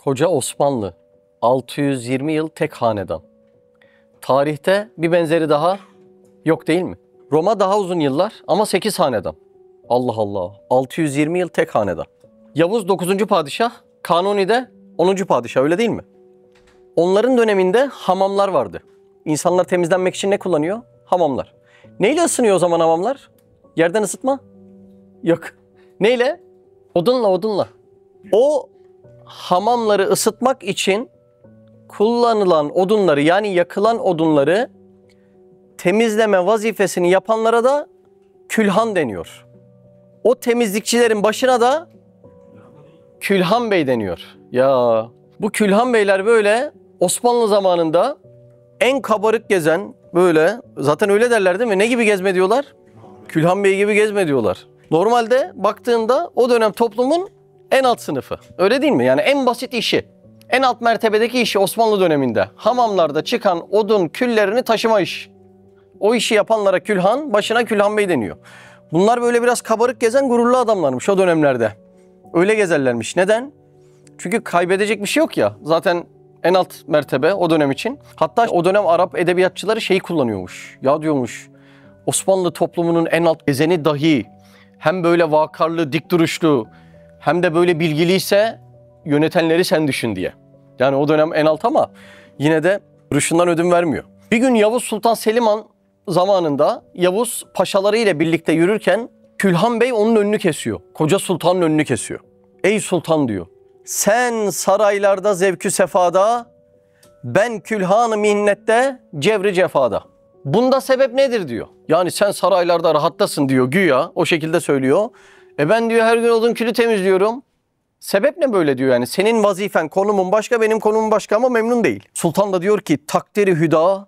Koca Osmanlı, 620 yıl tek hanedan. Tarihte bir benzeri daha yok değil mi? Roma daha uzun yıllar ama 8 hanedan. Allah Allah, 620 yıl tek hanedan. Yavuz 9. padişah, Kanuni de 10. padişah, öyle değil mi? Onların döneminde hamamlar vardı. İnsanlar temizlenmek için ne kullanıyor? Hamamlar. Neyle ısınıyor o zaman hamamlar? Yerden ısıtma? Yok. Neyle? Odunla. O hamamları ısıtmak için kullanılan odunları, yani yakılan odunları temizleme vazifesini yapanlara da külhan deniyor. O temizlikçilerin başına da Külhan Bey deniyor. Ya bu Külhan Beyler böyle Osmanlı zamanında en kabarık gezen, böyle zaten öyle derler değil mi? Ne gibi gezme diyorlar? Külhan Bey gibi gezme diyorlar. Normalde baktığında o dönem toplumun en alt sınıfı. Öyle değil mi? Yani en basit işi, en alt mertebedeki işi Osmanlı döneminde hamamlarda çıkan odun küllerini taşıma iş. O işi yapanlara külhan, başına Külhan Bey deniyor. Bunlar böyle biraz kabarık gezen gururlu adamlarmış o dönemlerde. Öyle gezerlermiş. Neden? Çünkü kaybedecek bir şey yok ya. Zaten en alt mertebe o dönem için. Hatta o dönem Arap edebiyatçıları şeyi kullanıyormuş. Ya diyormuş, Osmanlı toplumunun en alt gezeni dahi hem böyle vakarlı, dik duruşlu hem de böyle bilgiliyse yönetenleri sen düşün diye. Yani o dönem en alt ama yine de duruşundan ödün vermiyor. Bir gün Yavuz Sultan Selim Han zamanında Yavuz paşaları ile birlikte yürürken Külhan Bey onun önünü kesiyor. Koca sultanın önünü kesiyor. Ey sultan diyor. Sen saraylarda zevkü sefada, ben külhan-ı minnette cevri cefada. Bunda sebep nedir diyor. Yani sen saraylarda rahattasın diyor güya, o şekilde söylüyor. Ben diyor her gün odun külü temizliyorum. Sebep ne böyle diyor yani. Senin vazifen, konumun başka, benim konumum başka ama memnun değil. Sultan da diyor ki takdiri hüda,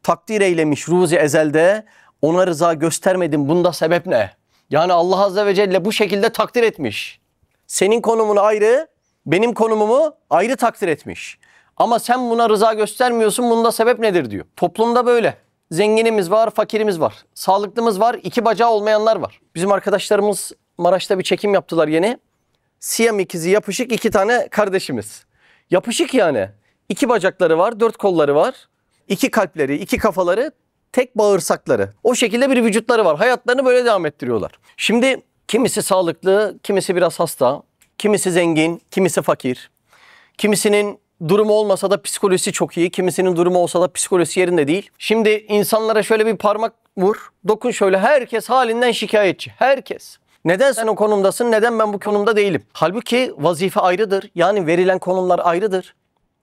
takdir eylemiş ruzi ezelde, ona rıza göstermedim, bunda sebep ne? Yani Allah Azze ve Celle bu şekilde takdir etmiş. Senin konumunu ayrı, benim konumumu ayrı takdir etmiş. Ama sen buna rıza göstermiyorsun, bunda sebep nedir diyor. Toplumda böyle. Zenginimiz var, fakirimiz var. Sağlıklımız var, iki bacağı olmayanlar var. Bizim arkadaşlarımız Maraş'ta bir çekim yaptılar yeni. Siyam ikizi yapışık 2 tane kardeşimiz. Yapışık yani. 2 bacakları var, 4 kolları var. 2 kalpleri, 2 kafaları, tek bağırsakları. O şekilde bir vücutları var. Hayatlarını böyle devam ettiriyorlar. Şimdi kimisi sağlıklı, kimisi biraz hasta. Kimisi zengin, kimisi fakir. Kimisinin durumu olmasa da psikolojisi çok iyi. Kimisinin durumu olsa da psikolojisi yerinde değil. Şimdi insanlara şöyle bir parmak vur, dokun şöyle. Herkes halinden şikayetçi. Herkes. Neden sen o konumdasın, neden ben bu konumda değilim? Halbuki vazife ayrıdır. Yani verilen konumlar ayrıdır.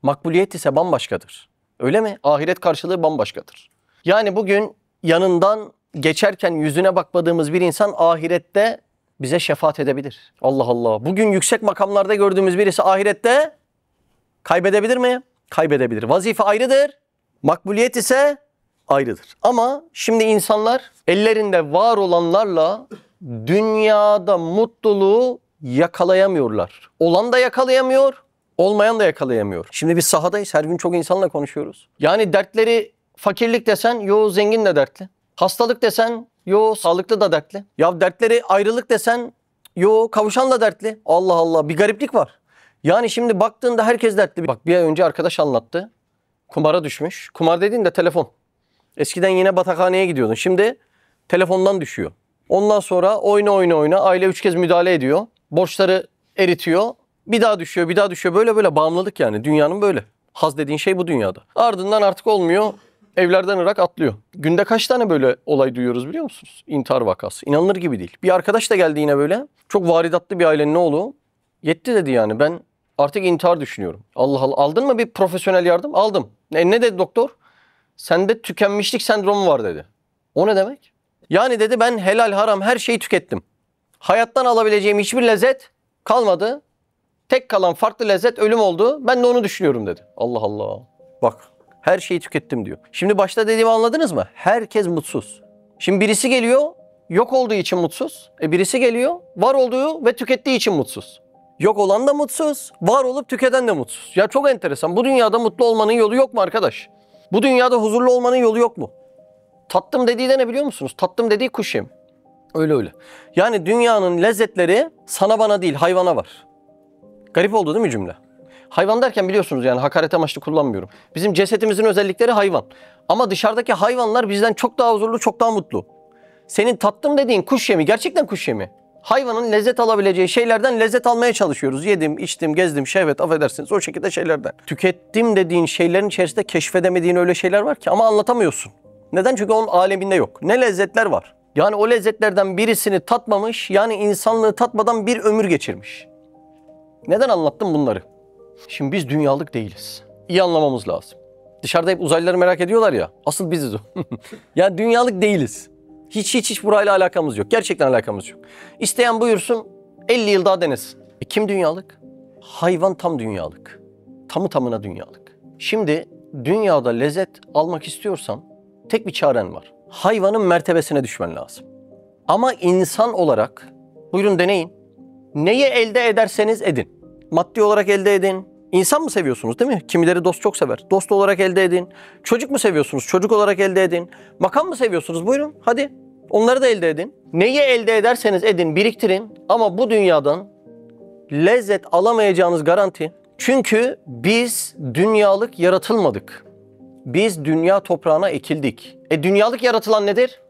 Makbuliyet ise bambaşkadır. Öyle mi? Ahiret karşılığı bambaşkadır. Yani bugün yanından geçerken yüzüne bakmadığımız bir insan ahirette bize şefaat edebilir. Allah Allah. Bugün yüksek makamlarda gördüğümüz birisi ahirette kaybedebilir mi? Kaybedebilir. Vazife ayrıdır. Makbuliyet ise ayrıdır. Ama şimdi insanlar ellerinde var olanlarla dünyada mutluluğu yakalayamıyorlar. Olan da yakalayamıyor, olmayan da yakalayamıyor. Şimdi biz sahadayız, her gün çok insanla konuşuyoruz. Yani dertleri fakirlik desen, yo zengin de dertli. Hastalık desen, yo sağlıklı da dertli. Ya dertleri ayrılık desen, yo kavuşan da dertli. Allah Allah, bir gariplik var. Yani şimdi baktığında herkes dertli. Bak bir ay önce arkadaş anlattı. Kumara düşmüş. Kumar dediğin de telefon. Eskiden yine batakhaneye gidiyordun. Şimdi telefondan düşüyor. Ondan sonra oyna aile 3 kez müdahale ediyor. Borçları eritiyor. Bir daha düşüyor, bir daha düşüyor. Böyle bağımlılık yani. Dünyanın böyle. Haz dediğin şey bu dünyada. Ardından artık olmuyor. Evlerden ırak atlıyor. Günde kaç tane böyle olay duyuyoruz biliyor musunuz? İntihar vakası. İnanılır gibi değil. Bir arkadaş da geldi yine böyle. Çok varidatlı bir ailenin oğlu. Yetti dedi yani, ben artık intihar düşünüyorum. Allah Allah. Aldın mı bir profesyonel yardım? Aldım. Ne dedi doktor? Sende tükenmişlik sendromu var dedi. O ne demek? Yani dedi ben helal haram her şeyi tükettim. Hayattan alabileceğim hiçbir lezzet kalmadı. Tek kalan farklı lezzet ölüm oldu. Ben de onu düşünüyorum dedi. Allah Allah. Bak her şeyi tükettim diyor. Şimdi başta dediğimi anladınız mı? Herkes mutsuz. Şimdi birisi geliyor yok olduğu için mutsuz. Birisi geliyor var olduğu ve tükettiği için mutsuz. Yok olan da mutsuz, var olup tüketen de mutsuz. Ya çok enteresan. Bu dünyada mutlu olmanın yolu yok mu arkadaş? Bu dünyada huzurlu olmanın yolu yok mu? Tattım dediği de ne biliyor musunuz? Tattım dediği kuş yem. Öyle. Yani dünyanın lezzetleri sana bana değil hayvana var. Garip oldu değil mi cümle? Hayvan derken biliyorsunuz yani hakaret amaçlı kullanmıyorum. Bizim cesetimizin özellikleri hayvan. Ama dışarıdaki hayvanlar bizden çok daha huzurlu, çok daha mutlu. Senin tattım dediğin kuş yemi, gerçekten kuş yemi. Hayvanın lezzet alabileceği şeylerden lezzet almaya çalışıyoruz. Yedim, içtim, gezdim, şehvet, affedersiniz o şekilde şeylerden. Tükettim dediğin şeylerin içerisinde keşfedemediğin öyle şeyler var ki ama anlatamıyorsun. Neden? Çünkü onun aleminde yok. Ne lezzetler var. Yani o lezzetlerden birisini tatmamış, yani insanlığı tatmadan bir ömür geçirmiş. Neden anlattım bunları? Şimdi biz dünyalık değiliz. İyi anlamamız lazım. Dışarıda hep uzaylıları merak ediyorlar ya, asıl biziz o. Yani dünyalık değiliz. Hiç burayla alakamız yok. Gerçekten alakamız yok. İsteyen buyursun 50 yıl daha denesin. Kim dünyalık? Hayvan tam dünyalık. Tamı tamına dünyalık. Şimdi dünyada lezzet almak istiyorsan tek bir çaren var. Hayvanın mertebesine düşmen lazım. Ama insan olarak buyurun deneyin. Neyi elde ederseniz edin. Maddi olarak elde edin. İnsan mı seviyorsunuz değil mi? Kimileri dost çok sever. Dost olarak elde edin. Çocuk mu seviyorsunuz? Çocuk olarak elde edin. Makam mı seviyorsunuz? Buyurun hadi. Onları da elde edin. Neyi elde ederseniz edin, biriktirin. Ama bu dünyadan lezzet alamayacağınız garanti. Çünkü biz dünyalık yaratılmadık. Biz dünya toprağına ekildik. Dünyalık yaratılan nedir?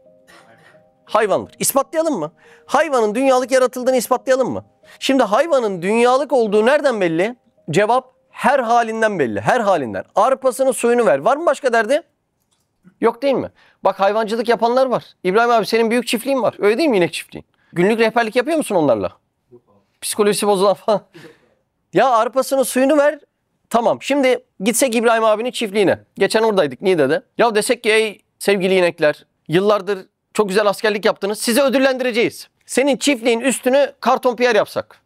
Hayvandır. İspatlayalım mı? Hayvanın dünyalık yaratıldığını ispatlayalım mı? Şimdi hayvanın dünyalık olduğu nereden belli? Cevap her halinden belli. Her halinden. Arpasını suyunu ver. Var mı başka derdi? Yok değil mi? Bak hayvancılık yapanlar var. İbrahim abi senin büyük çiftliğin var. Öyle değil mi inek çiftliğin? Günlük rehberlik yapıyor musun onlarla? Psikolojisi bozulan falan. Ya arpasını suyunu ver. Tamam. Şimdi gitsek İbrahim abinin çiftliğine. Geçen oradaydık Niğde'de. Ya desek ki ey sevgili inekler, yıllardır çok güzel askerlik yaptınız. Sizi ödüllendireceğiz. Senin çiftliğin üstünü karton piyer yapsak.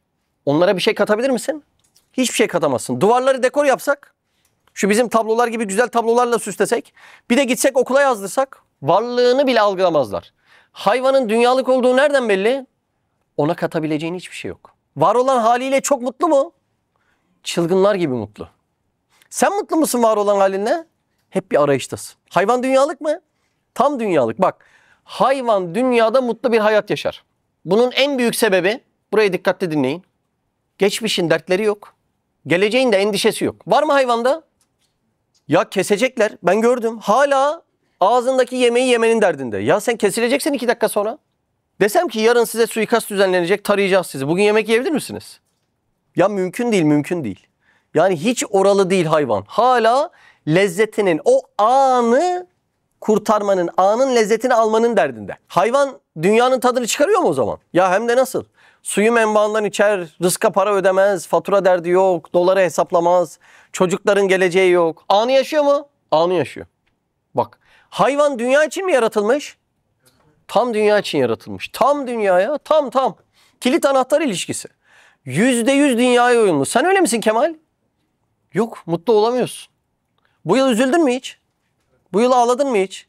Onlara bir şey katabilir misin? Hiçbir şey katamazsın. Duvarları dekor yapsak. Şu bizim tablolar gibi güzel tablolarla süslesek. Bir de gitsek okula yazdırsak. Varlığını bile algılamazlar. Hayvanın dünyalık olduğu nereden belli? Ona katabileceğin hiçbir şey yok. Var olan haliyle çok mutlu mu? Çılgınlar gibi mutlu. Sen mutlu musun var olan halinle? Hep bir arayıştasın. Hayvan dünyalık mı? Tam dünyalık. Bak hayvan dünyada mutlu bir hayat yaşar. Bunun en büyük sebebi, burayı dikkatle dinleyin. Geçmişin dertleri yok. Geleceğin de endişesi yok. Var mı hayvanda? Ya kesecekler. Ben gördüm. Hala ağzındaki yemeği yemenin derdinde. Ya sen kesileceksin 2 dakika sonra. Desem ki yarın size suikast düzenlenecek, tarayacağız sizi. Bugün yemek yiyebilir misiniz? Ya mümkün değil, mümkün değil. Yani hiç oralı değil hayvan. Hala lezzetinin, o anı kurtarmanın, anın lezzetini almanın derdinde. Hayvan dünyanın tadını çıkarıyor mu o zaman? Ya hem de nasıl? Suyu menbaından içer, rızka para ödemez, fatura derdi yok, doları hesaplamaz, çocukların geleceği yok. Anı yaşıyor mu? Anı yaşıyor. Bak, hayvan dünya için mi yaratılmış? Tam dünya için yaratılmış. Tam dünyaya, tam. Kilit anahtar ilişkisi. %100 dünyaya uyumlu. Sen öyle misin Kemal? Yok, mutlu olamıyorsun. Bu yıl üzüldün mü hiç? Bu yıl ağladın mı hiç?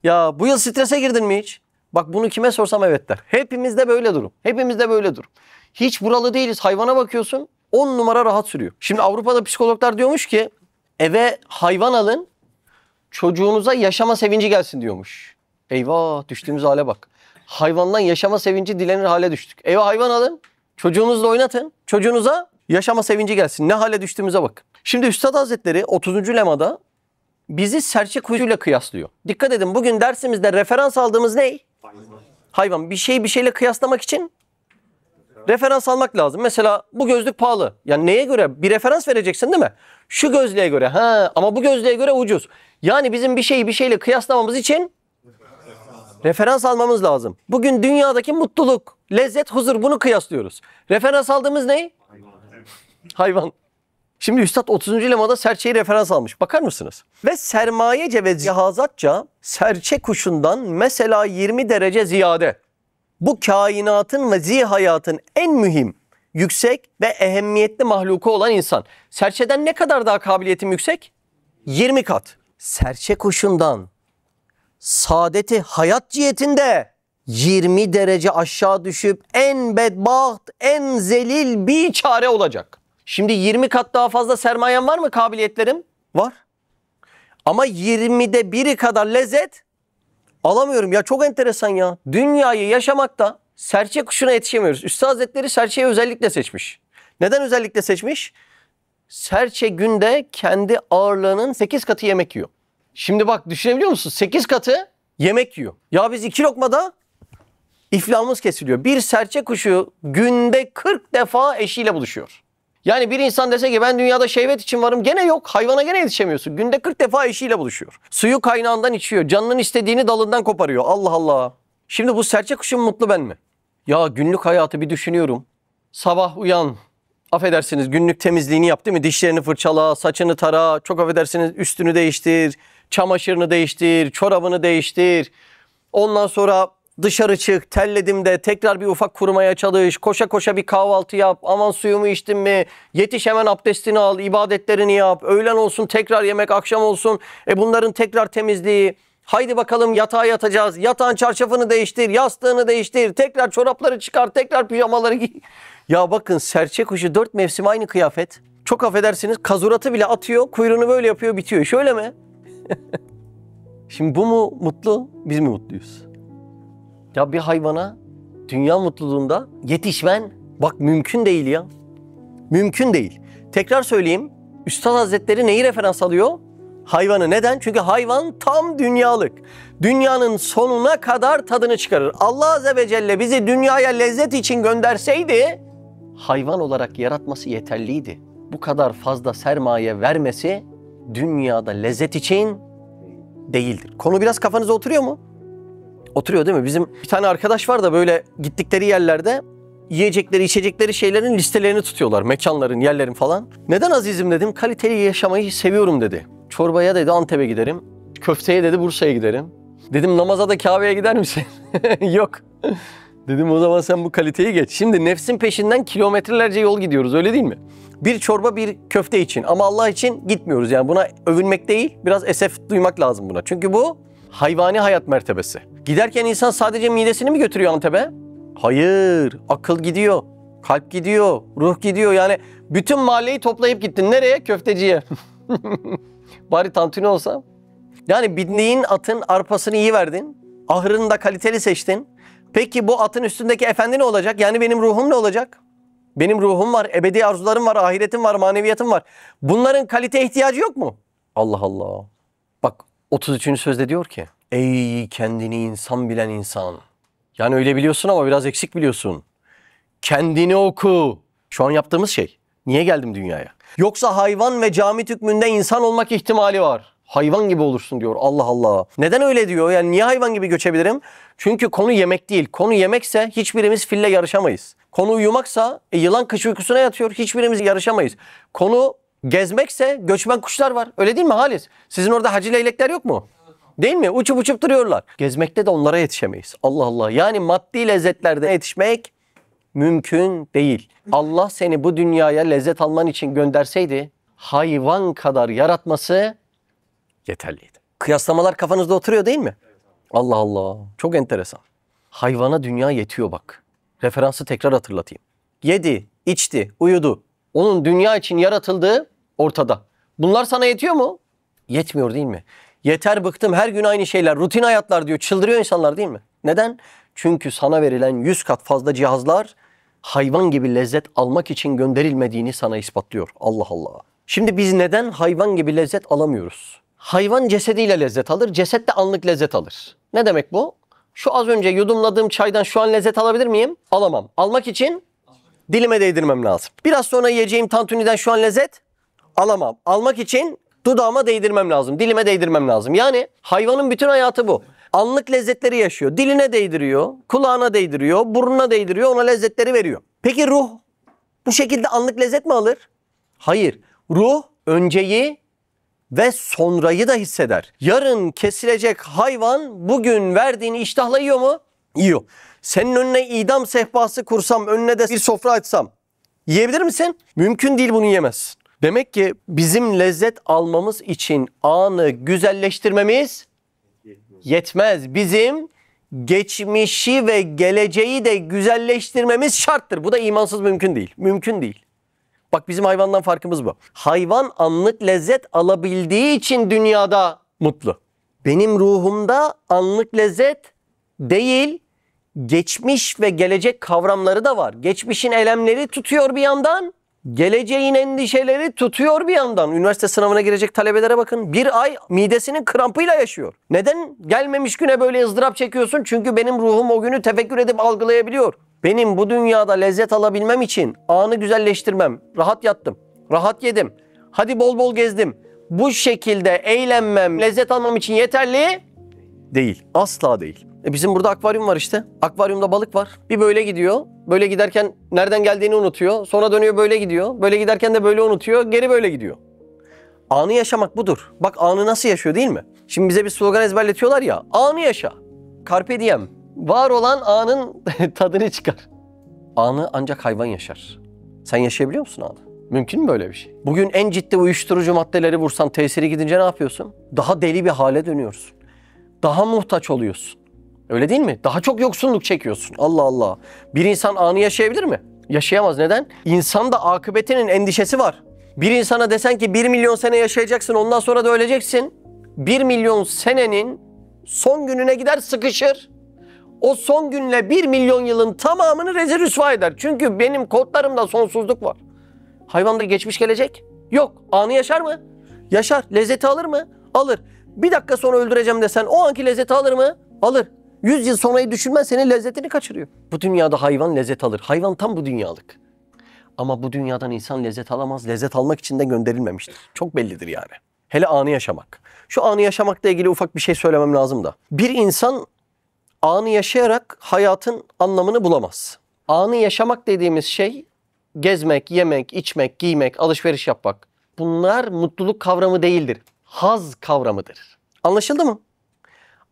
Ya bu yıl strese girdin mi hiç? Bak bunu kime sorsam evet der. Hepimizde böyle durum. Hepimizde böyle durum. Hiç buralı değiliz. Hayvana bakıyorsun 10 numara rahat sürüyor. Şimdi Avrupa'da psikologlar diyormuş ki eve hayvan alın çocuğunuza yaşama sevinci gelsin diyormuş. Eyvah düştüğümüz hale bak. Hayvandan yaşama sevinci dilenir hale düştük. Eve hayvan alın çocuğunuzla oynatın. Çocuğunuza yaşama sevinci gelsin. Ne hale düştüğümüze bak. Şimdi Üstad Hazretleri 30. lemada bizi serçe kuyusuyla kıyaslıyor. Dikkat edin bugün dersimizde referans aldığımız ne? Hayvan. Bir şeyle kıyaslamak için referans almak lazım. Mesela bu gözlük pahalı. Yani neye göre? Bir referans vereceksin değil mi? Şu gözlüğe göre. Ama bu gözlüğe göre ucuz. Yani bizim bir şeyle kıyaslamamız için referans almamız lazım. Bugün dünyadaki mutluluk, lezzet, huzur bunu kıyaslıyoruz. Referans aldığımız ne? Hayvan. Şimdi Üstad 30. lemada serçeyi referans almış. Bakar mısınız? Ve sermayece ve cihazatça serçe kuşundan mesela 20 derece ziyade. Bu kainatın ve zihayatın en mühim, yüksek ve ehemmiyetli mahluku olan insan. Serçeden ne kadar daha kabiliyetim yüksek? 20 kat. Serçe kuşundan saadeti hayat cihetinde 20 derece aşağı düşüp en bedbaht, en zelil bir çare olacak. Şimdi 20 kat daha fazla sermayem var mı kabiliyetlerim? Var. Ama 20'de biri kadar lezzet alamıyorum. Ya çok enteresan ya. Dünyayı yaşamakta serçe kuşuna yetişemiyoruz. Üstad Hazretleri serçeyi özellikle seçmiş. Neden özellikle seçmiş? serçe günde kendi ağırlığının 8 katı yemek yiyor. Şimdi bak düşünebiliyor musun? 8 katı yemek yiyor. Ya biz 2 lokmada iflahımız kesiliyor. Bir serçe kuşu günde 40 defa eşiyle buluşuyor. Yani bir insan dese ki ben dünyada şehvet için varım, gene yok. Hayvana gene yetişemiyorsun. Günde 40 defa eşiyle buluşuyor. Suyu kaynağından içiyor. Canının istediğini dalından koparıyor. Allah Allah. Şimdi bu serçe kuşu mu mutlu, ben mi? Ya günlük hayatı bir düşünüyorum. Sabah uyan. Affedersiniz, günlük temizliğini yap değil mi? Dişlerini fırçala, saçını tara, çok affedersiniz üstünü değiştir, çamaşırını değiştir, çorabını değiştir. Ondan sonra dışarı çık, terledim de tekrar bir ufak kurumaya çalış, koşa koşa bir kahvaltı yap, aman suyumu içtin mi, yetiş hemen abdestini al, ibadetlerini yap, öğlen olsun tekrar yemek, akşam olsun bunların tekrar temizliği. Haydi bakalım yatağa yatacağız, yatağın çarşafını değiştir, yastığını değiştir, tekrar çorapları çıkar, tekrar pijamaları giy. Ya bakın serçe kuşu 4 mevsim aynı kıyafet. Çok affedersiniz kazuratı bile atıyor, kuyruğunu böyle yapıyor, bitiyor. Şöyle mi? Şimdi bu mu mutlu, biz mi mutluyuz? Ya bir hayvana dünya mutluluğunda yetişmen bak mümkün değil ya. Mümkün değil. Tekrar söyleyeyim. Üstad Hazretleri neyi referans alıyor? Hayvanı. Neden? Çünkü hayvan tam dünyalık. Dünyanın sonuna kadar tadını çıkarır. Allah Azze ve Celle bizi dünyaya lezzet için gönderseydi hayvan olarak yaratması yeterliydi. Bu kadar fazla sermaye vermesi dünyada lezzet için değildir. Konu biraz kafanıza oturuyor mu? Oturuyor değil mi? Bizim bir tane arkadaş var da böyle gittikleri yerlerde yiyecekleri, içecekleri şeylerin listelerini tutuyorlar. Mekanların, yerlerin falan. Neden azizim dedim. Kaliteli yaşamayı seviyorum dedi. Çorbaya dedi Antep'e giderim. Köfteye dedi Bursa'ya giderim. Dedim namaza da Kabe'ye gider misin? Yok. Dedim o zaman sen bu kaliteyi geç. Şimdi nefsin peşinden kilometrelerce yol gidiyoruz, öyle değil mi? Bir çorba bir köfte için ama Allah için gitmiyoruz. Yani buna övünmek değil, biraz esef duymak lazım buna. Çünkü bu hayvani hayat mertebesi. Giderken insan sadece midesini mi götürüyor Antep'e? Hayır. Akıl gidiyor, kalp gidiyor, ruh gidiyor. Yani bütün mahalleyi toplayıp gittin. Nereye? Köfteciye. Bari tantuni olsa. Yani bindiğin atın arpasını iyi verdin. Ahırını da kaliteli seçtin. Peki bu atın üstündeki efendi ne olacak? Yani benim ruhum ne olacak? Benim ruhum var, ebedi arzularım var, ahiretim var, maneviyatım var. Bunların kalite ihtiyacı yok mu? Allah Allah. Bak 33. sözde diyor ki, ey kendini insan bilen insan. Yani öyle biliyorsun ama biraz eksik biliyorsun. Kendini oku. Şu an yaptığımız şey. Niye geldim dünyaya? Yoksa hayvan ve camit hükmünde insan olmak ihtimali var. Hayvan gibi olursun diyor. Allah Allah. Neden öyle diyor? Yani niye hayvan gibi göçebilirim? Çünkü konu yemek değil. Konu yemekse hiçbirimiz fille yarışamayız. Konu uyumaksa yılan kış uykusuna yatıyor. Hiçbirimiz yarışamayız. Konu gezmekse göçmen kuşlar var. Öyle değil mi Halis? Sizin orada hacı leylekler yok mu? Değil mi? Uçup uçup duruyorlar. Gezmekte de onlara yetişemeyiz. Allah Allah. Yani maddi lezzetlerde yetişmek mümkün değil. Allah seni bu dünyaya lezzet alman için gönderseydi hayvan kadar yaratması yeterliydi. Kıyaslamalar kafanızda oturuyor değil mi? Allah Allah. Çok enteresan. Hayvana dünya yetiyor bak. Referansı tekrar hatırlatayım. Yedi, içti, uyudu. Onun dünya için yaratıldığı ortada. Bunlar sana yetiyor mu? Yetmiyor değil mi? Yeter bıktım, her gün aynı şeyler, rutin hayatlar diyor. Çıldırıyor insanlar değil mi? Neden? Çünkü sana verilen 100 kat fazla cihazlar hayvan gibi lezzet almak için gönderilmediğini sana ispatlıyor. Allah Allah. Şimdi biz neden hayvan gibi lezzet alamıyoruz? Hayvan cesediyle lezzet alır, ceset de anlık lezzet alır. Ne demek bu? Şu az önce yudumladığım çaydan şu an lezzet alabilir miyim? Alamam. Almak için dilime değdirmem lazım. Biraz sonra yiyeceğim tantuniden şu an lezzet alamam. Almak için dudağıma değdirmem lazım, dilime değdirmem lazım. Yani hayvanın bütün hayatı bu. Anlık lezzetleri yaşıyor. Diline değdiriyor, kulağına değdiriyor, burnuna değdiriyor, ona lezzetleri veriyor. Peki ruh bu şekilde anlık lezzet mi alır? Hayır. Ruh önceyi ve sonrayı da hisseder. Yarın kesilecek hayvan bugün verdiğini iştahla yiyor mu? Yiyor. Senin önüne idam sehpası kursam, önüne de bir sofra açsam yiyebilir misin? Mümkün değil, bunu yemezsin. Demek ki bizim lezzet almamız için anı güzelleştirmemiz yetmez. Bizim geçmişi ve geleceği de güzelleştirmemiz şarttır. Bu da imansız mümkün değil. Mümkün değil. Bak bizim hayvandan farkımız bu. Hayvan anlık lezzet alabildiği için dünyada mutlu. Benim ruhumda anlık lezzet değil, geçmiş ve gelecek kavramları da var. Geçmişin elemleri tutuyor bir yandan. Geleceğin endişeleri tutuyor bir yandan. Üniversite sınavına girecek talebelere bakın. Bir ay midesinin krampıyla yaşıyor. Neden gelmemiş güne böyle ızdırap çekiyorsun? Çünkü benim ruhum o günü tefekkür edip algılayabiliyor. Benim bu dünyada lezzet alabilmem için anı güzelleştirmem. Rahat yattım, rahat yedim. Hadi bol bol gezdim. Bu şekilde eğlenmem, lezzet almam için yeterli değil. Asla değil. Bizim burada akvaryum var işte. Akvaryumda balık var. Bir böyle gidiyor. Böyle giderken nereden geldiğini unutuyor. Sonra dönüyor böyle gidiyor. Böyle giderken de böyle unutuyor. Geri böyle gidiyor. Anı yaşamak budur. Bak anı nasıl yaşıyor değil mi? Şimdi bize bir slogan ezberletiyorlar ya. Anı yaşa. Carpe diem. Var olan anın tadını çıkar. Anı ancak hayvan yaşar. Sen yaşayabiliyor musun anı? Mümkün mü böyle bir şey? Bugün en ciddi uyuşturucu maddeleri vursan tesiri gidince ne yapıyorsun? Daha deli bir hale dönüyorsun. Daha muhtaç oluyorsun. Öyle değil mi? Daha çok yoksunluk çekiyorsun. Allah Allah. Bir insan anı yaşayabilir mi? Yaşayamaz. Neden? İnsanda akıbetinin endişesi var. Bir insana desen ki 1 milyon sene yaşayacaksın, ondan sonra da öleceksin. 1 milyon senenin son gününe gider sıkışır. O son günle 1 milyon yılın tamamını rezil rüsva eder. Çünkü benim kodlarımda sonsuzluk var. Hayvanda geçmiş gelecek yok. Anı yaşar mı? Yaşar. Lezzeti alır mı? Alır. Bir dakika sonra öldüreceğim desen o anki lezzeti alır mı? Alır. 100 yıl sonrayı düşünmen senin lezzetini kaçırıyor. Bu dünyada hayvan lezzet alır. Hayvan tam bu dünyalık. Ama bu dünyadan insan lezzet alamaz. Lezzet almak için de gönderilmemiştir. Çok bellidir yani. Hele anı yaşamak. Şu anı yaşamakla ilgili ufak bir şey söylemem lazım da. Bir insan anı yaşayarak hayatın anlamını bulamaz. Anı yaşamak dediğimiz şey gezmek, yemek, içmek, giymek, alışveriş yapmak. Bunlar mutluluk kavramı değildir. Haz kavramıdır. Anlaşıldı mı?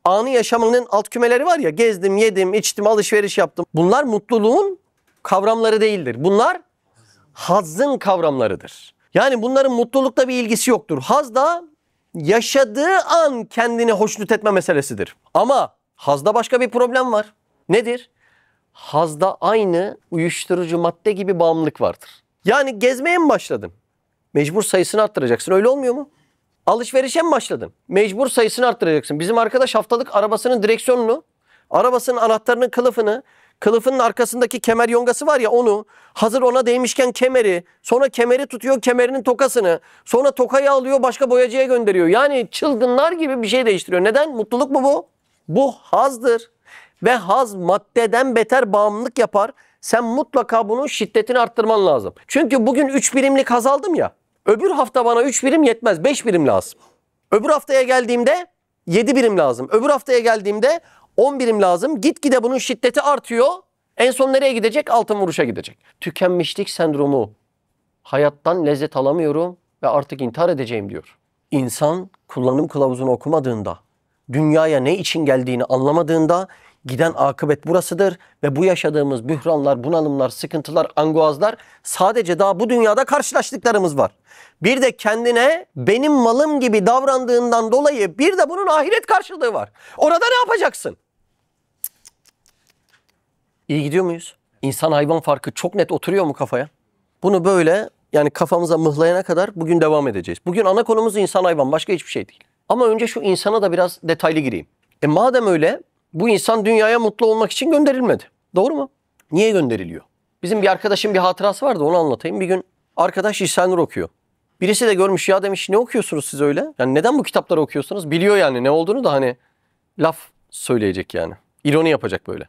Anı yaşamanın alt kümeleri var ya, gezdim, yedim, içtim, alışveriş yaptım. Bunlar mutluluğun kavramları değildir. Bunlar hazzın kavramlarıdır. Yani bunların mutlulukla bir ilgisi yoktur. Haz da yaşadığı an kendini hoşnut etme meselesidir. Ama hazda başka bir problem var. Nedir? Hazda aynı uyuşturucu madde gibi bağımlılık vardır. Yani gezmeye mi başladın? Mecbur sayısını arttıracaksın, öyle olmuyor mu? Alışverişe mi başladın? Mecbur sayısını arttıracaksın. Bizim arkadaş haftalık arabasının direksiyonunu, arabasının anahtarının kılıfını, kılıfının arkasındaki kemer yongası var ya onu, hazır ona değmişken kemeri, sonra kemeri tutuyor kemerinin tokasını, sonra tokayı alıyor başka boyacıya gönderiyor. Yani çılgınlar gibi bir şey değiştiriyor. Neden? Mutluluk mu bu? Bu hazdır. Ve haz maddeden beter bağımlılık yapar. Sen mutlaka bunun şiddetini arttırman lazım. Çünkü bugün 3 birimlik haz aldım ya. Öbür hafta bana 3 birim yetmez. 5 birim lazım. Öbür haftaya geldiğimde 7 birim lazım. Öbür haftaya geldiğimde 10 birim lazım. Gitgide bunun şiddeti artıyor. En son nereye gidecek? Altın vuruşa gidecek. Tükenmişlik sendromu. Hayattan lezzet alamıyorum ve artık intihar edeceğim diyor. İnsan kullanım kılavuzunu okumadığında, dünyaya ne için geldiğini anlamadığında giden akıbet burasıdır ve bu yaşadığımız bühranlar, bunalımlar, sıkıntılar, anguazlar sadece daha bu dünyada karşılaştıklarımız var. Bir de kendine benim malım gibi davrandığından dolayı bir de bunun ahiret karşılığı var. Orada ne yapacaksın? İyi gidiyor muyuz? İnsan hayvan farkı çok net oturuyor mu kafaya? Bunu böyle yani kafamıza mıhlayana kadar bugün devam edeceğiz. Bugün ana konumuz insan hayvan, başka hiçbir şey değil. Ama önce şu insana da biraz detaylı gireyim. Madem öyle, bu insan dünyaya mutlu olmak için gönderilmedi. Doğru mu? Niye gönderiliyor? Bizim bir arkadaşın bir hatırası vardı, onu anlatayım. Bir gün arkadaş İhsan Nur okuyor. Birisi de görmüş, ya demiş ne okuyorsunuz siz öyle? Yani neden bu kitapları okuyorsunuz? Biliyor yani ne olduğunu da hani laf söyleyecek yani. İroni yapacak böyle.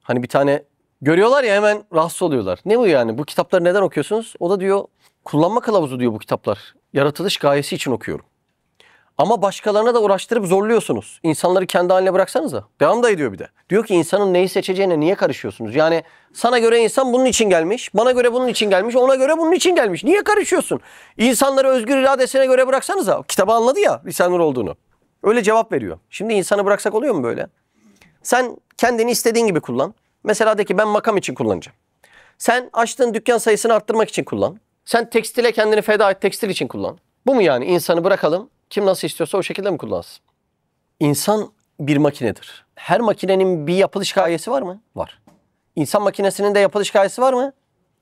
Hani bir tane görüyorlar ya hemen rahatsız oluyorlar. Ne bu yani? Bu kitapları neden okuyorsunuz? O da diyor kullanma kılavuzu diyor bu kitaplar. Yaratılış gayesi için okuyorum. Ama başkalarına da uğraştırıp zorluyorsunuz. İnsanları kendi haline bıraksanıza. Devam da ediyor bir de. Diyor ki insanın neyi seçeceğine niye karışıyorsunuz? Yani sana göre insan bunun için gelmiş, bana göre bunun için gelmiş, ona göre bunun için gelmiş. Niye karışıyorsun? İnsanları özgür iradesine göre bıraksanıza. Kitabı anladı ya İhsan Nur olduğunu. Öyle cevap veriyor. Şimdi insanı bıraksak oluyor mu böyle? Sen kendini istediğin gibi kullan. Mesela de ki ben makam için kullanacağım. Sen açtığın dükkan sayısını arttırmak için kullan. Sen tekstile kendini feda et, tekstil için kullan. Bu mu yani? İnsanı bırakalım. Kim nasıl istiyorsa o şekilde mi kullansın? İnsan bir makinedir. Her makinenin bir yapılış gayesi var mı? Var. İnsan makinesinin de yapılış gayesi var mı?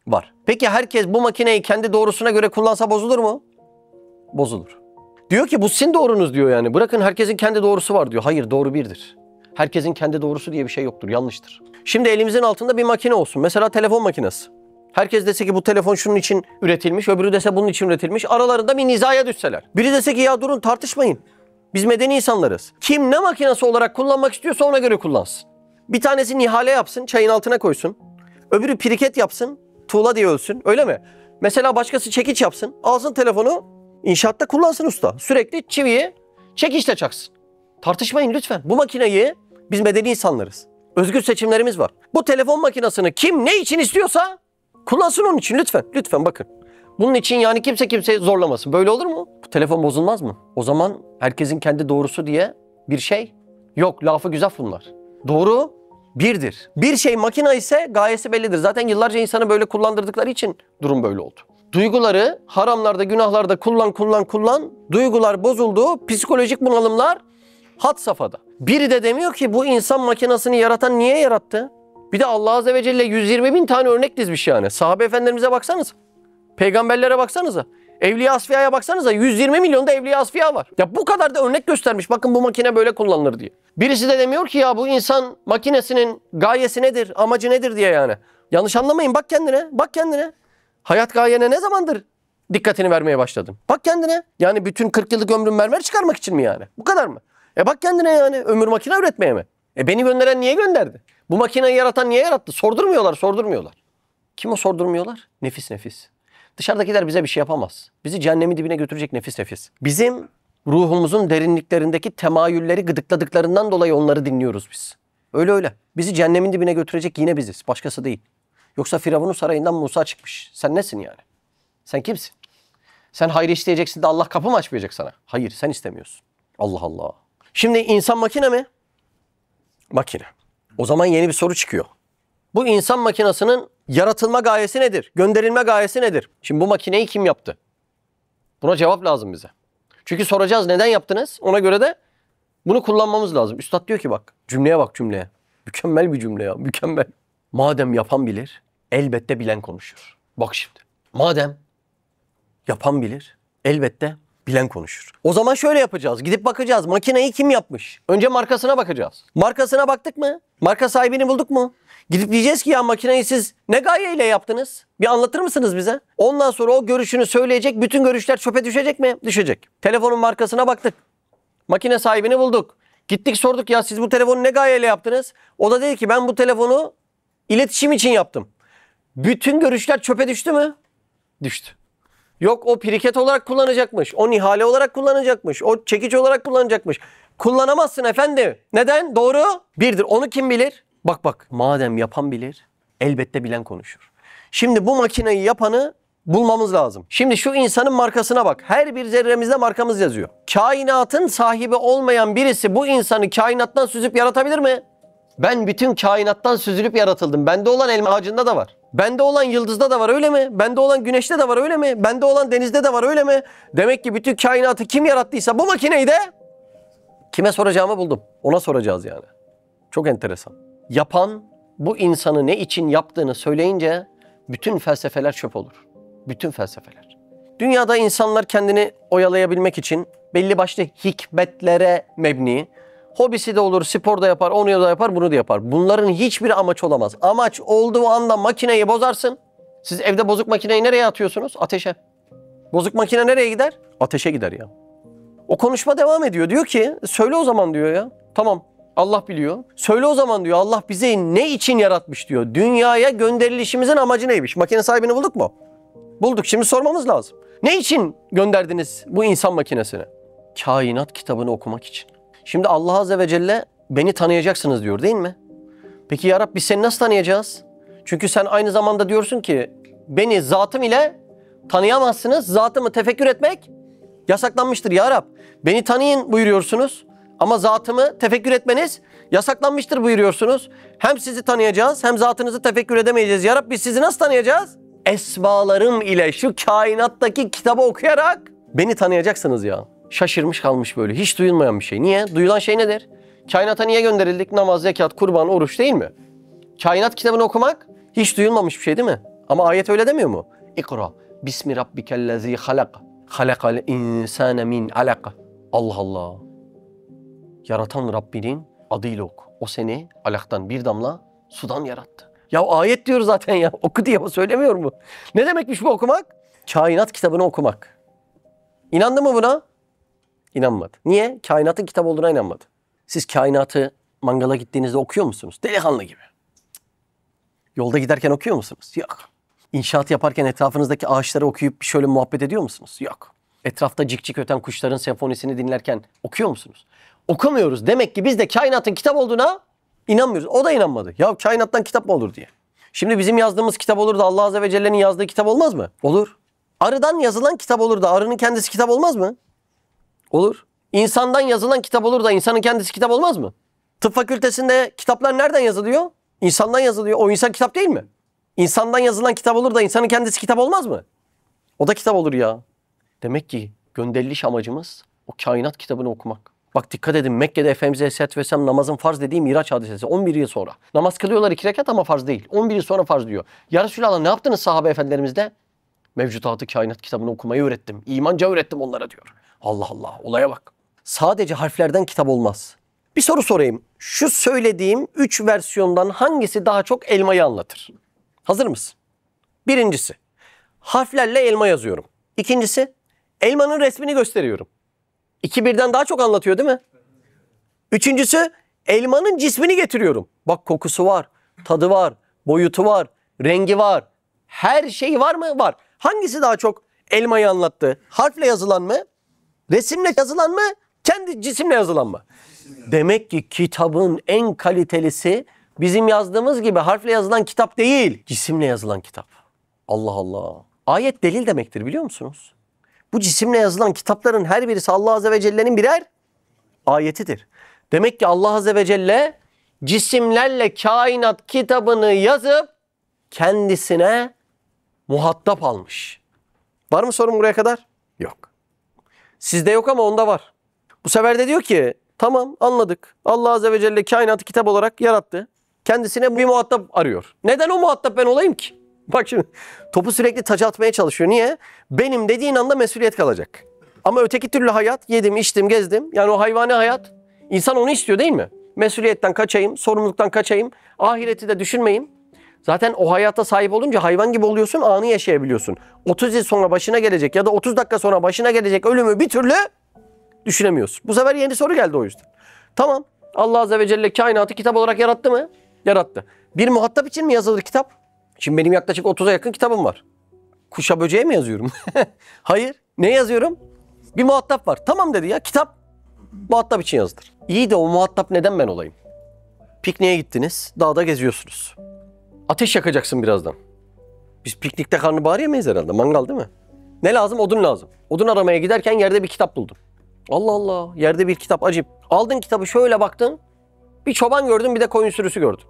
Var. Peki herkes bu makineyi kendi doğrusuna göre kullansa bozulur mu? Bozulur. Diyor ki bu sizin doğrunuz diyor yani. Bırakın herkesin kendi doğrusu var diyor. Hayır, doğru birdir. Herkesin kendi doğrusu diye bir şey yoktur. Yanlıştır. Şimdi elimizin altında bir makine olsun. Mesela telefon makinesi. Herkes dese ki bu telefon şunun için üretilmiş, öbürü dese bunun için üretilmiş. Aralarında bir nizaya düşseler. Biri dese ki ya durun tartışmayın. Biz medeni insanlarız. Kim ne makinesi olarak kullanmak istiyorsa ona göre kullansın. Bir tanesi nihale yapsın, çayın altına koysun. Öbürü piriket yapsın, tuğla diye ölsün. Öyle mi? Mesela başkası çekiç yapsın. Alsın telefonu, inşaatta kullansın usta. Sürekli çiviyi çekiçle çaksın. Tartışmayın lütfen. Bu makineyi biz medeni insanlarız. Özgür seçimlerimiz var. Bu telefon makinesini kim ne için istiyorsa kullansın onun için lütfen. Lütfen bakın. Bunun için yani kimse kimseyi zorlamasın. Böyle olur mu? Bu telefon bozulmaz mı? O zaman herkesin kendi doğrusu diye bir şey yok. Lafı güzel bunlar. Doğru birdir. Bir şey makine ise gayesi bellidir. Zaten yıllarca insanı böyle kullandırdıkları için durum böyle oldu. Duyguları haramlarda, günahlarda kullan. Duygular bozuldu. Psikolojik bunalımlar had safhada. Biri de demiyor ki bu insan makinesini yaratan niye yarattı? Bir de Allah Azze ve Celle 120 bin tane örnek dizmiş yani. Sahabe efendilerimize baksanız. Peygamberlere baksanıza. Evliya Asfiya'ya baksanıza. 120 milyonda Evliya Asfiya var. Ya bu kadar da örnek göstermiş. Bakın bu makine böyle kullanılır diye. Birisi de demiyor ki ya bu insan makinesinin gayesi nedir, amacı nedir diye yani. Yanlış anlamayın. Bak kendine. Bak kendine. Hayat gayene ne zamandır dikkatini vermeye başladın? Bak kendine. Yani bütün 40 yıllık ömrün mermer çıkarmak için mi yani? Bu kadar mı? Bak kendine yani. Ömür makine üretmeye mi? Beni gönderen niye gönderdi? Bu makineyi yaratan niye yarattı? Sordurmuyorlar. Kim o sordurmuyorlar? Nefis. Dışarıdakiler bize bir şey yapamaz. Bizi cehennemin dibine götürecek nefis. Bizim ruhumuzun derinliklerindeki temayülleri gıdıkladıklarından dolayı onları dinliyoruz biz. Öyle. Bizi cehennemin dibine götürecek yine biziz. Başkası değil. Yoksa Firavun'un sarayından Musa çıkmış. Sen nesin yani? Sen kimsin? Sen hayır isteyeceksin de Allah kapı mı açmayacak sana? Hayır, sen istemiyorsun. Allah Allah. Şimdi insan makine mi? Makine. O zaman yeni bir soru çıkıyor. Bu insan makinesinin yaratılma gayesi nedir? Gönderilme gayesi nedir? Şimdi bu makineyi kim yaptı? Buna cevap lazım bize. Çünkü soracağız neden yaptınız? Ona göre de bunu kullanmamız lazım. Üstad diyor ki bak cümleye. Mükemmel bir cümle ya, mükemmel. Madem yapan bilir, elbette bilen konuşur. Bak şimdi. Madem yapan bilir, elbette bilen konuşur. O zaman şöyle yapacağız. Gidip bakacağız. Makineyi kim yapmış? Önce markasına bakacağız. Markasına baktık mı? Marka sahibini bulduk mu? Gidip diyeceğiz ki ya makineyi siz ne gayeyle yaptınız? Bir anlatır mısınız bize? Ondan sonra o görüşünü söyleyecek. Bütün görüşler çöpe düşecek mi? Düşecek. Telefonun markasına baktık. Makine sahibini bulduk. Gittik sorduk ya siz bu telefonu ne gayeyle yaptınız? O da dedi ki ben bu telefonu iletişim için yaptım. Bütün görüşler çöpe düştü mü? Düştü. Yok o piriket olarak kullanacakmış. O nihale olarak kullanacakmış. O çekiç olarak kullanacakmış. Kullanamazsın efendi. Neden? Doğru. Birdir. Onu kim bilir? Bak. Madem yapan bilir, elbette bilen konuşur. Şimdi bu makineyi yapanı bulmamız lazım. Şimdi şu insanın markasına bak. Her bir zerremizde markamız yazıyor. Kainatın sahibi olmayan birisi bu insanı kainattan süzüp yaratabilir mi? Ben bütün kainattan süzülüp yaratıldım. Bende olan elma ağacında da var. Bende olan yıldızda da var öyle mi? Bende olan güneşte de var öyle mi? Bende olan denizde de var öyle mi? Demek ki bütün kainatı kim yarattıysa bu makineyi de kime soracağımı buldum. Ona soracağız yani. Çok enteresan. Yapan bu insanı ne için yaptığını söyleyince bütün felsefeler çöp olur. Bütün felsefeler. Dünyada insanlar kendini oyalayabilmek için belli başlı hikmetlere mebni, hobisi de olur, spor da yapar, onu da yapar, bunu da yapar. Bunların hiçbir amaç olamaz. Amaç olduğu anda makineyi bozarsın. Siz evde bozuk makineyi nereye atıyorsunuz? Ateşe. Bozuk makine nereye gider? Ateşe gider ya. O konuşma devam ediyor. Diyor ki söyle o zaman diyor ya. Tamam Allah biliyor. Söyle o zaman diyor Allah bizi ne için yaratmış diyor. Dünyaya gönderilişimizin amacı neymiş? Makine sahibini bulduk mu? Bulduk. Şimdi sormamız lazım. Ne için gönderdiniz bu insan makinesini? Kainat kitabını okumak için. Şimdi Allah Azze ve Celle beni tanıyacaksınız diyor değil mi? Peki ya Rabbi biz seni nasıl tanıyacağız? Çünkü sen aynı zamanda diyorsun ki beni zatım ile tanıyamazsınız. Zatımı tefekkür etmek yasaklanmıştır ya Rab. Beni tanıyın buyuruyorsunuz ama zatımı tefekkür etmeniz yasaklanmıştır buyuruyorsunuz. Hem sizi tanıyacağız hem zatınızı tefekkür edemeyeceğiz. Ya Rab biz sizi nasıl tanıyacağız? Esmalarım ile şu kainattaki kitabı okuyarak beni tanıyacaksınız ya. Şaşırmış kalmış böyle. Hiç duyulmayan bir şey. Niye? Duyulan şey nedir? Kainata niye gönderildik? Namaz, zekat, kurban, oruç değil mi? Kainat kitabını okumak hiç duyulmamış bir şey değil mi? Ama ayet öyle demiyor mu? İkra. Bismi rabbikellezi halak. Halakal insane min alaka. Allah Allah. Yaratan Rabbinin adıyla oku. O seni alaktan bir damla sudan yarattı. Ya ayet diyor zaten ya. Oku diye söylemiyor mu? Ne demekmiş bu okumak? Kainat kitabını okumak. İnandı mı buna? İnanmadı. Niye? Kainatın kitap olduğuna inanmadı. Siz kainatı mangala gittiğinizde okuyor musunuz? Delikanlı gibi. Yolda giderken okuyor musunuz? Yok. İnşaat yaparken etrafınızdaki ağaçları okuyup şöyle muhabbet ediyor musunuz? Yok. Etrafta cik cik öten kuşların senfonisini dinlerken okuyor musunuz? Okumuyoruz. Demek ki biz de kainatın kitap olduğuna inanmıyoruz. O da inanmadı. Ya kainattan kitap mı olur diye. Şimdi bizim yazdığımız kitap olur da Allah Azze ve Celle'nin yazdığı kitap olmaz mı? Olur. Arıdan yazılan kitap olur da arının kendisi kitap olmaz mı? Olur. İnsandan yazılan kitap olur da insanın kendisi kitap olmaz mı? Tıp fakültesinde kitaplar nereden yazılıyor? İnsandan yazılıyor. O insan kitap değil mi? İnsandan yazılan kitap olur da insanın kendisi kitap olmaz mı? O da kitap olur ya. Demek ki gönderiliş amacımız o kainat kitabını okumak. Bak dikkat edin, Mekke'de Efendimiz Aleyhisselatü Vesselam namazın farz dediği Miraç hadisesi 11 yıl sonra. Namaz kılıyorlar 2 rekat ama farz değil. 11 yıl sonra farz diyor. Ya Resulallah ne yaptınız sahabe efendilerimizde? Mevcudatı kainat kitabını okumayı öğrettim. İmanca öğrettim onlara diyor. Allah Allah, olaya bak. Sadece harflerden kitap olmaz. Bir soru sorayım. Şu söylediğim 3 versiyondan hangisi daha çok elmayı anlatır? Hazır mısın? Birincisi, harflerle elma yazıyorum. İkincisi, elmanın resmini gösteriyorum. 2 birden daha çok anlatıyor değil mi? Üçüncüsü, elmanın cismini getiriyorum. Bak kokusu var, tadı var, boyutu var, rengi var. Her şey var mı? Var. Hangisi daha çok elmayı anlattı? Harfle yazılan mı? Resimle yazılan mı? Kendi cisimle yazılan mı? Demek ki kitabın en kalitelisi bizim yazdığımız gibi harfle yazılan kitap değil, cisimle yazılan kitap. Allah Allah. Ayet delil demektir biliyor musunuz? Bu cisimle yazılan kitapların her birisi Allah Azze ve Celle'nin birer ayetidir. Demek ki Allah Azze ve Celle cisimlerle kainat kitabını yazıp kendisine muhatap almış. Var mı sorun buraya kadar? Yok. Sizde yok ama onda var. Bu sefer de diyor ki tamam anladık. Allah Azze ve Celle kainatı kitap olarak yarattı. Kendisine bir muhatap arıyor. Neden o muhatap ben olayım ki? Bak şimdi topu sürekli taca atmaya çalışıyor. Niye? Benim dediğin anda mesuliyet kalacak. Ama öteki türlü hayat yedim, içtim, gezdim. Yani o hayvani hayat. İnsan onu istiyor değil mi? Mesuliyetten kaçayım, sorumluluktan kaçayım. Ahireti de düşünmeyeyim. Zaten o hayata sahip olunca hayvan gibi oluyorsun, anı yaşayabiliyorsun. 30 yıl sonra başına gelecek ya da 30 dakika sonra başına gelecek ölümü bir türlü düşünemiyorsun. Bu sefer yeni soru geldi o yüzden. Tamam. Allah Azze ve Celle kainatı kitap olarak yarattı mı? Yarattı. Bir muhatap için mi yazılır kitap? Şimdi benim yaklaşık 30'a yakın kitabım var. Kuşa böceğe mi yazıyorum? Hayır. Ne yazıyorum? Bir muhatap var. Tamam dedi ya. Kitap muhatap için yazılır. İyi de o muhatap neden ben olayım? Pikniğe gittiniz. Dağda geziyorsunuz. Ateş yakacaksın birazdan. Biz piknikte karnabahar yemeyiz herhalde. Mangal değil mi? Ne lazım? Odun lazım. Odun aramaya giderken yerde bir kitap buldun. Allah Allah. Yerde bir kitap acip. Aldın kitabı şöyle baktın. Bir çoban gördün bir de koyun sürüsü gördün.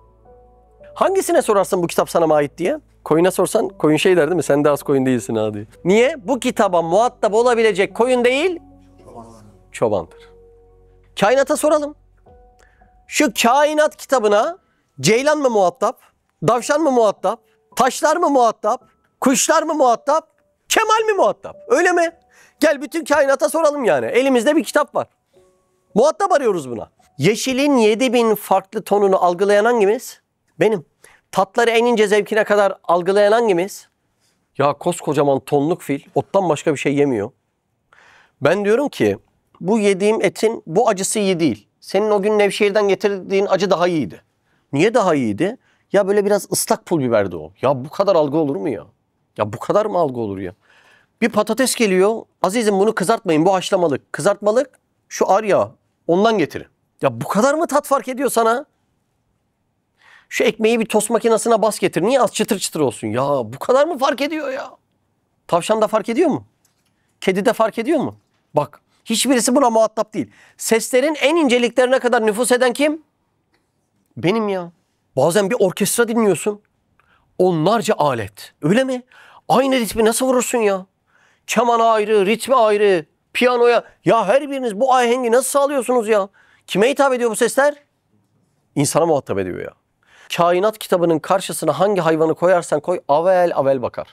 Hangisine sorarsın bu kitap sana mı ait diye? Koyuna sorsan koyun şey der değil mi? Sen de az koyun değilsin ha diye. Niye? Bu kitaba muhatap olabilecek koyun değil, çobandır. Kainata soralım. Şu kainat kitabına ceylan mı muhatap? Davşan mı muhatap? Taşlar mı muhatap? Kuşlar mı muhatap? Kemal mi muhatap? Öyle mi? Gel bütün kainata soralım yani. Elimizde bir kitap var. Muhatap arıyoruz buna. Yeşilin 7000 farklı tonunu algılayan hangimiz? Benim. Tatları en ince zevkine kadar algılayan hangimiz? Ya koskocaman tonluk fil ottan başka bir şey yemiyor. Ben diyorum ki bu yediğim etin bu acısı iyi değil. Senin o gün Nevşehir'den getirdiğin acı daha iyiydi. Niye daha iyiydi? Ya böyle biraz ıslak pul biberdi o. Ya bu kadar algı olur mu ya? Ya bu kadar mı algı olur ya? Bir patates geliyor. Azizim bunu kızartmayın, bu haşlamalık. Kızartmalık şu arya ondan getirin. Ya bu kadar mı tat fark ediyor sana? Şu ekmeği bir tost makinesine bas getir. Niye az çıtır çıtır olsun? Ya bu kadar mı fark ediyor ya? Tavşan da fark ediyor mu? Kedi de fark ediyor mu? Bak hiçbirisi buna muhatap değil. Seslerin en inceliklerine kadar nüfuz eden kim? Benim ya. Bazen bir orkestra dinliyorsun. Onlarca alet. Öyle mi? Aynı ritmi nasıl vurursun ya? Kemana ayrı, ritmi ayrı, piyanoya. Ya her biriniz bu ahengi nasıl sağlıyorsunuz ya? Kime hitap ediyor bu sesler? İnsana muhatap ediyor ya. Kainat kitabının karşısına hangi hayvanı koyarsan koy avel avel bakar.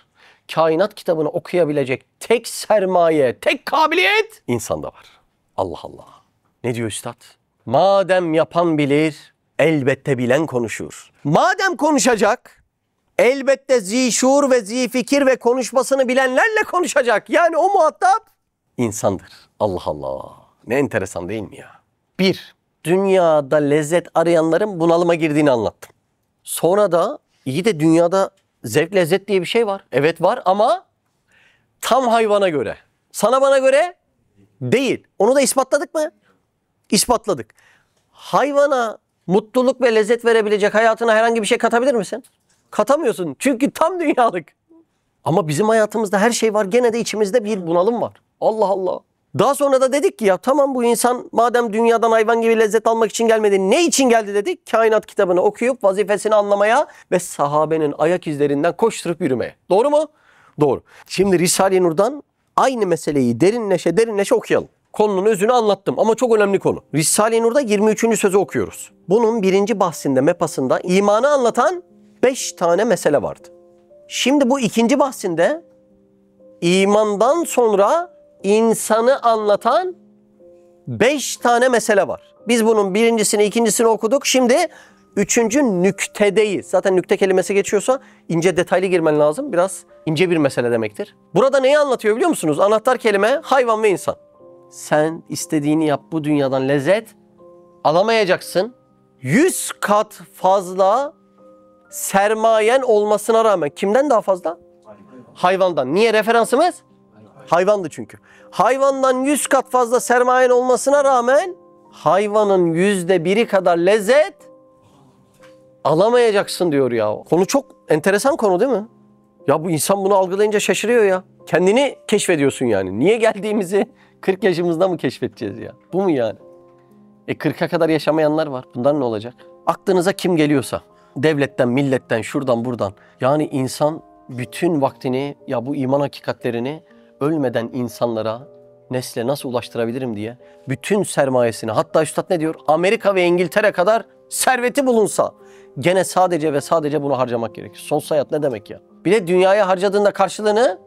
Kainat kitabını okuyabilecek tek sermaye, tek kabiliyet insanda var. Allah Allah. Ne diyor üstad? Madem yapan bilir, Elbette bilen konuşur. Madem konuşacak, elbette zişur ve zifikir ve konuşmasını bilenlerle konuşacak. Yani o muhatap insandır. Allah Allah. Ne enteresan değil mi ya? Bir, dünyada lezzet arayanların bunalıma girdiğini anlattım. Sonra da iyi de dünyada zevk lezzet diye bir şey var. Evet var ama tam hayvana göre. Sana bana göre değil. Onu da ispatladık mı? İspatladık. Hayvana mutluluk ve lezzet verebilecek hayatına herhangi bir şey katabilir misin? Katamıyorsun. Çünkü tam dünyalık. Ama bizim hayatımızda her şey var. Gene de içimizde bir bunalım var. Allah Allah. Daha sonra da dedik ki ya tamam bu insan madem dünyadan hayvan gibi lezzet almak için gelmedi, ne için geldi dedik? Kainat kitabını okuyup vazifesini anlamaya ve sahabenin ayak izlerinden koşturup yürümeye. Doğru mu? Doğru. Şimdi Risale-i Nur'dan aynı meseleyi derinleşe okuyalım. Konunun özünü anlattım ama çok önemli konu. Risale-i Nur'da 23. sözü okuyoruz. Bunun birinci bahsinde, mepasında imanı anlatan 5 tane mesele vardı. Şimdi bu ikinci bahsinde imandan sonra insanı anlatan 5 tane mesele var. Biz bunun birincisini, ikincisini okuduk. Şimdi 3. nüktedeyiz. Zaten nükte kelimesi geçiyorsa ince detaylı girmen lazım. Biraz ince bir mesele demektir. Burada neyi anlatıyor biliyor musunuz? Anahtar kelime hayvan ve insan. Sen istediğini yap, bu dünyadan lezzet alamayacaksın. 100 kat fazla sermayen olmasına rağmen kimden daha fazla? Hayvandan. Niye referansımız? Hayvandı çünkü. Hayvandan 100 kat fazla sermayen olmasına rağmen hayvanın %1'i kadar lezzet alamayacaksın diyor ya. Konu çok enteresan konu değil mi? Ya bu insan bunu algılayınca şaşırıyor ya. Kendini keşfediyorsun yani. Niye geldiğimizi 40 yaşımızda mı keşfedeceğiz ya? Bu mu yani? 40'a kadar yaşamayanlar var. Bundan ne olacak? Aklınıza kim geliyorsa. Devletten, milletten, şuradan buradan. Yani insan bütün vaktini ya bu iman hakikatlerini ölmeden insanlara, nesle nasıl ulaştırabilirim diye bütün sermayesini, hatta üstad ne diyor? Amerika ve İngiltere kadar serveti bulunsa gene sadece ve sadece bunu harcamak gerekir. Sonsuz hayat ne demek ya? Bir de dünyaya harcadığında karşılığını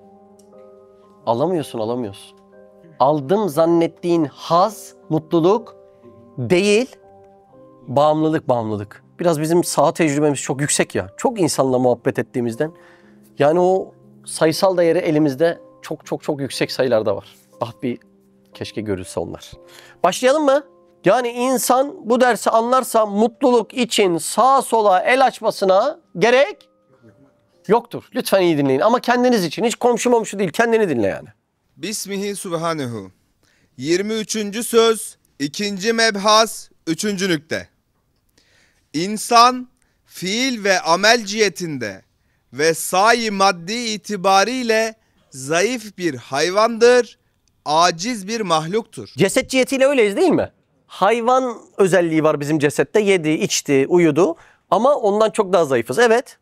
alamıyorsun. Aldım zannettiğin haz, mutluluk değil, bağımlılık. Biraz bizim saha tecrübemiz çok yüksek ya. Çok insanla muhabbet ettiğimizden. Yani o sayısal değeri elimizde çok yüksek sayılarda var. Bir keşke görülse onlar. Başlayalım mı? Yani insan bu dersi anlarsa mutluluk için sağa sola el açmasına gerek yoktur. Lütfen iyi dinleyin ama kendiniz için. Hiç komşu değil, kendini dinle yani. Bismihi Subhanehu. 23. söz, 2. mebhas, 3. nükte. İnsan fiil ve amel cihetinde ve sahi maddi itibariyle zayıf bir hayvandır, aciz bir mahluktur. Ceset cihetiyle öyleyiz değil mi? Hayvan özelliği var bizim cesette. Yedi, içti, uyudu ama ondan çok daha zayıfız. Evet.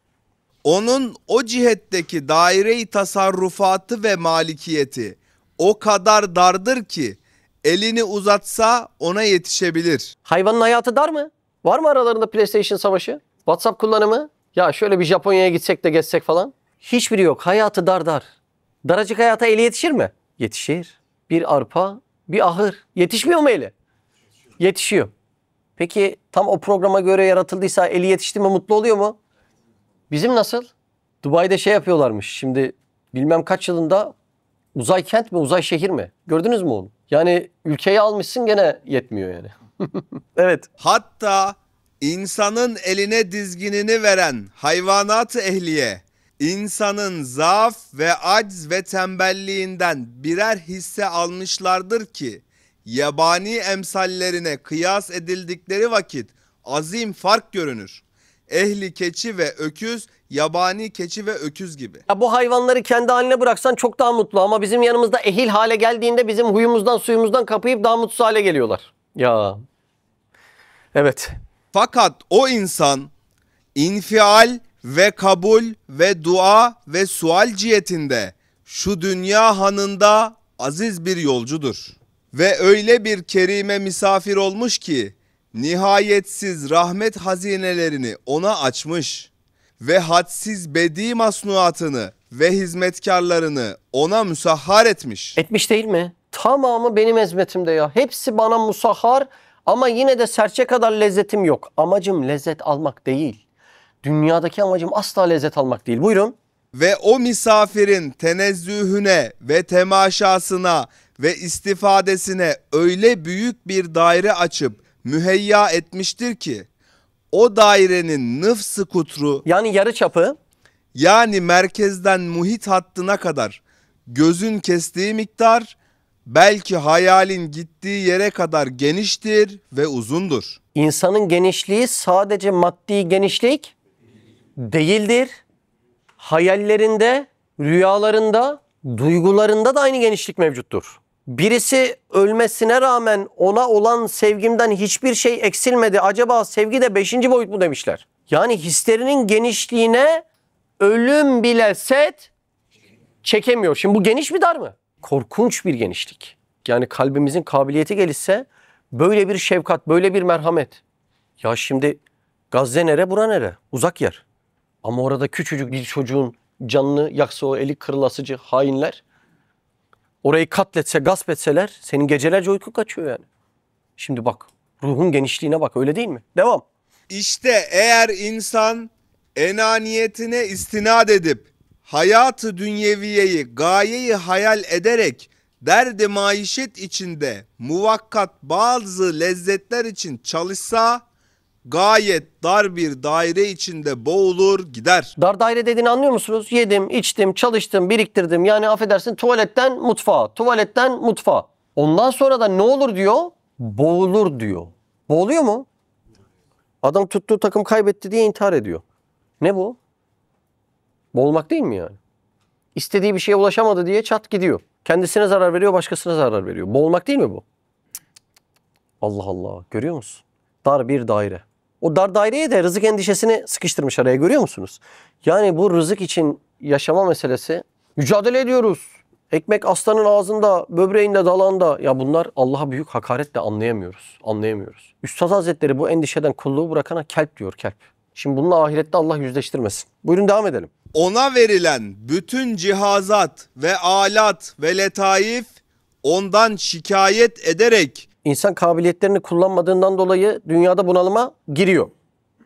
Onun o cihetteki daire-i tasarrufatı ve malikiyeti o kadar dardır ki elini uzatsa ona yetişebilir. Hayvanın hayatı dar mı? Var mı aralarında PlayStation savaşı? WhatsApp kullanımı? Ya şöyle bir Japonya'ya gitsek de gezsek falan. Hiçbiri yok. Hayatı dar. Daracık hayata eli yetişir mi? Yetişir. Bir arpa, bir ahır. Yetişmiyor mu eli? Yetişiyor. Peki tam o programa göre yaratıldıysa eli yetişti mi mutlu oluyor mu? Bizim nasıl? Dubai'de şey yapıyorlarmış. Şimdi bilmem kaç yılında uzay kent mi, uzay şehir mi? Gördünüz mü onu? Yani ülkeyi almışsın gene yetmiyor yani. Evet. Hatta insanın eline dizginini veren hayvanat-ı ehliye, insanın zaaf ve acz ve tembelliğinden birer hisse almışlardır ki, yabani emsallerine kıyas edildikleri vakit azim fark görünür. Ehli keçi ve öküz, yabani keçi ve öküz gibi. Ya bu hayvanları kendi haline bıraksan çok daha mutlu ama bizim yanımızda ehil hale geldiğinde bizim huyumuzdan suyumuzdan kapayıp daha mutsuz hale geliyorlar. Ya. Evet. Fakat o insan infial ve kabul ve dua ve sual cihetinde şu dünya hanında aziz bir yolcudur. Ve öyle bir kerime misafir olmuş ki nihayetsiz rahmet hazinelerini ona açmış ve hadsiz bedi masnuatını ve hizmetkarlarını ona müsahhar etmiş. Etmiş değil mi? Tamamı benim hizmetimde ya. Hepsi bana musahhar Ama yine de serçe kadar lezzetim yok. Amacım lezzet almak değil. Dünyadaki amacım asla lezzet almak değil. Buyurun. Ve o misafirin tenezzühüne ve temaşasına ve istifadesine öyle büyük bir daire açıp müheyya etmiştir ki o dairenin nıfsı kutru, Yani yarı çapı. yani merkezden muhit hattına kadar gözün kestiği miktar, belki hayalin gittiği yere kadar geniştir ve uzundur. İnsanın genişliği sadece maddi genişlik değildir. Hayallerinde, rüyalarında, duygularında da aynı genişlik mevcuttur. Birisi ölmesine rağmen ona olan sevgimden hiçbir şey eksilmedi. Acaba sevgi de 5. boyut mu demişler. Yani hislerinin genişliğine ölüm bile set çekemiyor. Şimdi bu geniş mi dar mı? Korkunç bir genişlik. Yani kalbimizin kabiliyeti gelişse böyle bir şefkat, böyle bir merhamet. Ya şimdi Gazze nere, bura nere? Uzak yer. Ama orada küçücük bir çocuğun canını yaksa o eli kırılasıcı hainler, orayı katletse, gasp etseler senin gecelerce uykun kaçıyor yani. Şimdi bak, ruhun genişliğine bak, öyle değil mi? Devam. İşte eğer insan enaniyetine istinad edip hayatı dünyeviyeyi gayeyi hayal ederek derdi maişet içinde muvakkat bazı lezzetler için çalışsa gayet dar bir daire içinde boğulur gider. Dar daire dediğini anlıyor musunuz? Yedim, içtim, çalıştım, biriktirdim. Yani affedersin, tuvaletten mutfağa, tuvaletten mutfağa. Ondan sonra da ne olur diyor? Boğulur diyor. Boğuluyor mu? Adam tuttuğu takım kaybetti diye intihar ediyor. Ne bu? Boğulmak değil mi yani? İstediği bir şeye ulaşamadı diye çat gidiyor. Kendisine zarar veriyor, başkasına zarar veriyor. Boğulmak değil mi bu? Allah Allah. Görüyor musun? Dar bir daire. O dar daireye de rızık endişesini sıkıştırmış araya, görüyor musunuz? Yani bu rızık için yaşama meselesi, mücadele ediyoruz. Ekmek aslanın ağzında, böbreğinde, dalağında. Ya bunlar Allah'a büyük hakaretle anlayamıyoruz. Anlayamıyoruz. Üstad Hazretleri bu endişeden kulluğu bırakana kelp diyor, kelp. Şimdi bununla ahirette Allah yüzleştirmesin. Buyurun devam edelim. Ona verilen bütün cihazat ve alat ve letaif ondan şikayet ederek İnsan kabiliyetlerini kullanmadığından dolayı dünyada bunalıma giriyor.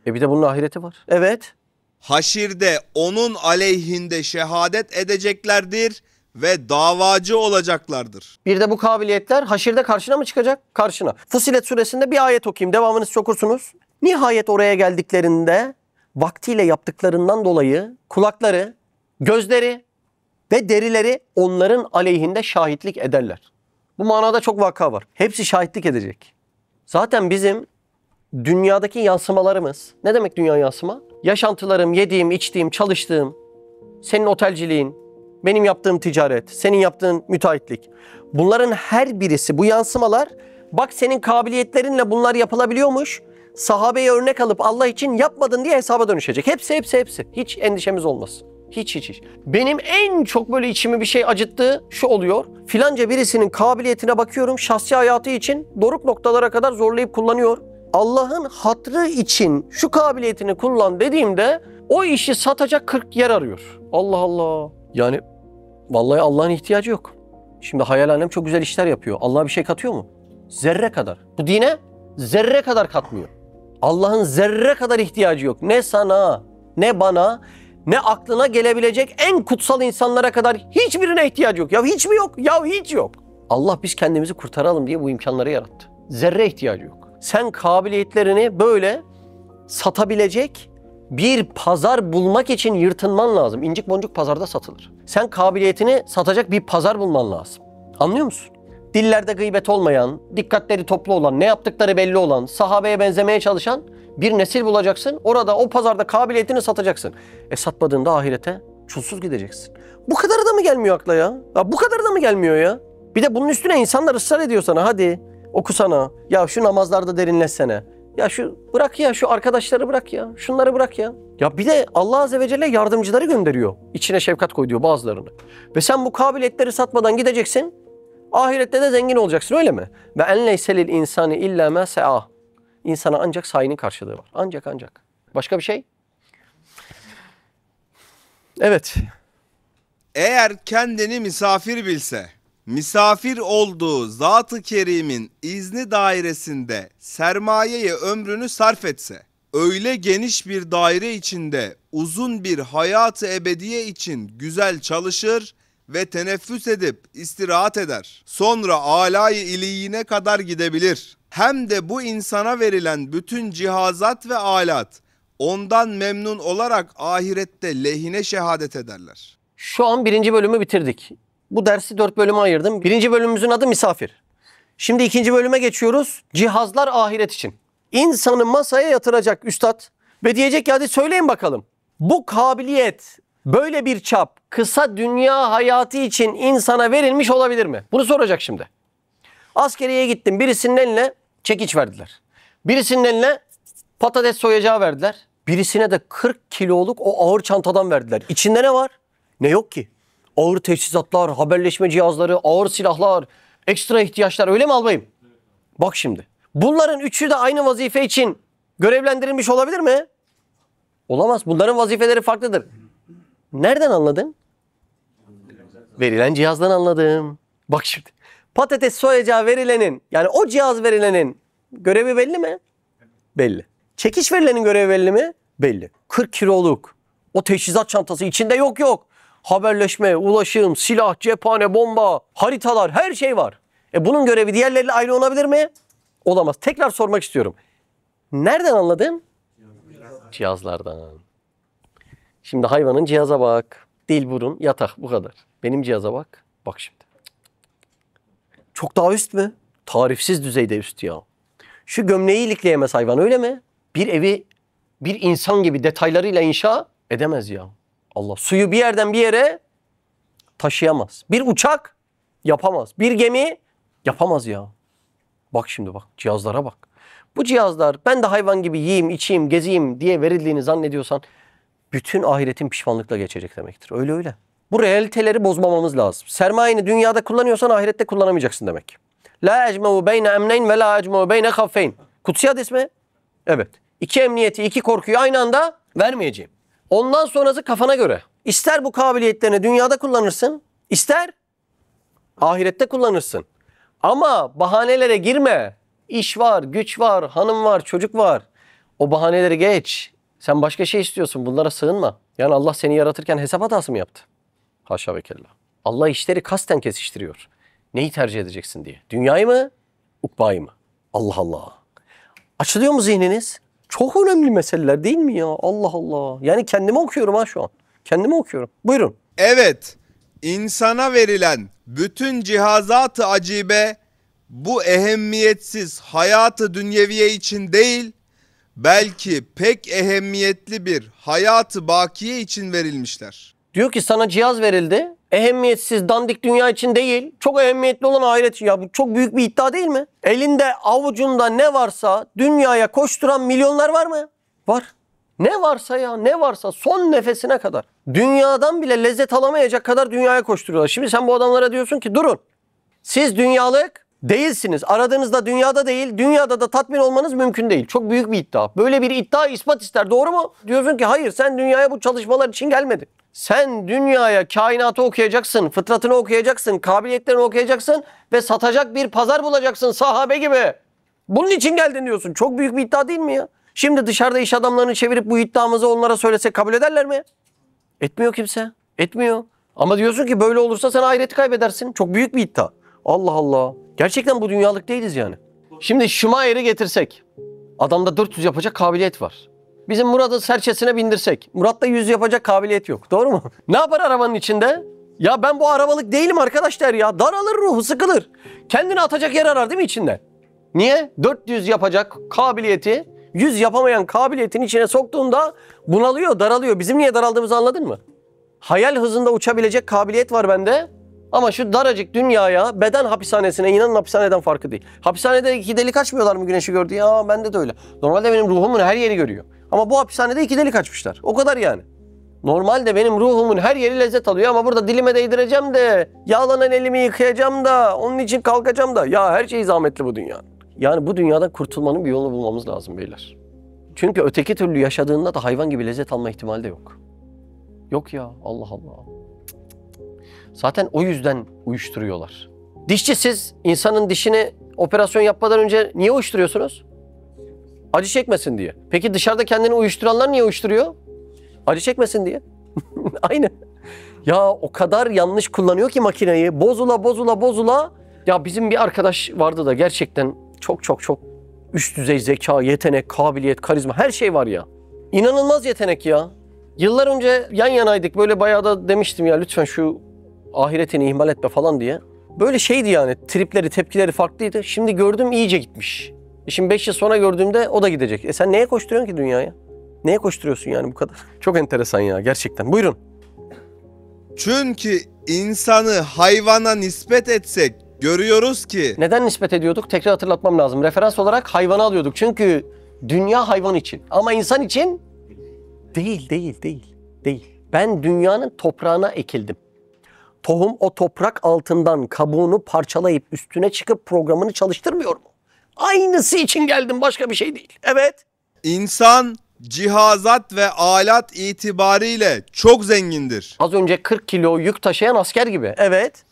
Bir de bunun ahireti var. Evet. haşirde onun aleyhinde şehadet edeceklerdir ve davacı olacaklardır. Bir de bu kabiliyetler haşirde karşına mı çıkacak? Karşına. Fussilet suresinde bir ayet okuyayım. Devamını siz okursunuz. Nihayet oraya geldiklerinde vaktiyle yaptıklarından dolayı kulakları, gözleri ve derileri onların aleyhinde şahitlik ederler. Bu manada çok vaka var. Hepsi şahitlik edecek. Zaten bizim dünyadaki yansımalarımız, ne demek dünya yansıma? Yaşantılarım, yediğim, içtiğim, çalıştığım, senin otelciliğin, benim yaptığım ticaret, senin yaptığın müteahhitlik. Bunların her birisi, bu yansımalar, bak senin kabiliyetlerinle bunlar yapılabiliyormuş. Sahabeye örnek alıp Allah için yapmadın diye hesaba dönüşecek. Hepsi. Hiç endişemiz olmasın. Hiç. Benim en çok böyle içimi bir şey acıttığı şu oluyor. Filanca birisinin kabiliyetine bakıyorum. Şahsi hayatı için doruk noktalara kadar zorlayıp kullanıyor. Allah'ın hatrı için şu kabiliyetini kullan dediğimde o işi satacak 40 yer arıyor. Allah Allah. Yani vallahi Allah'ın ihtiyacı yok. Şimdi hayal alem çok güzel işler yapıyor. Allah'a bir şey katıyor mu? Zerre kadar. Bu dine zerre kadar katmıyor. Allah'ın zerre kadar ihtiyacı yok. Ne sana, ne bana, ne aklına gelebilecek en kutsal insanlara kadar hiçbirine ihtiyacı yok. Ya hiç mi yok? Ya hiç yok. Allah biz kendimizi kurtaralım diye bu imkanları yarattı. Zerre ihtiyacı yok. Sen kabiliyetlerini böyle satabilecek bir pazar bulmak için yırtınman lazım. İncik boncuk pazarda satılır. Sen kabiliyetini satacak bir pazar bulman lazım. Anlıyor musun? Dillerde gıybet olmayan, dikkatleri toplu olan, ne yaptıkları belli olan, sahabeye benzemeye çalışan bir nesil bulacaksın. Orada o pazarda kabiliyetini satacaksın. Satmadığında ahirete çulsuz gideceksin. Bu kadar da mı gelmiyor akla ya? Ya bu kadar da mı gelmiyor ya? Bir de bunun üstüne insanlar ısrar ediyor sana. Hadi okusana. Ya şu namazlarda derinleşsene. Ya şu bırak ya, şu arkadaşları bırak ya. Şunları bırak ya. Ya bir de Allah Azze ve Celle yardımcıları gönderiyor. İçine şefkat koy diyor bazılarını. Ve sen bu kabiliyetleri satmadan gideceksin. Ahirette de zengin olacaksın, öyle mi? Ve en leyselil insani illa ma sa'a. İnsana ancak sayının karşılığı var. Ancak. Başka bir şey? Evet. Eğer kendini misafir bilse misafir olduğu Zat-ı Kerim'in izni dairesinde sermayeye ömrünü sarf etse, öyle geniş bir daire içinde uzun bir hayat-ı ebediye için güzel çalışır ve teneffüs edip istirahat eder. Sonra âlâ-i iliyine kadar gidebilir. Hem de bu insana verilen bütün cihazat ve alat ondan memnun olarak ahirette lehine şehadet ederler. Şu an 1. bölümü bitirdik. Bu dersi 4 bölüme ayırdım. 1. bölümümüzün adı misafir. Şimdi 2. bölüme geçiyoruz. Cihazlar ahiret için. İnsanı masaya yatıracak üstad ve diyecek ki hadi söyleyin bakalım. Bu kabiliyet, böyle bir çap kısa dünya hayatı için insana verilmiş olabilir mi? Bunu soracak şimdi. Askeriye gittim. Birisinin eline çekiç verdiler. Birisinin eline patates soyacağı verdiler. Birisine de 40 kiloluk o ağır çantadan verdiler. İçinde ne var? Ne yok ki? Ağır teçhizatlar, haberleşme cihazları, ağır silahlar, ekstra ihtiyaçlar, öyle mi albayım? Bak şimdi. Bunların üçü de aynı vazife için görevlendirilmiş olabilir mi? Olamaz. Bunların vazifeleri farklıdır. Nereden anladın? Verilen cihazdan anladım. Bak şimdi. Patates soyacağı verilenin, yani o cihaz verilenin görevi belli mi? Belli. Çekiç verilenin görevi belli mi? Belli. 40 kiloluk o teçhizat çantası içinde yok. Haberleşme, ulaşım, silah, cephane, bomba, haritalar, her şey var. Bunun görevi diğerleriyle aynı olabilir mi? Olamaz. Tekrar sormak istiyorum. Nereden anladın? Cihazlardan. Şimdi hayvanın cihaza bak. Dil, burun, yatak, bu kadar. Benim cihaza bak. Bak şimdi. Çok daha üst mü? Tarifsiz düzeyde üst ya. Şu gömleği ilikleyemez hayvan, öyle mi? Bir evi bir insan gibi detaylarıyla inşa edemez ya. Allah, suyu bir yerden bir yere taşıyamaz. Bir uçak yapamaz. Bir gemi yapamaz ya. Bak şimdi bak, cihazlara bak. Bu cihazlar ben de hayvan gibi yiyeyim, içeyim, gezeyim diye verildiğini zannediyorsan bütün ahiretin pişmanlıkla geçecek demektir. Öyle. Bu realiteleri bozmamamız lazım. Sermayeni dünyada kullanıyorsan ahirette kullanamayacaksın demek. La ecme'u beyne emneyn ve la ecme'u beyne haffeyn. Kutsi hadis mi? Evet. 2 emniyeti, 2 korkuyu aynı anda vermeyeceğim. Ondan sonrası kafana göre. İster bu kabiliyetlerini dünyada kullanırsın, ister ahirette kullanırsın. Ama bahanelere girme. İş var, güç var, hanım var, çocuk var. O bahaneleri geç. Sen başka şey istiyorsun. Bunlara sığınma. Yani Allah seni yaratırken hesap hatası mı yaptı? Haşa ve kella. Allah işleri kasten kesiştiriyor. Neyi tercih edeceksin diye. Dünyayı mı? Ukbayı mı? Allah Allah. Açılıyor mu zihniniz? Çok önemli meseleler değil mi ya? Allah Allah. Yani kendimi okuyorum ha şu an. Kendimi okuyorum. Buyurun. Evet, insana verilen bütün cihazat-ı acibe bu ehemmiyetsiz hayatı dünyeviye için değil, belki pek ehemmiyetli bir hayatı bakiye için verilmişler. Diyor ki sana cihaz verildi. Ehemmiyetsiz dandik dünya için değil. Çok ehemmiyetli olan ahiret için. Ya bu çok büyük bir iddia değil mi? Elinde avucunda ne varsa dünyaya koşturan milyonlar var mı? Var. Ne varsa ya, ne varsa son nefesine kadar. Dünyadan bile lezzet alamayacak kadar dünyaya koşturuyorlar. Şimdi sen bu adamlara diyorsun ki durun. Siz dünyalık değilsiniz. Aradığınızda dünyada değil, dünyada da tatmin olmanız mümkün değil. Çok büyük bir iddia. Böyle bir iddia ispat ister. Doğru mu? Diyorsun ki hayır, sen dünyaya bu çalışmalar için gelmedin. Sen dünyaya kainatı okuyacaksın, fıtratını okuyacaksın, kabiliyetlerini okuyacaksın ve satacak bir pazar bulacaksın sahabe gibi. Bunun için geldin diyorsun. Çok büyük bir iddia değil mi ya? Şimdi dışarıda iş adamlarını çevirip bu iddiamızı onlara söylesek kabul ederler mi? Etmiyor kimse. Etmiyor. Ama diyorsun ki böyle olursa sen ahireti kaybedersin. Çok büyük bir iddia. Allah Allah. Gerçekten bu dünyalık değiliz yani. Şimdi Schumacher'i getirsek. Adamda 400 yapacak kabiliyet var. Bizim Murat'ı serçesine bindirsek. Murat'ta 100 yapacak kabiliyet yok. Doğru mu? Ne yapar arabanın içinde? Ya ben bu arabalık değilim arkadaşlar ya. Daralır ruhu, sıkılır. Kendini atacak yer arar değil mi içinde? Niye? 400 yapacak kabiliyeti 100 yapamayan kabiliyetin içine soktuğunda bunalıyor, daralıyor. Bizim niye daraldığımızı anladın mı? Hayal hızında uçabilecek kabiliyet var bende. Ama şu daracık dünyaya, beden hapishanesine, inanın hapishaneden farkı değil. Hapishanede 2 delik açmıyorlar mı güneşi gördü? Ya bende de öyle. Normalde benim ruhumun her yeri görüyor. Ama bu hapishanede 2 delik açmışlar. O kadar yani. Normalde benim ruhumun her yeri lezzet alıyor ama burada dilime değdireceğim de, yağlanan elimi yıkayacağım da, onun için kalkacağım da. Ya her şey zahmetli bu dünya. Yani bu dünyadan kurtulmanın bir yolunu bulmamız lazım beyler. Çünkü öteki türlü yaşadığında da hayvan gibi lezzet alma ihtimali de yok. Yok ya, Allah Allah. Zaten o yüzden uyuşturuyorlar. Dişçi, siz insanın dişini operasyon yapmadan önce niye uyuşturuyorsunuz? Acı çekmesin diye. Peki dışarıda kendini uyuşturanlar niye uyuşturuyor? Acı çekmesin diye. Aynı. Ya o kadar yanlış kullanıyor ki makineyi. Bozula. Ya bizim bir arkadaş vardı da gerçekten çok üst düzey zeka, yetenek, kabiliyet, karizma, her şey var ya. İnanılmaz yetenek ya. Yıllar önce yan yanaydık. Böyle bayağı da demiştim ya lütfen şu ahiretini ihmal etme falan diye. Böyle şeydi yani, tripleri, tepkileri farklıydı. Şimdi gördüm iyice gitmiş. Şimdi 5 yıl sonra gördüğümde o da gidecek. Sen neye koşturuyorsun ki dünyaya? Neye koşturuyorsun yani bu kadar? Çok enteresan ya gerçekten. Buyurun. Çünkü insanı hayvana nispet etsek görüyoruz ki Neden nispet ediyorduk? Tekrar hatırlatmam lazım. Referans olarak hayvanı alıyorduk. Çünkü dünya hayvan için. Ama insan için değil. Ben dünyanın toprağına ekildim. Tohum o toprak altından kabuğunu parçalayıp üstüne çıkıp programını çalıştırmıyor mu? Aynısı için geldim, başka bir şey değil. Evet. insan cihazat ve alat itibariyle çok zengindir. Az önce 40 kilo yük taşıyan asker gibi. Evet.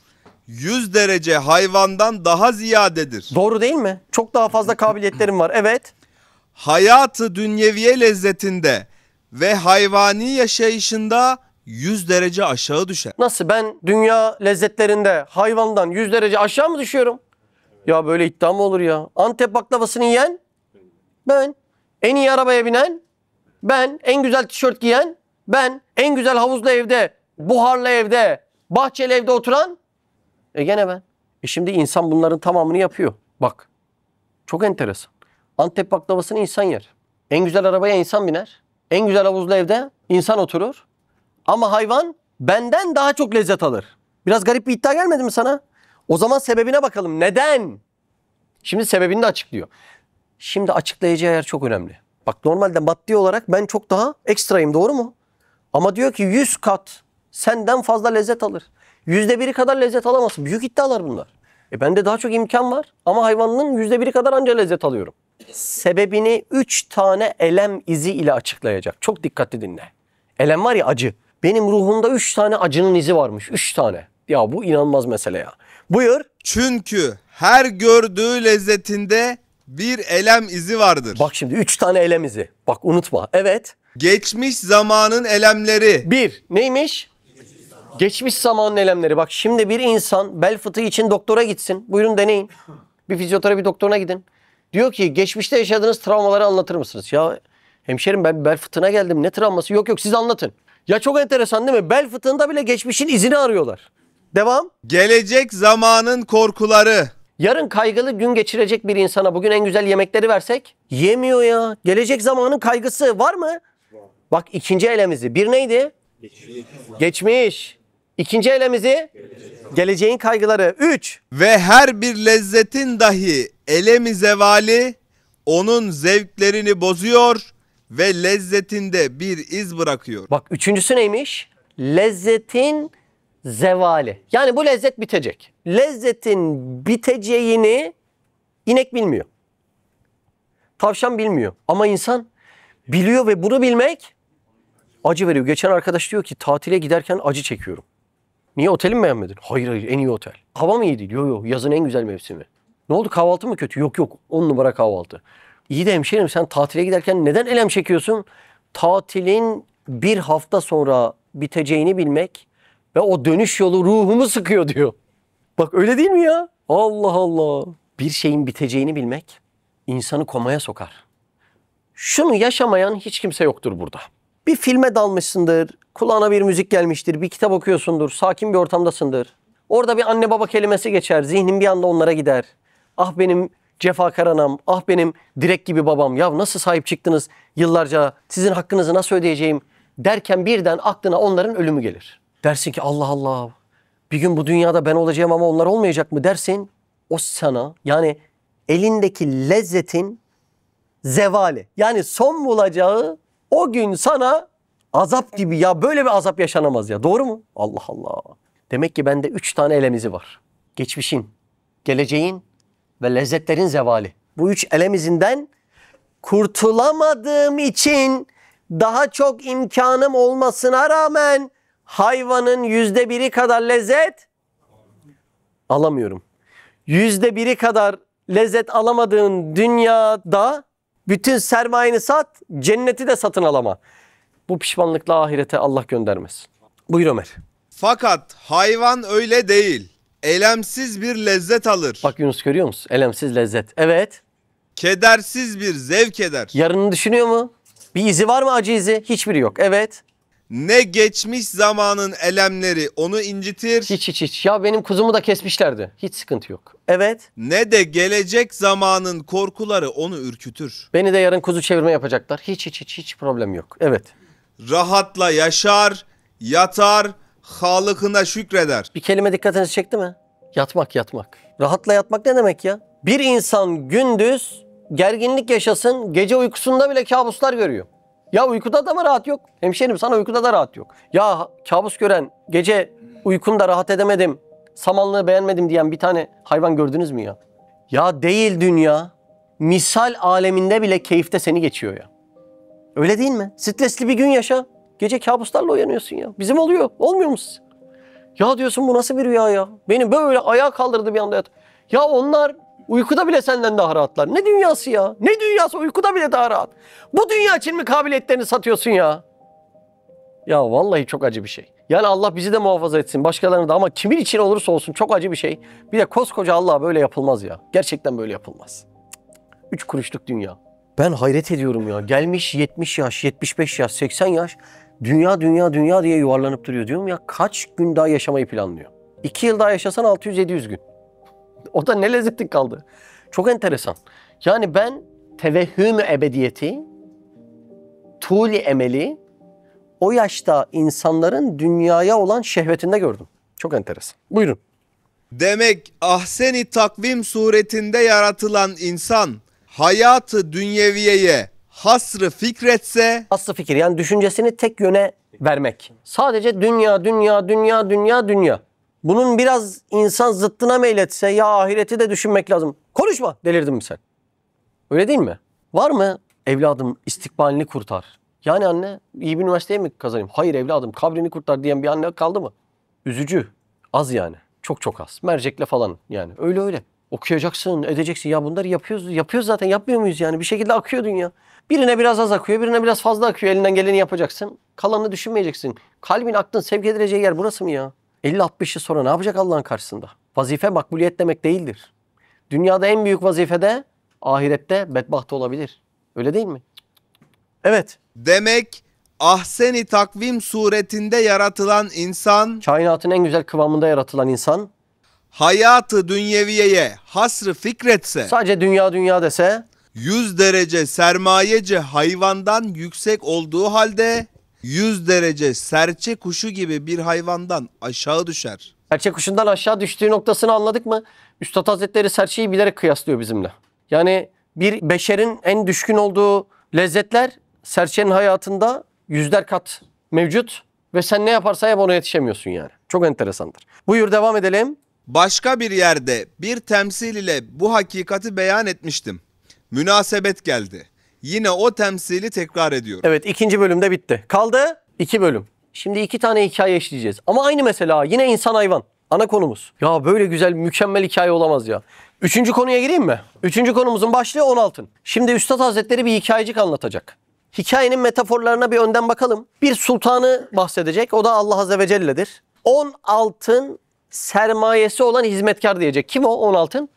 100 derece hayvandan daha ziyadedir. Doğru değil mi? Çok daha fazla kabiliyetlerim var. Evet. Hayatı dünyeviye lezzetinde ve hayvani yaşayışında 100 derece aşağı düşer. Nasıl, ben dünya lezzetlerinde hayvandan 100 derece aşağı mı düşüyorum? Ya böyle iddia mı olur ya? Antep baklavasını yiyen ben. En iyi arabaya binen ben. En güzel tişört giyen ben. En güzel havuzlu evde, buharlı evde, bahçeli evde oturan gene ben. Şimdi insan bunların tamamını yapıyor. Bak, çok enteresan. Antep baklavasını insan yer. En güzel arabaya insan biner. En güzel havuzlu evde insan oturur. Ama hayvan benden daha çok lezzet alır. Biraz garip bir iddia gelmedi mi sana? O zaman sebebine bakalım. Neden? Şimdi sebebini de açıklıyor. Şimdi açıklayacağı yer çok önemli. Bak, normalde maddi olarak ben çok daha ekstrayım, doğru mu? Ama diyor ki 100 kat senden fazla lezzet alır. %1'i kadar lezzet alamazsın. Büyük iddialar bunlar. Bende daha çok imkan var ama hayvanın %1'i kadar anca lezzet alıyorum. Sebebini 3 tane elem izi ile açıklayacak. Çok dikkatli dinle. Elem var ya, acı. Benim ruhumda 3 tane acının izi varmış. 3 tane. Ya bu inanılmaz mesele ya. Buyur. Çünkü her gördüğü lezzetinde bir elem izi vardır. Bak şimdi 3 tane elem izi. Bak unutma. Evet. Geçmiş zamanın elemleri. 1. Neymiş? Geçmiş zamanın elemleri. Bak şimdi bir insan bel fıtığı için doktora gitsin. Buyurun deneyin. Bir fizyoterapi doktoruna gidin. Diyor ki geçmişte yaşadığınız travmaları anlatır mısınız? Ya hemşerim, ben bel fıtığına geldim. Ne travması? Yok siz anlatın. Ya çok enteresan değil mi? Bel fıtığında bile geçmişin izini arıyorlar. Devam. Gelecek zamanın korkuları. Yarın kaygılı gün geçirecek bir insana bugün en güzel yemekleri versek yemiyor ya. Gelecek zamanın kaygısı var mı? Bak, ikinci elemizi. Bir neydi? Geçmiş. İkinci elemizi? Geleceğin kaygıları. 3. Ve her bir lezzetin dahi elemi zevali onun zevklerini bozuyor ve lezzetinde bir iz bırakıyor. Bak, üçüncüsü neymiş? Lezzetin zevali. Yani bu lezzet bitecek. Lezzetin biteceğini inek bilmiyor. Tavşan bilmiyor. Ama insan biliyor ve bunu bilmek acı veriyor. Geçen arkadaş diyor ki tatile giderken acı çekiyorum. Niye, oteli mi beğenmedin? Hayır, en iyi otel. Hava mı iyi değil? Yok yazın en güzel mevsimi. Ne oldu, kahvaltı mı kötü? Yok 10 numara kahvaltı. İyi de hemşerim, sen tatile giderken neden elem çekiyorsun? Tatilin bir hafta sonra biteceğini bilmek ve o dönüş yolu ruhumu sıkıyor diyor. Bak öyle değil mi ya? Allah Allah. Bir şeyin biteceğini bilmek insanı komaya sokar. Şunu yaşamayan hiç kimse yoktur burada. Bir filme dalmışsındır, kulağına bir müzik gelmiştir, bir kitap okuyorsundur, sakin bir ortamdasındır. Orada bir anne baba kelimesi geçer, zihnin bir anda onlara gider. Ah benim cefakar anam, ah benim direk gibi babam, ya nasıl sahip çıktınız yıllarca, sizin hakkınızı nasıl ödeyeceğim derken birden aklına onların ölümü gelir. Dersin ki Allah Allah, bir gün bu dünyada ben olacağım ama onlar olmayacak mı dersin. O sana, yani elindeki lezzetin zevali, yani son bulacağı o gün sana azap gibi. Ya böyle bir azap yaşanamaz ya, doğru mu? Allah Allah. Demek ki bende 3 tane elemizi var. Geçmişin, geleceğin ve lezzetlerin zevali. Bu 3 elemizinden kurtulamadığım için daha çok imkanım olmasına rağmen hayvanın %1'i kadar lezzet alamıyorum. 1/1 kadar lezzet alamadığın dünyada bütün sermayeni sat, cenneti de satın alama. Bu pişmanlıkla ahirete Allah göndermesin. Buyur Ömer. Fakat hayvan öyle değil. Elemsiz bir lezzet alır. Bak Yunus, görüyor musun? Elemsiz lezzet. Evet. Kedersiz bir zevk eder. Yarını düşünüyor mu? Bir izi var mı, acı izi? Hiçbiri yok. Evet. Ne geçmiş zamanın elemleri onu incitir, Hiç. Ya benim kuzumu da kesmişlerdi. Hiç sıkıntı yok. Evet. ne de gelecek zamanın korkuları onu ürkütür. Beni de yarın kuzu çevirme yapacaklar. Hiç problem yok. Evet. Rahatla yaşar, yatar, Halık'ına şükreder. Bir kelime dikkatinizi çekti mi? Yatmak. Rahatla yatmak ne demek ya? Bir insan gündüz gerginlik yaşasın, gece uykusunda bile kabuslar görüyor. Ya uykuda da mı rahat yok? Hemşerim, sana uykuda da rahat yok. Ya kabus gören, gece uykumda rahat edemedim, samanlığı beğenmedim diyen bir tane hayvan gördünüz mü ya? Ya değil dünya, misal aleminde bile keyifte seni geçiyor ya. Öyle değil mi? Stresli bir gün yaşa, gece kabuslarla uyanıyorsun ya. Bizim oluyor, olmuyor mu siz? Ya diyorsun, bu nasıl bir rüya ya? Beni böyle ayağa kaldırdı bir anda. Ya onlar uykuda bile senden daha rahatlar. Ne dünyası ya? Ne dünyası, uykuda bile daha rahat. Bu dünya için mi kabiliyetlerini satıyorsun ya? Ya vallahi çok acı bir şey. Yani Allah bizi de muhafaza etsin, başkalarını da, ama kimin için olursa olsun çok acı bir şey. Bir de koskoca Allah böyle yapılmaz ya. Gerçekten böyle yapılmaz. 3 kuruşluk dünya. Ben hayret ediyorum ya. Gelmiş 70 yaş, 75 yaş, 80 yaş. Dünya diye yuvarlanıp duruyor. Diyorum ya, kaç gün daha yaşamayı planlıyor? 2 yıl daha yaşasan 600-700 gün. O da ne lezzetin kaldı. Çok enteresan. Yani ben tevehhüm ebediyeti, tuli emeli o yaşta insanların dünyaya olan şehvetinde gördüm. Çok enteresan. Buyurun. Demek ahseni takvim suretinde yaratılan insan hayatı dünyeviyeye hasrı fikretse Aslı fikir, yani düşüncesini tek yöne vermek. Sadece dünya. Bunun biraz insan zıttına meyletse, ya ahireti de düşünmek lazım. Konuşma, delirdin mi sen? Öyle değil mi? Var mı evladım istikbalini kurtar? Yani anne, iyi bir üniversiteye mi kazanayım? Hayır evladım, kabrini kurtar diyen bir anne kaldı mı? Üzücü. Az yani. Çok az. Mercekle falan yani. Öyle. Okuyacaksın, edeceksin. Ya bunları yapıyoruz. Yapıyoruz zaten, yapmıyor muyuz yani? Bir şekilde akıyor dünya. Birine biraz az akıyor, birine biraz fazla akıyor. Elinden geleni yapacaksın. Kalanını düşünmeyeceksin. Kalbin, aklın sevk edileceği yer burası mı ya? 50-60 yıl sonra ne yapacak Allah'ın karşısında? Vazife makbuliyet demek değildir. Dünyada en büyük vazifede, ahirette bedbaht olabilir. Öyle değil mi? Evet. demek ahseni takvim suretinde yaratılan insan Kainatın en güzel kıvamında yaratılan insan hayatı dünyeviyeye hasrı fikretse sadece dünya dese 100 derece sermayeci hayvandan yüksek olduğu halde 100 derece serçe kuşu gibi bir hayvandan aşağı düşer. serçe kuşundan aşağı düştüğü noktasını anladık mı? Üstad Hazretleri serçeyi bilerek kıyaslıyor bizimle. Yani bir beşerin en düşkün olduğu lezzetler serçenin hayatında yüzler kat mevcut ve sen ne yaparsan yap ona yetişemiyorsun yani. Çok enteresandır. Buyur, devam edelim. Başka bir yerde bir temsil ile bu hakikati beyan etmiştim. Münasebet geldi. Yine o temsili tekrar ediyorum. Evet, 2. bölümde bitti. Kaldı 2 bölüm. Şimdi 2 tane hikaye işleyeceğiz. Ama aynı mesela, yine insan hayvan. Ana konumuz. Ya böyle güzel, mükemmel hikaye olamaz ya. 3. konuya gireyim mi? 3. konumuzun başlığı 10 altın. Şimdi Üstad Hazretleri bir hikayecik anlatacak. Hikayenin metaforlarına bir önden bakalım. Bir sultanı bahsedecek. O da Allah Azze ve Celle'dir. 10 altın sermayesi olan hizmetkar diyecek. Kim o 10 altın?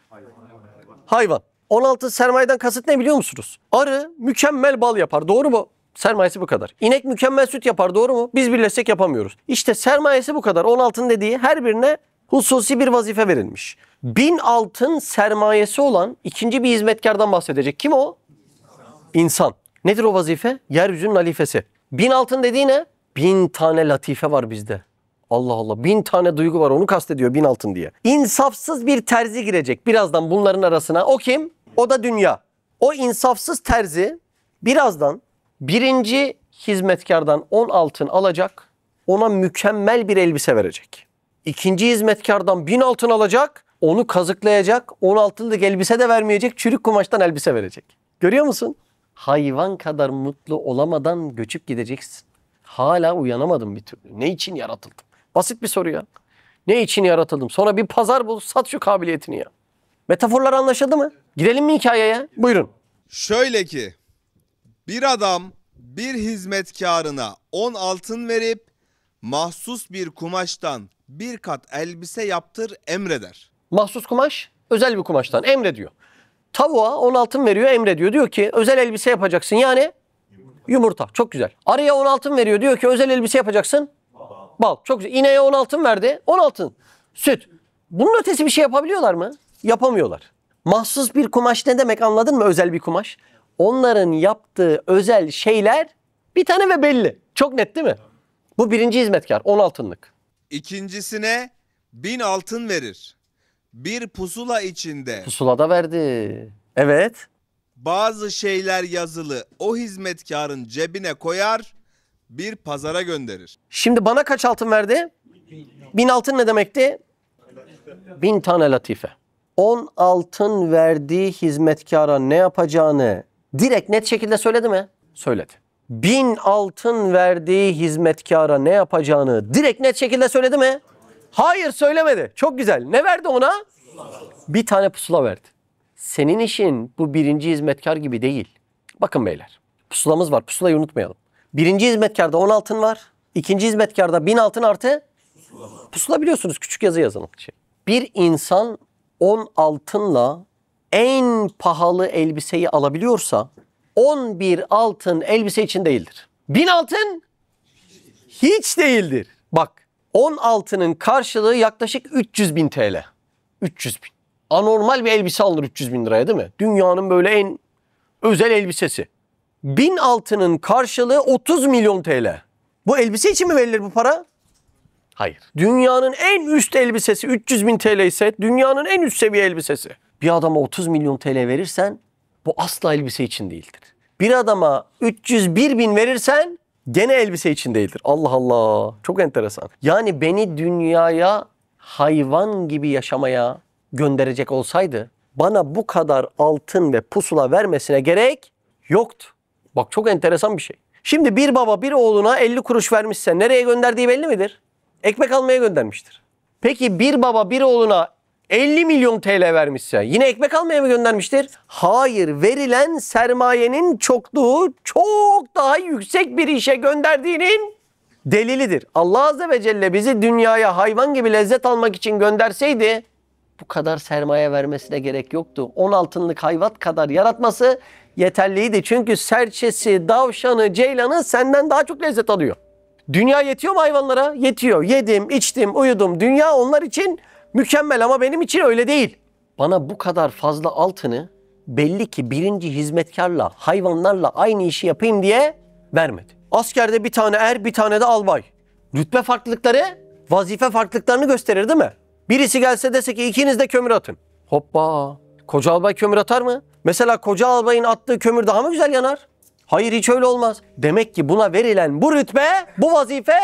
Hayvan. 10 altın sermayeden kasıt ne biliyor musunuz? Arı mükemmel bal yapar. Doğru mu? Sermayesi bu kadar. İnek mükemmel süt yapar. Doğru mu? Biz birleşsek yapamıyoruz. İşte sermayesi bu kadar. 10 altın dediği, her birine hususi bir vazife verilmiş. 1000 altın sermayesi olan ikinci bir hizmetkardan bahsedecek. Kim o? İnsan. Nedir o vazife? Yeryüzünün halifesi. 1000 altın dediği ne? 1000 tane latife var bizde. Allah Allah, 1000 tane duygu var, onu kastediyor 1000 altın diye. İnsafsız bir terzi girecek birazdan bunların arasına. O kim? O da dünya. O insafsız terzi birazdan birinci hizmetkardan 10 altın alacak, ona mükemmel bir elbise verecek. İkinci hizmetkardan 1000 altın alacak, onu kazıklayacak, 10 altınlık elbise de vermeyecek, çürük kumaştan elbise verecek. Görüyor musun? Hayvan kadar mutlu olamadan göçüp gideceksin. Hala uyanamadım bir türlü. Ne için yaratıldım? Basit bir soru ya. Ne için yaratıldım? Sonra bir pazar bul, sat şu kabiliyetini ya. Metaforlar anlaşıldı mı? Girelim mi hikayeye? Buyurun. Şöyle ki bir adam bir hizmetkarına 10 altın verip mahsus bir kumaştan bir kat elbise yaptır emreder. Mahsus kumaş, özel bir kumaştan emrediyor. Tavuğa 10 altın veriyor, emrediyor. Diyor ki özel elbise yapacaksın, yani yumurta. Çok güzel. Arıya 10 altın veriyor, diyor ki özel elbise yapacaksın. Bal. Çok güzel. İneğe 10 altın verdi. 10 altın. Süt. Bunun ötesi bir şey yapabiliyorlar mı? Yapamıyorlar. Mahsus bir kumaş ne demek, anladın mı? Özel bir kumaş. Onların yaptığı özel şeyler bir tane ve belli. Çok net değil mi? Bu birinci hizmetkar. 10 altınlık. İkincisine 1000 altın verir. Bir pusula içinde Pusulada verdi. Evet. bazı şeyler yazılı o hizmetkarın cebine koyar, bir pazara gönderir. Şimdi bana kaç altın verdi? 1000 altın ne demekti? 1000 tane latife. 10 altın verdiği hizmetkara ne yapacağını direkt net şekilde söyledi mi? Söyledi. 1000 altın verdiği hizmetkara ne yapacağını direkt net şekilde söyledi mi? Hayır, söylemedi. Çok güzel. Ne verdi ona? Bir tane pusula verdi. Senin işin bu birinci hizmetkar gibi değil. Bakın beyler. Pusulamız var. Pusulayı unutmayalım. Birinci hizmetkarda 10 altın var. İkinci hizmetkarda 1000 altın artı pusula, biliyorsunuz, küçük yazı yazan şey. Bir insan 10 altınla en pahalı elbiseyi alabiliyorsa 11 altın elbise için değildir. 1000 altın hiç değildir. Bak, 10 altının karşılığı yaklaşık 300 bin TL. 300 bin. Anormal bir elbise alınır 300 bin liraya, değil mi? Dünyanın böyle en özel elbisesi. 1000 altının karşılığı 30 milyon TL. Bu elbise için mi verilir bu para? Hayır. Dünyanın en üst elbisesi 300 bin TL ise dünyanın en üst seviye elbisesi. Bir adama 30 milyon TL verirsen bu asla elbise için değildir. Bir adama 301 bin verirsen gene elbise için değildir. Allah Allah. Çok enteresan. Yani beni dünyaya hayvan gibi yaşamaya gönderecek olsaydı bana bu kadar altın ve pusula vermesine gerek yoktu. Bak, çok enteresan bir şey. Şimdi bir baba bir oğluna 50 kuruş vermişse nereye gönderdiği belli midir? Ekmek almaya göndermiştir. Peki bir baba bir oğluna 50 milyon TL vermişse yine ekmek almaya mı göndermiştir? Hayır, verilen sermayenin çokluğu çok daha yüksek bir işe gönderdiğinin delilidir. Allah Azze ve Celle bizi dünyaya hayvan gibi lezzet almak için gönderseydi bu kadar sermaye vermesine gerek yoktu. 10 altınlık hayvan kadar yaratması yeterliydi. Çünkü serçesi, davşanı, ceylanı senden daha çok lezzet alıyor. Dünya yetiyor mu hayvanlara? Yetiyor. Yedim, içtim, uyudum. Dünya onlar için mükemmel ama benim için öyle değil. Bana bu kadar fazla altını belli ki birinci hizmetkarla, hayvanlarla aynı işi yapayım diye vermedi. Askerde bir tane er, bir tane de albay. Rütbe farklılıkları, vazife farklılıklarını gösterir, değil mi? Birisi gelse dese ki ikiniz de kömür atın. Hoppa. Koca albay kömür atar mı? Mesela koca albayın attığı kömür daha mı güzel yanar? Hayır, hiç öyle olmaz. Demek ki buna verilen bu rütbe, bu vazife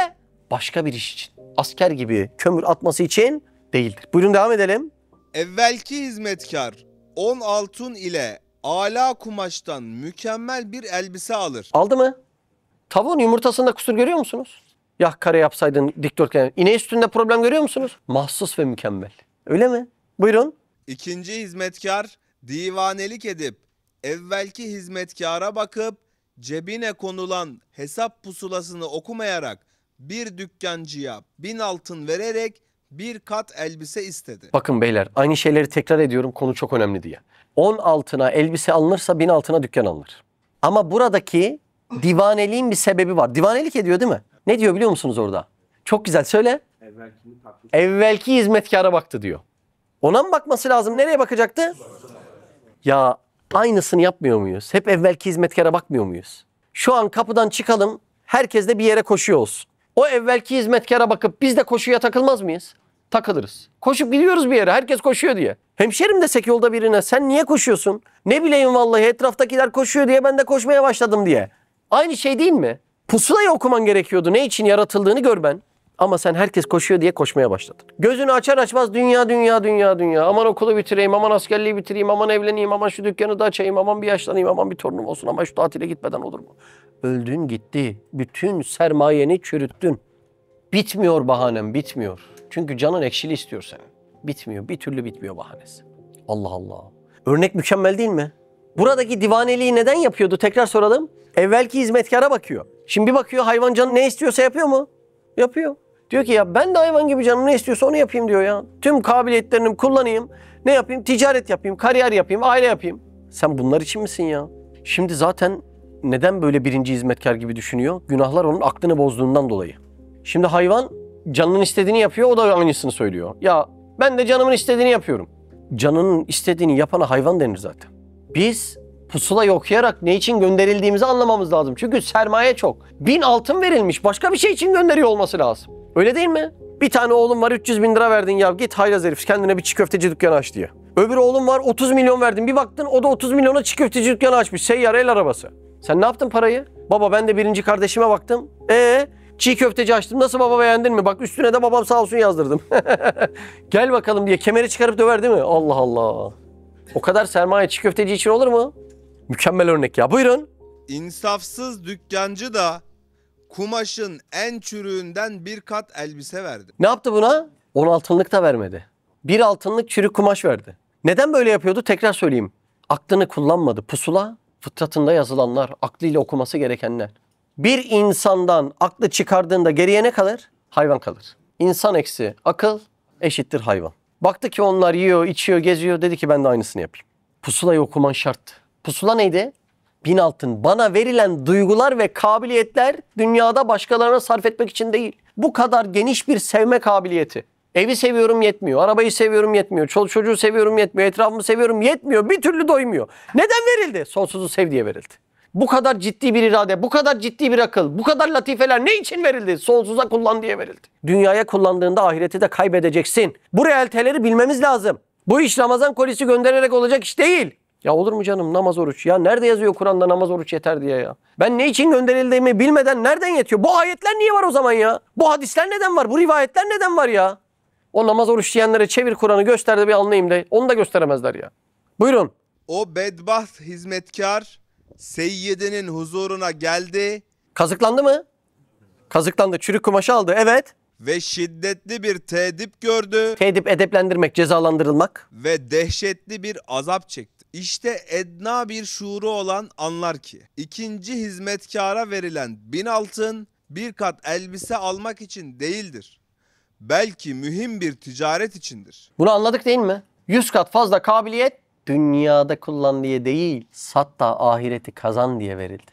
başka bir iş için. Asker gibi kömür atması için değildir. Buyurun devam edelim. Evvelki hizmetkar 10 altın ile âlâ kumaştan mükemmel bir elbise alır. Aldı mı? Tavuğun yumurtasında kusur görüyor musunuz? Ya kare yapsaydın dikdörtgen. İneğin sütünde problem görüyor musunuz? Mahsus ve mükemmel. Öyle mi? Buyurun. İkinci hizmetkar divanelik edip evvelki hizmetkara bakıp cebine konulan hesap pusulasını okumayarak bir dükkancıya 1000 altın vererek bir kat elbise istedi. Bakın beyler, aynı şeyleri tekrar ediyorum, konu çok önemli diye. 10 altına elbise alınırsa 1000 altına dükkan alınır. Ama buradaki divaneliğin bir sebebi var. Divanelik ediyor değil mi? Ne diyor biliyor musunuz orada? Çok güzel, söyle. Evvelki hizmetkara baktı diyor. Ona mı bakması lazım? Nereye bakacaktı? Ya aynısını yapmıyor muyuz? Hep evvelki hizmetkara bakmıyor muyuz? Şu an kapıdan çıkalım, herkes de bir yere koşuyor olsun. O evvelki hizmetkara bakıp biz de koşuya takılmaz mıyız? Takılırız. Koşup gidiyoruz bir yere, herkes koşuyor diye. Hemşerim desek yolda birine, sen niye koşuyorsun? Ne bileyim vallahi, etraftakiler koşuyor diye ben de koşmaya başladım diye. Aynı şey değil mi? Pusulayı okuman gerekiyordu. Ne için yaratıldığını gör ben. Ama sen herkes koşuyor diye koşmaya başladın. Gözünü açar açmaz dünya, dünya, dünya, dünya. Aman okulu bitireyim, aman askerliği bitireyim, aman evleneyim, aman şu dükkanı da açayım, aman bir yaşlanayım, aman bir torunum olsun, aman şu tatile gitmeden olur mu? Öldün gitti. Bütün sermayeni çürüttün. Bitmiyor bahanem, bitmiyor. Çünkü canın ekşili istiyor senin. Bitmiyor, bir türlü bitmiyor bahanesi. Allah Allah. Örnek mükemmel değil mi? Buradaki divaneliği neden yapıyordu? Tekrar soralım. Evvelki hizmetkara bakıyor. Şimdi bir bakıyor hayvan canı ne istiyorsa yapıyor mu? Yapıyor. Diyor ki ya ben de hayvan gibi canım ne istiyorsa onu yapayım diyor ya. Tüm kabiliyetlerimi kullanayım. Ne yapayım? Ticaret yapayım, kariyer yapayım, aile yapayım. Sen bunlar için misin ya? Şimdi zaten neden böyle birinci hizmetkar gibi düşünüyor? Günahlar onun aklını bozduğundan dolayı. Şimdi hayvan canının istediğini yapıyor, o da aynısını söylüyor. Ya ben de canımın istediğini yapıyorum. Canının istediğini yapana hayvan denir zaten. Biz pusulayı okuyarak ne için gönderildiğimizi anlamamız lazım. Çünkü sermaye çok. 1000 altın verilmiş, başka bir şey için gönderiyor olması lazım. Öyle değil mi? Bir tane oğlum var 300 bin lira verdin ya git haylaz herif kendine bir çiğ köfteci dükkanı aç diye. Öbür oğlum var 30 milyon verdin bir baktın o da 30 milyona çiğ köfteci dükkanı açmış. Seyyar el arabası. Sen ne yaptın parayı? Baba ben de birinci kardeşime baktım. Çiğ köfteci açtım. Nasıl baba beğendin mi? Bak üstüne de babam sağ olsun yazdırdım. Gel bakalım diye kemeri çıkarıp döver değil mi? Allah Allah. O kadar sermaye çiğ köfteci için olur mu? Mükemmel örnek ya. Buyurun. İnsafsız dükkancı da kumaşın en çürüğünden bir kat elbise verdi. Ne yaptı buna? 10 altınlık da vermedi. 1 altınlık çürük kumaş verdi. Neden böyle yapıyordu? Tekrar söyleyeyim. Aklını kullanmadı. Pusula, fıtratında yazılanlar, aklıyla okuması gerekenler. Bir insandan aklı çıkardığında geriye ne kalır? Hayvan kalır. İnsan eksi akıl eşittir hayvan. Baktı ki onlar yiyor, içiyor, geziyor. Dedi ki ben de aynısını yapayım. Pusulayı okuman şart. Pusula neydi? 1000 altın. Bana verilen duygular ve kabiliyetler dünyada başkalarına sarf etmek için değil. Bu kadar geniş bir sevme kabiliyeti. Evi seviyorum yetmiyor. Arabayı seviyorum yetmiyor. Çoluk çocuğu seviyorum yetmiyor. Etrafımı seviyorum yetmiyor. Bir türlü doymuyor. Neden verildi? Sonsuzu sev diye verildi. Bu kadar ciddi bir irade, bu kadar ciddi bir akıl, bu kadar latifeler ne için verildi? Sonsuza kullan diye verildi. Dünyaya kullandığında ahireti de kaybedeceksin. Bu realiteleri bilmemiz lazım. Bu iş Ramazan kolisi göndererek olacak iş değil. Ya olur mu canım namaz oruç? Ya nerede yazıyor Kur'an'da namaz oruç yeter diye ya? Ben ne için gönderildiğimi bilmeden nereden yetiyor? Bu ayetler niye var o zaman ya? Bu hadisler neden var? Bu rivayetler neden var ya? O namaz oruç diyenlere çevir Kur'an'ı göster de bir anlayayım de. Onu da gösteremezler ya. Buyurun. O bedbaht hizmetkar seyyidinin huzuruna geldi Kazıklandı mı? Kazıklandı. Çürük kumaşı aldı. Evet. ve şiddetli bir tedip gördü Tedip edeplendirmek, cezalandırılmak. ve dehşetli bir azap çekti. İşte edna bir şuuru olan anlar ki ikinci hizmetkara verilen 1000 altın bir kat elbise almak için değildir. Belki mühim bir ticaret içindir. Bunu anladık değil mi? 100 kat fazla kabiliyet dünyada kullan diye değil, sat da ahireti kazan diye verildi.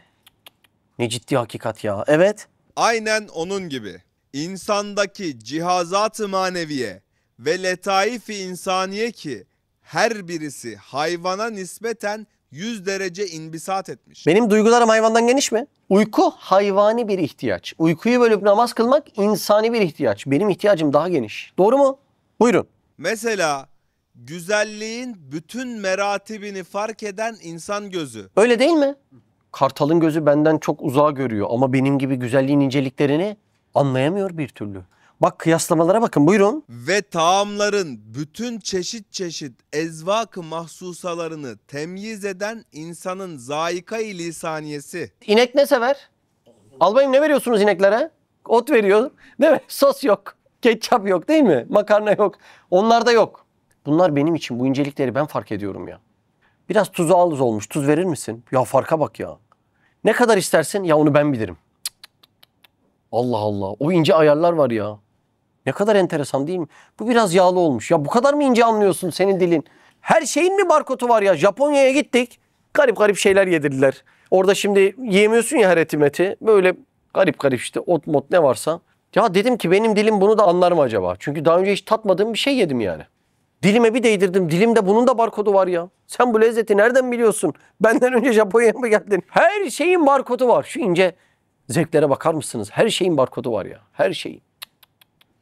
Ne ciddi hakikat ya. Evet. Aynen onun gibi insandaki cihazat-ı maneviye ve letaif-i insaniye ki her birisi hayvana nispeten 100 derece inbisat etmiş. Benim duygularım hayvandan geniş mi? Uyku hayvani bir ihtiyaç. Uykuyu bölüp namaz kılmak insani bir ihtiyaç. Benim ihtiyacım daha geniş. Doğru mu? Buyurun. Mesela güzelliğin bütün meratibini fark eden insan gözü Öyle değil mi? Kartalın gözü benden çok uzağa görüyor ama benim gibi güzelliğin inceliklerini anlayamıyor bir türlü. Bak kıyaslamalara bakın buyurun. ve taamların bütün çeşit çeşit ezvak-ı mahsusalarını temyiz eden insanın zaika-i lisaniyesi. İnek ne sever? Albayım ne veriyorsunuz ineklere? Ot veriyor değil mi? Sos yok. Ketçap yok değil mi? Makarna yok. Onlarda yok. Bunlar benim için bu incelikleri ben fark ediyorum ya. Biraz tuzu az olmuş. Tuz verir misin? Ya farka bak ya. Ne kadar istersin? Ya onu ben bilirim. Cık, cık, cık. Allah Allah. O ince ayarlar var ya. Ne kadar enteresan değil mi? Bu biraz yağlı olmuş. Ya bu kadar mı ince anlıyorsun senin dilin? Her şeyin mi barkodu var ya? Japonya'ya gittik. Garip garip şeyler yedirdiler. Orada şimdi yiyemiyorsun ya her eti meti. Böyle garip garip işte ot mot ne varsa. Ya dedim ki benim dilim bunu da anlar mı acaba? Çünkü daha önce hiç tatmadığım bir şey yedim yani. Dilime bir değdirdim. Dilimde bunun da barkodu var ya. Sen bu lezzeti nereden biliyorsun? Benden önce Japonya'ya mı geldin? Her şeyin barkodu var. Şu ince zevklere bakar mısınız? Her şeyin barkodu var ya. Her şeyin.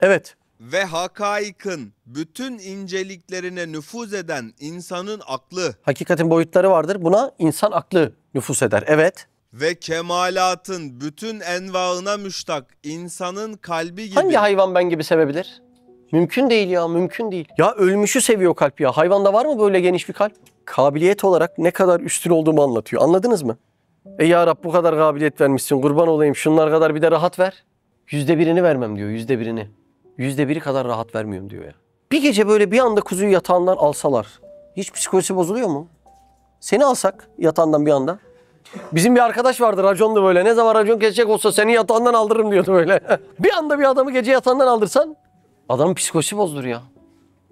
Evet. Ve hakaikın bütün inceliklerine nüfuz eden insanın aklı Hakikatin boyutları vardır. Buna insan aklı nüfus eder. Evet. ve kemalatın bütün envaına müştak insanın kalbi gibi. Hangi hayvan ben gibi sevebilir? Mümkün değil ya, mümkün değil. Ya ölmüşü seviyor kalp ya. Hayvanda var mı böyle geniş bir kalp? Kabiliyet olarak ne kadar üstün olduğumu anlatıyor. Anladınız mı? Ya Rab bu kadar kabiliyet vermişsin. Kurban olayım şunlar kadar bir de rahat ver. %1'ini vermem diyor, %1'ini. %1'i kadar rahat vermiyorum diyor ya. Bir gece böyle bir anda kuzuyu yatağından alsalar. Hiç psikolojisi bozuluyor mu? Seni alsak yatağından bir anda. Bizim bir arkadaş vardı, racondu böyle. Ne zaman racon kesecek olsa seni yatağından aldırırım diyordu böyle. Bir anda bir adamı gece yatağından aldırsan adamın psikolojisi bozulur ya.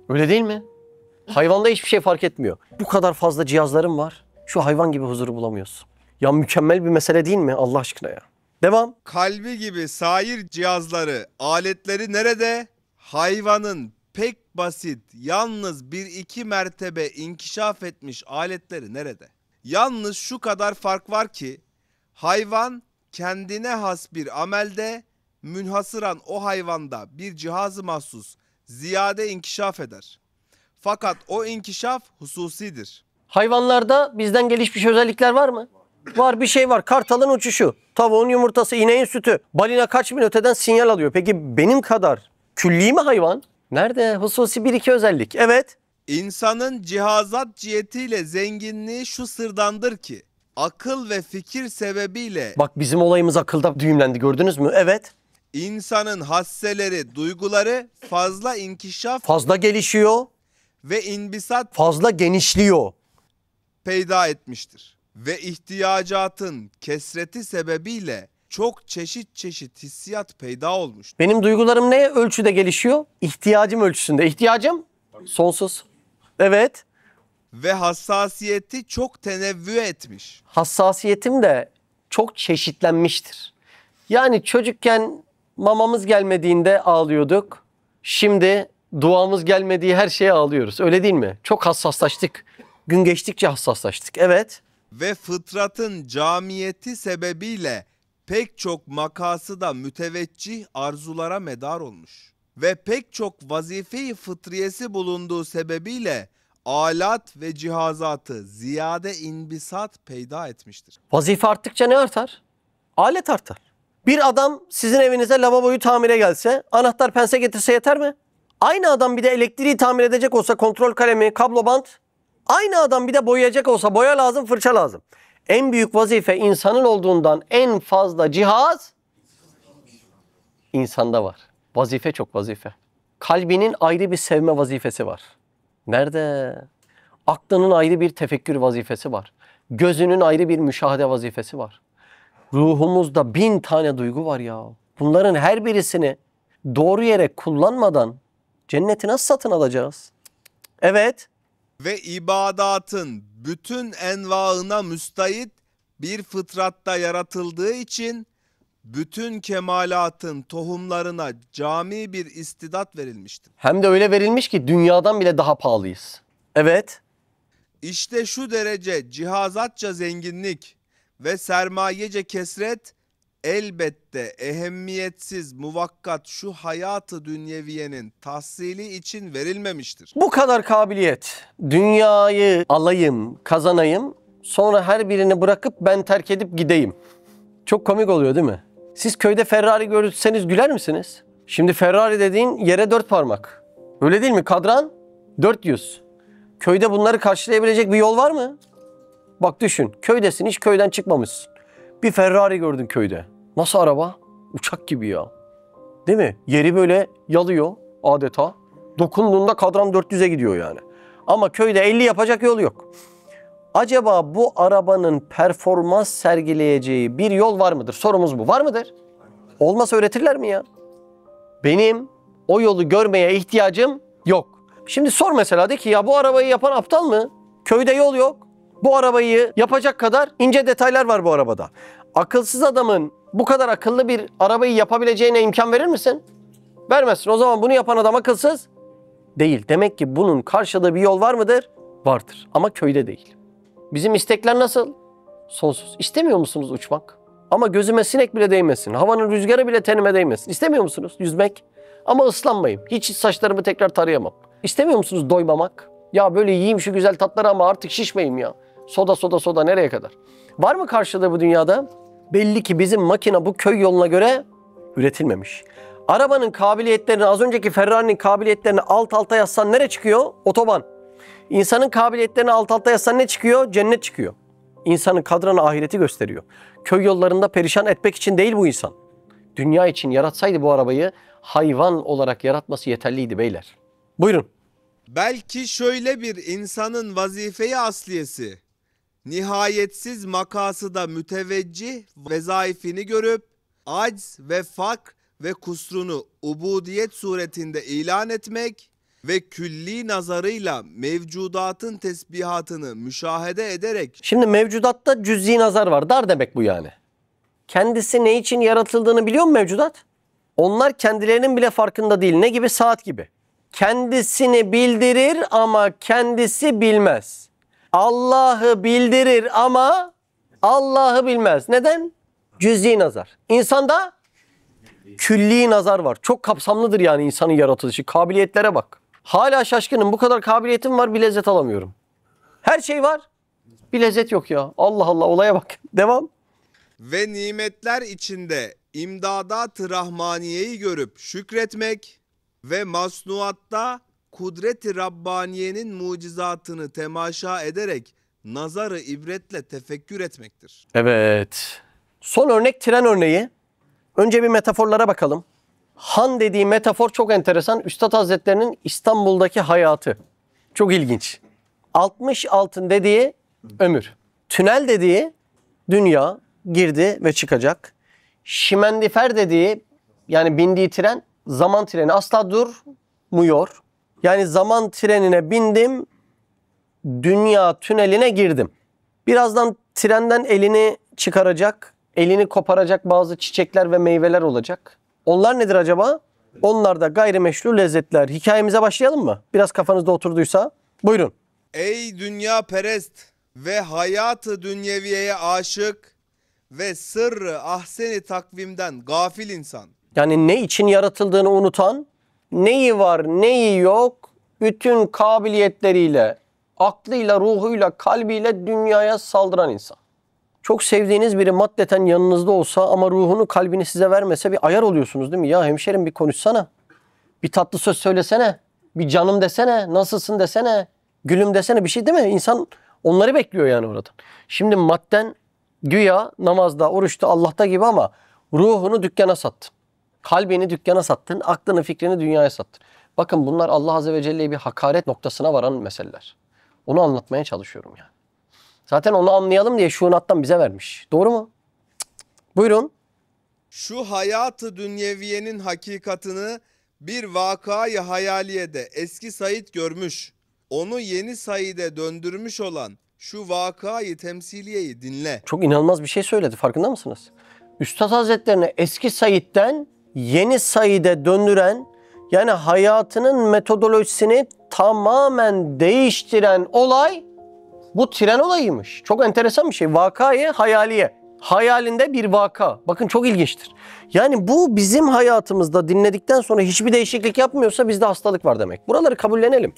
Öyle değil mi? Hayvanda hiçbir şey fark etmiyor. Bu kadar fazla cihazların var. Şu hayvan gibi huzuru bulamıyorsun. Ya mükemmel bir mesele değil mi Allah aşkına ya? Devam. Kalbi gibi sair cihazları, aletleri nerede? Hayvanın pek basit, yalnız bir iki mertebe inkişaf etmiş aletleri nerede? Yalnız şu kadar fark var ki, hayvan kendine has bir amelde, münhasıran o hayvanda bir cihaz-ı mahsus ziyade inkişaf eder. Fakat o inkişaf hususidir. Hayvanlarda bizden gelişmiş özellikler var mı? Var, bir şey var. Kartalın uçuşu, tavuğun yumurtası, ineğin sütü. Balina kaç bin öteden sinyal alıyor. Peki benim kadar külli mi hayvan? Nerede? Hususi bir iki özellik. Evet. İnsanın cihazat cihetiyle zenginliği şu sırdandır ki, akıl ve fikir sebebiyle Bak bizim olayımız akılda düğümlendi, gördünüz mü? Evet. insanın hasseleri, duyguları fazla inkişaf Fazla gelişiyor, ve inbisat fazla genişliyor. peyda etmiştir. Ve ihtiyacatın kesreti sebebiyle çok çeşit çeşit hissiyat peyda olmuştur. Benim duygularım ne ölçüde gelişiyor? İhtiyacım ölçüsünde. İhtiyacım sonsuz. Evet. Ve hassasiyeti çok tenevvü etmiş. Hassasiyetim de çok çeşitlenmiştir. Yani çocukken mamamız gelmediğinde ağlıyorduk. Şimdi duamız gelmediği her şeye ağlıyoruz. Öyle değil mi? Çok hassaslaştık. Gün geçtikçe hassaslaştık. Evet. Ve fıtratın camiyeti sebebiyle pek çok makası da müteveccih arzulara medar olmuş. Ve pek çok vazife-i fıtriyesi bulunduğu sebebiyle alat ve cihazatı ziyade inbisat peyda etmiştir. Vazife arttıkça ne artar? Alet artar. Bir adam sizin evinize lavaboyu tamire gelse, anahtar pense getirse yeter mi? Aynı adam bir de elektriği tamir edecek olsa kontrol kalemi, kablo bant. Aynı adam bir de boyayacak olsa boya lazım, fırça lazım. En büyük vazife insanın olduğundan en fazla cihaz insanda var. Vazife çok vazife. Kalbinin ayrı bir sevme vazifesi var. Nerede? Aklının ayrı bir tefekkür vazifesi var. Gözünün ayrı bir müşahede vazifesi var. Ruhumuzda 1000 tane duygu var ya. Bunların her birisini doğru yere kullanmadan cenneti nasıl satın alacağız? Evet. Ve ibadatın bütün envaına müstahit bir fıtratta yaratıldığı için bütün kemalatın tohumlarına cami bir istidat verilmiştir. Hem de öyle verilmiş ki dünyadan bile daha pahalıyız. Evet. İşte şu derece cihazatça zenginlik ve sermayece kesret elbette ehemmiyetsiz muvakkat şu hayatı dünyeviyenin tahsili için verilmemiştir. Bu kadar kabiliyet. Dünyayı alayım, kazanayım. Sonra her birini bırakıp ben terk edip gideyim. Çok komik oluyor değil mi? Siz köyde Ferrari görürseniz güler misiniz? Şimdi Ferrari dediğin yere 4 parmak. Öyle değil mi? Kadran 400. Köyde bunları karşılayabilecek bir yol var mı? Bak düşün. Köydesin, hiç köyden çıkmamışsın. Bir Ferrari gördün köyde. Nasıl araba? Uçak gibi ya. Değil mi? Yeri böyle yalıyor adeta. Dokunduğunda kadran 400'e gidiyor yani. Ama köyde 50 yapacak yol yok. Acaba bu arabanın performans sergileyeceği bir yol var mıdır? Sorumuz bu. Var mıdır? Olmasa öğretirler mi ya? Benim o yolu görmeye ihtiyacım yok. Şimdi sor mesela, de ki ya bu arabayı yapan aptal mı? Köyde yol yok. Bu arabayı yapacak kadar ince detaylar var bu arabada. Akılsız adamın bu kadar akıllı bir arabayı yapabileceğine imkan verir misin? Vermezsin. O zaman bunu yapan adam akılsız değil. Demek ki bunun karşılığı bir yol var mıdır? Vardır. Ama köyde değil. Bizim istekler nasıl? Sonsuz. İstemiyor musunuz uçmak? Ama gözüme sinek bile değmesin. Havanın rüzgarı bile tenime değmesin. İstemiyor musunuz yüzmek? Ama ıslanmayayım. Hiç saçlarımı tekrar tarayamam. İstemiyor musunuz doymamak? Ya böyle yiyeyim şu güzel tatları ama artık şişmeyeyim ya. Soda nereye kadar? Var mı karşılığı bu dünyada? Belli ki bizim makine bu köy yoluna göre üretilmemiş. Arabanın kabiliyetlerini, az önceki Ferrari'nin kabiliyetlerini alt alta yazsan nereye çıkıyor? Otoban. İnsanın kabiliyetlerini alt alta yazsan ne çıkıyor? Cennet çıkıyor. İnsanın kadranı ahireti gösteriyor. Köy yollarında perişan etmek için değil bu insan. Dünya için yaratsaydı bu arabayı hayvan olarak yaratması yeterliydi beyler. Buyurun. Belki şöyle bir insanın vazife-i asliyesi, nihayetsiz makasıda müteveccih vezaifini görüp, acz ve fakr ve kusurunu ubudiyet suretinde ilan etmek ve külli nazarıyla mevcudatın tesbihatını müşahede ederek Şimdi mevcudatta cüz'i nazar var. Dar demek bu yani. Kendisi ne için yaratıldığını biliyor mu mevcudat? Onlar kendilerinin bile farkında değil. Ne gibi? Saat gibi. Kendisini bildirir ama kendisi bilmez. Allah'ı bildirir ama Allah'ı bilmez. Neden? Cüz'i nazar. İnsanda külli nazar var. Çok kapsamlıdır yani insanın yaratılışı. Kabiliyetlere bak. Hala şaşkınım. Bu kadar kabiliyetim var, bir lezzet alamıyorum. Her şey var. Bir lezzet yok ya. Allah Allah, olaya bak. Devam. ve nimetler içinde imdadat-ı rahmaniyeyi görüp şükretmek ve masnuatta kudret-i Rabbaniye'nin mucizatını temaşa ederek nazarı ibretle tefekkür etmektir. Evet. Son örnek tren örneği. Önce bir metaforlara bakalım. Han dediği metafor çok enteresan. Üstad Hazretlerinin İstanbul'daki hayatı. Çok ilginç. 60 altın dediği ömür. Tünel dediği dünya, girdi ve çıkacak. Şimendifer dediği, yani bindiği tren, zaman treni, asla durmuyor. Yani zaman trenine bindim, dünya tüneline girdim. Birazdan trenden elini çıkaracak, elini koparacak bazı çiçekler ve meyveler olacak. Onlar nedir acaba? Onlar da gayrimeşru lezzetler. Hikayemize başlayalım mı? Biraz kafanızda oturduysa. Buyurun. Ey dünya perest ve hayatı dünyeviyeye aşık ve sırrı ahseni takvimden gafil insan. Yani ne için yaratıldığını unutan, neyi var neyi yok, bütün kabiliyetleriyle, aklıyla, ruhuyla, kalbiyle dünyaya saldıran insan. Çok sevdiğiniz biri maddeten yanınızda olsa ama ruhunu, kalbini size vermese bir ayar oluyorsunuz değil mi? Ya hemşerim bir konuşsana, bir tatlı söz söylesene, bir canım desene, nasılsın desene, gülüm desene, bir şey değil mi? İnsan onları bekliyor yani oradan. Şimdi madden güya namazda, oruçta, Allah'ta gibi ama ruhunu dükkana sattın. Kalbini dükkana sattın, aklını, fikrini dünyaya sattın. Bakın bunlar Allah Azze ve Celle'ye bir hakaret noktasına varan meseleler. Onu anlatmaya çalışıyorum yani. Zaten onu anlayalım diye şuunattan bize vermiş. Doğru mu? Buyurun. Şu hayatı dünyeviyenin hakikatını bir vakayı hayaliyede eski Said görmüş. Onu yeni Said'e döndürmüş olan şu vakayı temsiliyeyi dinle. Çok inanılmaz bir şey söyledi. Farkında mısınız? Üstad Hazretlerine eski Said'den yeni Said'e döndüren, yani hayatının metodolojisini tamamen değiştiren olay bu tren olayıymış. Çok enteresan bir şey. Vakayı hayaliye. Hayalinde bir vaka. Bakın çok ilginçtir. Yani bu bizim hayatımızda dinledikten sonra hiçbir değişiklik yapmıyorsa bizde hastalık var demek. Buraları kabullenelim.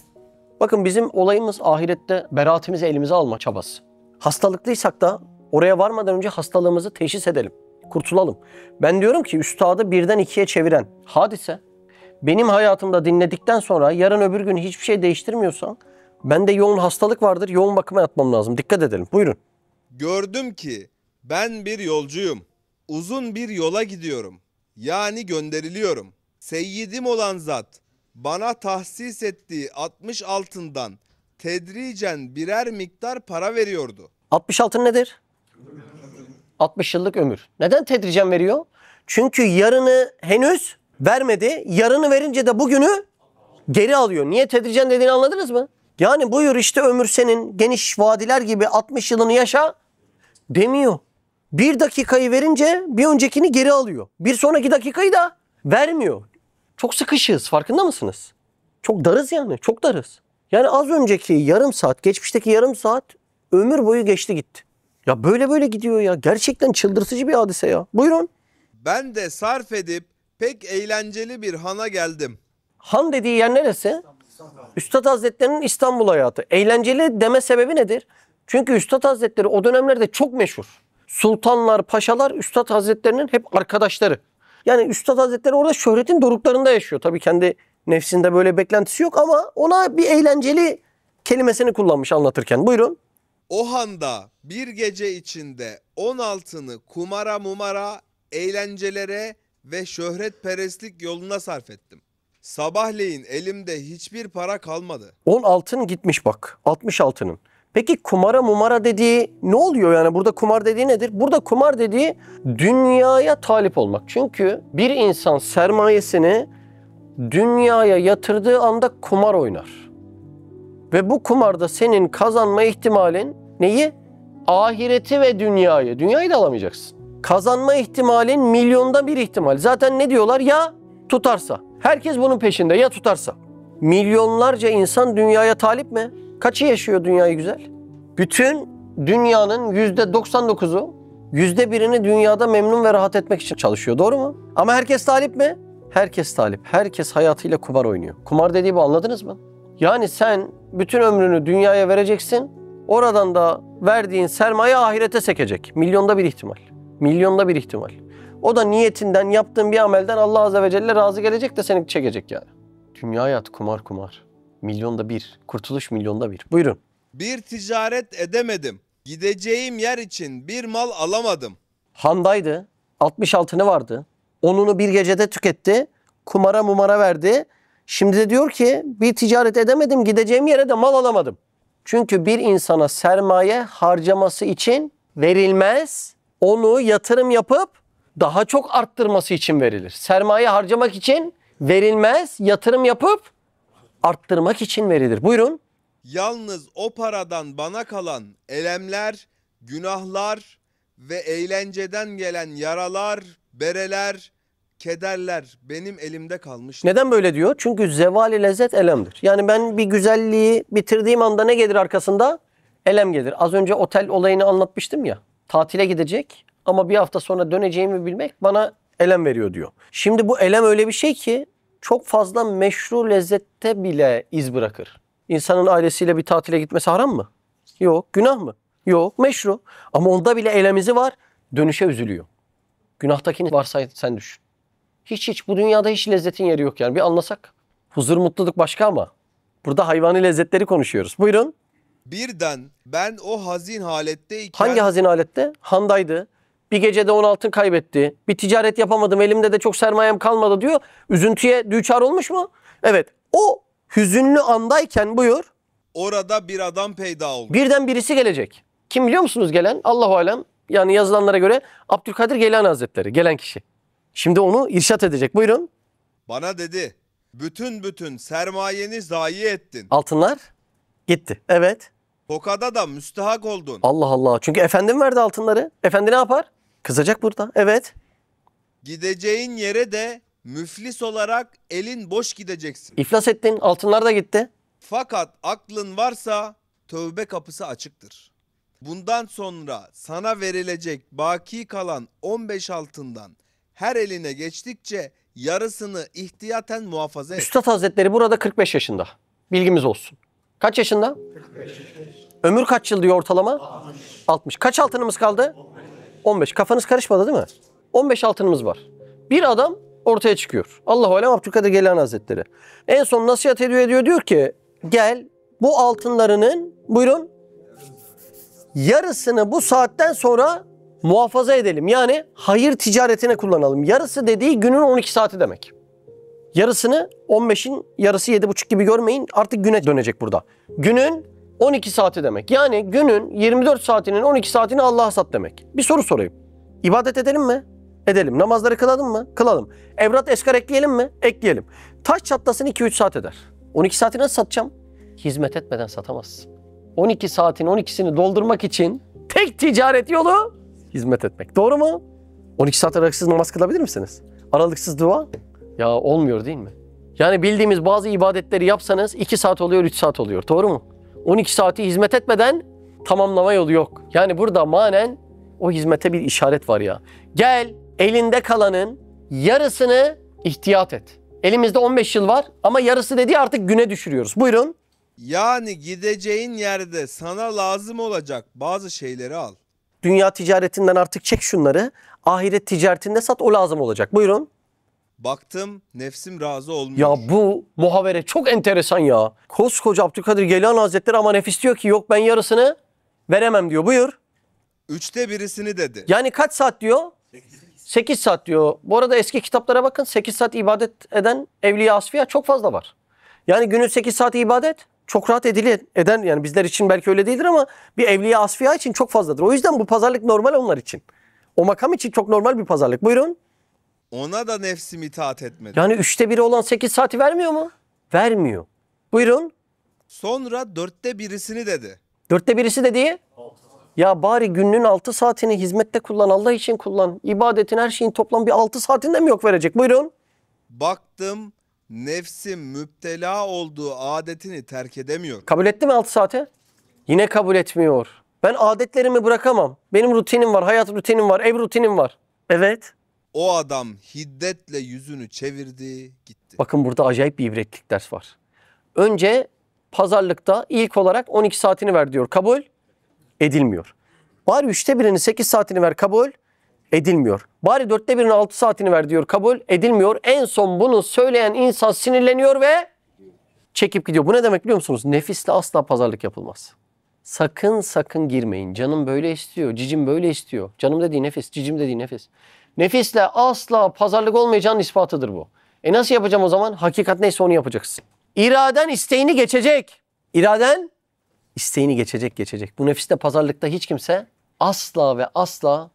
Bakın bizim olayımız ahirette beraatimizi elimize alma çabası. Hastalıklıysak da oraya varmadan önce hastalığımızı teşhis edelim. Kurtulalım. Ben diyorum ki üstadı birden ikiye çeviren hadise benim hayatımda dinledikten sonra yarın öbür gün hiçbir şey değiştirmiyorsa bende yoğun hastalık vardır. Yoğun bakıma yatmam lazım. Dikkat edelim. Buyurun. Gördüm ki ben bir yolcuyum. Uzun bir yola gidiyorum. Yani gönderiliyorum. Seyyidim olan zat bana tahsis ettiği 60 altından tedricen birer miktar para veriyordu. 66 nedir? 60 yıllık ömür. Neden tedricen veriyor? Çünkü yarını henüz vermedi. Yarını verince de bugünü geri alıyor. Niye tedricen dediğini anladınız mı? Yani buyur işte ömür senin, geniş vadiler gibi 60 yılını yaşa demiyor. Bir dakikayı verince bir öncekini geri alıyor. Bir sonraki dakikayı da vermiyor. Çok sıkışığız, farkında mısınız? Çok darız yani, çok darız. Yani az önceki yarım saat, geçmişteki yarım saat ömür boyu geçti gitti. Ya böyle böyle gidiyor ya. Gerçekten çıldırtıcı bir hadise ya. Buyurun. Ben de sarf edip pek eğlenceli bir hana geldim. Han dediği yer neresi? Üstad Hazretleri'nin İstanbul hayatı. Eğlenceli deme sebebi nedir? Çünkü Üstad Hazretleri o dönemlerde çok meşhur. Sultanlar, paşalar Üstad Hazretleri'nin hep arkadaşları. Yani Üstad Hazretleri orada şöhretin doruklarında yaşıyor. Tabii kendi nefsinde böyle beklentisi yok ama ona bir eğlenceli kelimesini kullanmış anlatırken. Buyurun. O handa bir gece içinde 10 altını kumara mumara, eğlencelere ve şöhretperestlik yoluna sarf ettim. Sabahleyin elimde hiçbir para kalmadı. 10 altın gitmiş bak. 60 altının. Peki kumara mumara dediği ne oluyor yani? Burada kumar dediği nedir? Burada kumar dediği dünyaya talip olmak. Çünkü bir insan sermayesini dünyaya yatırdığı anda kumar oynar. Ve bu kumarda senin kazanma ihtimalin neyi? Ahireti ve dünyayı. Dünyayı da alamayacaksın. Kazanma ihtimalin milyonda bir ihtimal. Zaten ne diyorlar? Ya tutarsa. Herkes bunun peşinde, ya tutarsa. Milyonlarca insan dünyaya talip mi? Kaçı yaşıyor dünyayı güzel? Bütün dünyanın %99'u %1'ini dünyada memnun ve rahat etmek için çalışıyor. Doğru mu? Ama herkes talip mi? Herkes talip. Herkes hayatıyla kumar oynuyor. Kumar dediği bu, anladınız mı? Yani sen bütün ömrünü dünyaya vereceksin. Oradan da verdiğin sermaye ahirete sekecek. Milyonda bir ihtimal. Milyonda bir ihtimal. O da niyetinden, yaptığın bir amelden Allah Azze ve Celle razı gelecek de seni çekecek yani. Dünya hayatı kumar kumar. Milyonda bir. Kurtuluş milyonda bir. Buyurun. Bir ticaret edemedim. Gideceğim yer için bir mal alamadım. Handaydı. 60 altını vardı. Onunu bir gecede tüketti. Kumara mumara verdi. Şimdi de diyor ki bir ticaret edemedim. Gideceğim yere de mal alamadım. Çünkü bir insana sermaye harcaması için verilmez. Onu yatırım yapıp daha çok arttırması için verilir. Sermaye harcamak için verilmez. Yatırım yapıp arttırmak için verilir. Buyurun. Yalnız o paradan bana kalan elemler, günahlar ve eğlenceden gelen yaralar, bereler, kederler benim elimde kalmış. Neden böyle diyor? Çünkü zevali lezzet elemdir. Yani ben bir güzelliği bitirdiğim anda ne gelir arkasında? Elem gelir. Az önce otel olayını anlatmıştım ya. Tatile gidecek ama bir hafta sonra döneceğimi bilmek bana elem veriyor diyor. Şimdi bu elem öyle bir şey ki çok fazla meşru lezzette bile iz bırakır. İnsanın ailesiyle bir tatile gitmesi haram mı? Yok. Günah mı? Yok. Meşru. Ama onda bile elemizi var. Dönüşe üzülüyor. Günahtakini varsa sen düşün. Hiç bu dünyada hiç lezzetin yeri yok yani. Bir anlasak. Huzur, mutluluk başka ama. Burada hayvani lezzetleri konuşuyoruz. Buyurun. Birden ben o hazin haletteyken Hangi hazine alette? Handaydı. Bir gecede 10 altın kaybetti. Bir ticaret yapamadım. Elimde de çok sermayem kalmadı diyor. Üzüntüye düçar olmuş mu? Evet. O hüzünlü andayken buyur. orada bir adam peyda oldu. Birden birisi gelecek. Kim biliyor musunuz gelen? Allahu alem. Yani yazılanlara göre Abdülkadir Geylani Hazretleri. Gelen kişi. Şimdi onu irşat edecek. Buyurun. Bana dedi, bütün sermayeni zayi ettin. Altınlar gitti. Evet. Tokada da müstehak oldun. Allah Allah. Çünkü efendim verdi altınları. Efendi ne yapar? Kızacak burada. Evet. Gideceğin yere de müflis olarak elin boş gideceksin. İflas ettin. Altınlar da gitti. Fakat aklın varsa tövbe kapısı açıktır. Bundan sonra sana verilecek baki kalan 15 altından her eline geçtikçe yarısını ihtiyaten muhafaza et. Üstad Hazretleri burada 45 yaşında. Bilgimiz olsun. Kaç yaşında? 45. Ömür kaç yıl diyor ortalama? 60. Kaç altınımız kaldı? 15. Kafanız karışmadı değil mi? 15 altınımız var. Bir adam ortaya çıkıyor. Allahu alem Abdülkadir Geylani Hazretleri. En son nasihat ediyor diyor ki gel bu altınlarının buyurun yarısını bu saatten sonra muhafaza edelim. Yani hayır ticaretine kullanalım. Yarısı dediği günün 12 saati demek. Yarısını 15'in yarısı 7,5 gibi görmeyin. Artık güne dönecek burada. Günün 12 saati demek. Yani günün 24 saatinin 12 saatini Allah'a sat demek. Bir soru sorayım. İbadet edelim mi? Edelim. Namazları kılalım mı? Kılalım. Evrat eskar ekleyelim mi? Ekleyelim. Taş çatlasın 2-3 saat eder. 12 saati nasıl satacağım? Hizmet etmeden satamazsın. 12 saatin 12'sini doldurmak için tek ticaret yolu hizmet etmek. Doğru mu? 12 saat aralıksız namaz kılabilir misiniz? Aralıksız dua? Ya olmuyor değil mi? Yani bildiğimiz bazı ibadetleri yapsanız 2 saat oluyor, 3 saat oluyor. Doğru mu? 12 saati hizmet etmeden tamamlama yolu yok. Yani burada manen o hizmete bir işaret var ya. Gel elinde kalanın yarısını ihtiyat et. Elimizde 15 yıl var ama yarısı dediği artık güne düşürüyoruz. Buyurun. Yani gideceğin yerde sana lazım olacak bazı şeyleri al. Dünya ticaretinden artık çek şunları. Ahiret ticaretinde sat, o lazım olacak. Buyurun. Baktım nefsim razı olmuyor. Ya bu muhavere çok enteresan ya. Koskoca Abdülkadir Geylani Hazretleri ama nefis diyor ki yok ben yarısını veremem diyor. Buyur. 1/3'ünü dedi. Yani kaç saat diyor? 8 saat diyor. Bu arada eski kitaplara bakın. 8 saat ibadet eden Evliya Asfiya çok fazla var. Yani günün 8 saati ibadet çok rahat eden, yani bizler için belki öyle değildir ama bir Evliya Asfiya için çok fazladır. O yüzden bu pazarlık normal onlar için. O makam için çok normal bir pazarlık. Buyurun. Ona da nefsim itaat etmedi. Yani 1/3 olan 8 saati vermiyor mu? Vermiyor. Buyurun. Sonra 1/4'ünü dedi. 1/4'ü dediği? Ya bari günün 6 saatini hizmette kullan, Allah için kullan. İbadetin, her şeyin toplam bir 6 saatinde mi yok verecek? Buyurun. Baktım nefsim müptela olduğu adetini terk edemiyor. Kabul etti mi 6 saati? Yine kabul etmiyor. Ben adetlerimi bırakamam. Benim rutinim var, hayat rutinim var, ev rutinim var. Evet. O adam hiddetle yüzünü çevirdi gitti. Bakın burada acayip bir ibretlik ders var. Önce pazarlıkta ilk olarak 12 saatini ver diyor. Kabul edilmiyor. Bari 1/3'ünü 8 saatini ver. Kabul edilmiyor. Bari 1/4'ünü 6 saatini ver diyor. Kabul edilmiyor. En son bunu söyleyen insan sinirleniyor ve çekip gidiyor. Bu ne demek biliyor musunuz? Nefisle asla pazarlık yapılmaz. Sakın sakın girmeyin. Canım böyle istiyor. Cicim böyle istiyor. Canım dediği nefis. Cicim dediği nefis. Nefisle asla pazarlık olmayacağının ispatıdır bu. Nasıl yapacağım o zaman? Hakikat neyse onu yapacaksın. İraden isteğini geçecek. İraden isteğini geçecek. Bu nefiste pazarlıkta hiç kimse asla ve asla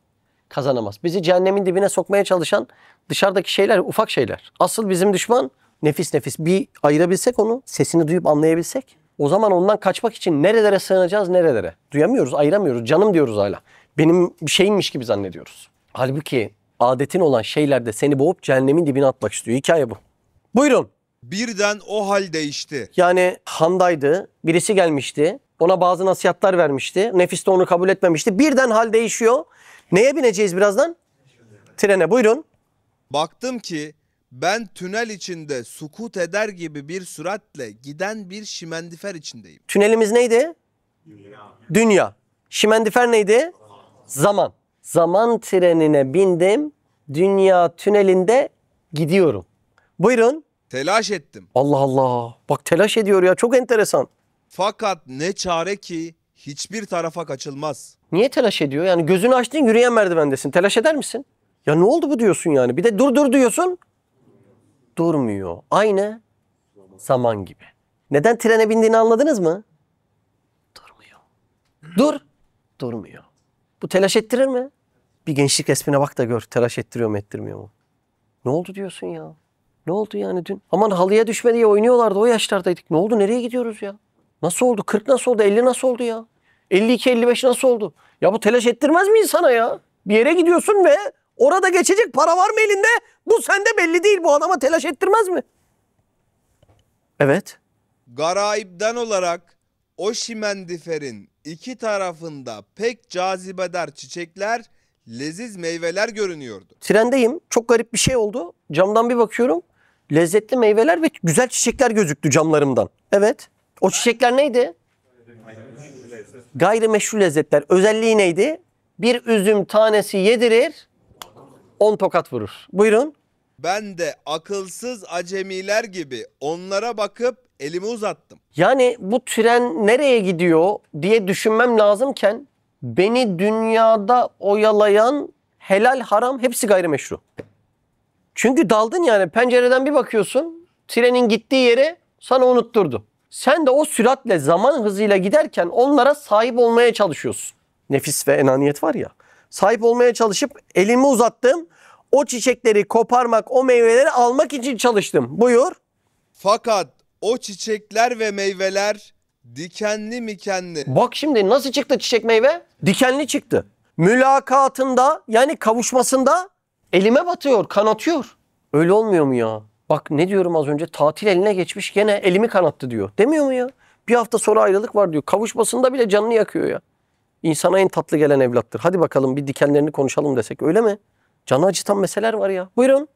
kazanamaz. Bizi cehennemin dibine sokmaya çalışan dışarıdaki şeyler, ufak şeyler. Asıl bizim düşman nefis. Bir ayırabilsek onu, sesini duyup anlayabilsek, o zaman ondan kaçmak için nerelere sığınacağız, nerelere? Duyamıyoruz, ayıramıyoruz. Canım diyoruz hala. Benim bir şeyimmiş gibi zannediyoruz. Halbuki adetin olan şeylerde seni boğup cehennemin dibine atmak istiyor. Hikaye bu. Buyurun. Birden o hal değişti. Yani handaydı, birisi gelmişti, ona bazı nasihatler vermişti. Nefis de onu kabul etmemişti. Birden hal değişiyor. Neye bineceğiz birazdan? Trene. Buyurun. Baktım ki ben tünel içinde sukut eder gibi bir süratle giden bir şimendifer içindeyim. Tünelimiz neydi? Dünya. Şimendifer neydi? Zaman. Zaman trenine bindim. Dünya tünelinde gidiyorum. Buyurun. Telaş ettim. Allah Allah. Bak telaş ediyor ya. Çok enteresan. Fakat ne çare ki hiçbir tarafa kaçılmaz. Niye telaş ediyor? Yani gözünü açtın, yürüyen merdivendesin. Telaş eder misin? Ya ne oldu bu diyorsun yani. Bir de dur diyorsun. Durmuyor. Aynı zaman gibi. Neden trene bindiğini anladınız mı? Durmuyor. Durmuyor. Bu telaş ettirir mi? Bir gençlik resmine bak da gör. Telaş ettiriyor mu ettirmiyor mu? Ne oldu diyorsun ya? Ne oldu yani dün? Aman halıya düşme diye oynuyorlardı, o yaşlardaydık. Ne oldu, nereye gidiyoruz ya? Nasıl oldu? 40 nasıl oldu? 50 nasıl oldu ya? 52-55 nasıl oldu? Ya bu telaş ettirmez mi insana ya? Bir yere gidiyorsun ve orada geçecek para var mı elinde? Bu sende belli değil, bu adama telaş ettirmez mi? Evet. Garaipten olarak o şimendiferin iki tarafında pek cazibedar çiçekler, leziz meyveler görünüyordu. Trendeyim. Çok garip bir şey oldu. Camdan bir bakıyorum. Lezzetli meyveler ve güzel çiçekler gözüktü camlarımdan. Evet. O çiçekler neydi? Gayrimeşru lezzetler. Özelliği neydi? Bir üzüm tanesi yedirir, 10 tokat vurur. Buyurun. Ben de akılsız acemiler gibi onlara bakıp elimi uzattım. Yani bu tren nereye gidiyor diye düşünmem lazımken beni dünyada oyalayan helal haram hepsi gayrimeşru. Çünkü daldın yani, pencereden bir bakıyorsun trenin gittiği yeri sana unutturdu. Sen de o süratle, zaman hızıyla giderken onlara sahip olmaya çalışıyorsun. Nefis ve enaniyet var ya. Sahip olmaya çalışıp elimi uzattım. O çiçekleri koparmak, o meyveleri almak için çalıştım. Buyur. Fakat o çiçekler ve meyveler dikenli mikenli. Bak şimdi nasıl çıktı çiçek meyve? Dikenli çıktı. Mülakatında, yani kavuşmasında elime batıyor, kanatıyor. Öyle olmuyor mu ya? Bak ne diyorum az önce, tatil eline geçmiş gene elimi kanattı diyor. Demiyor mu ya? Bir hafta sonra ayrılık var diyor. Kavuşmasında bile canını yakıyor ya. İnsana en tatlı gelen evlattır. Hadi bakalım bir dikenlerini konuşalım desek, öyle mi? Canı acıtan meseleler var ya. Buyurun.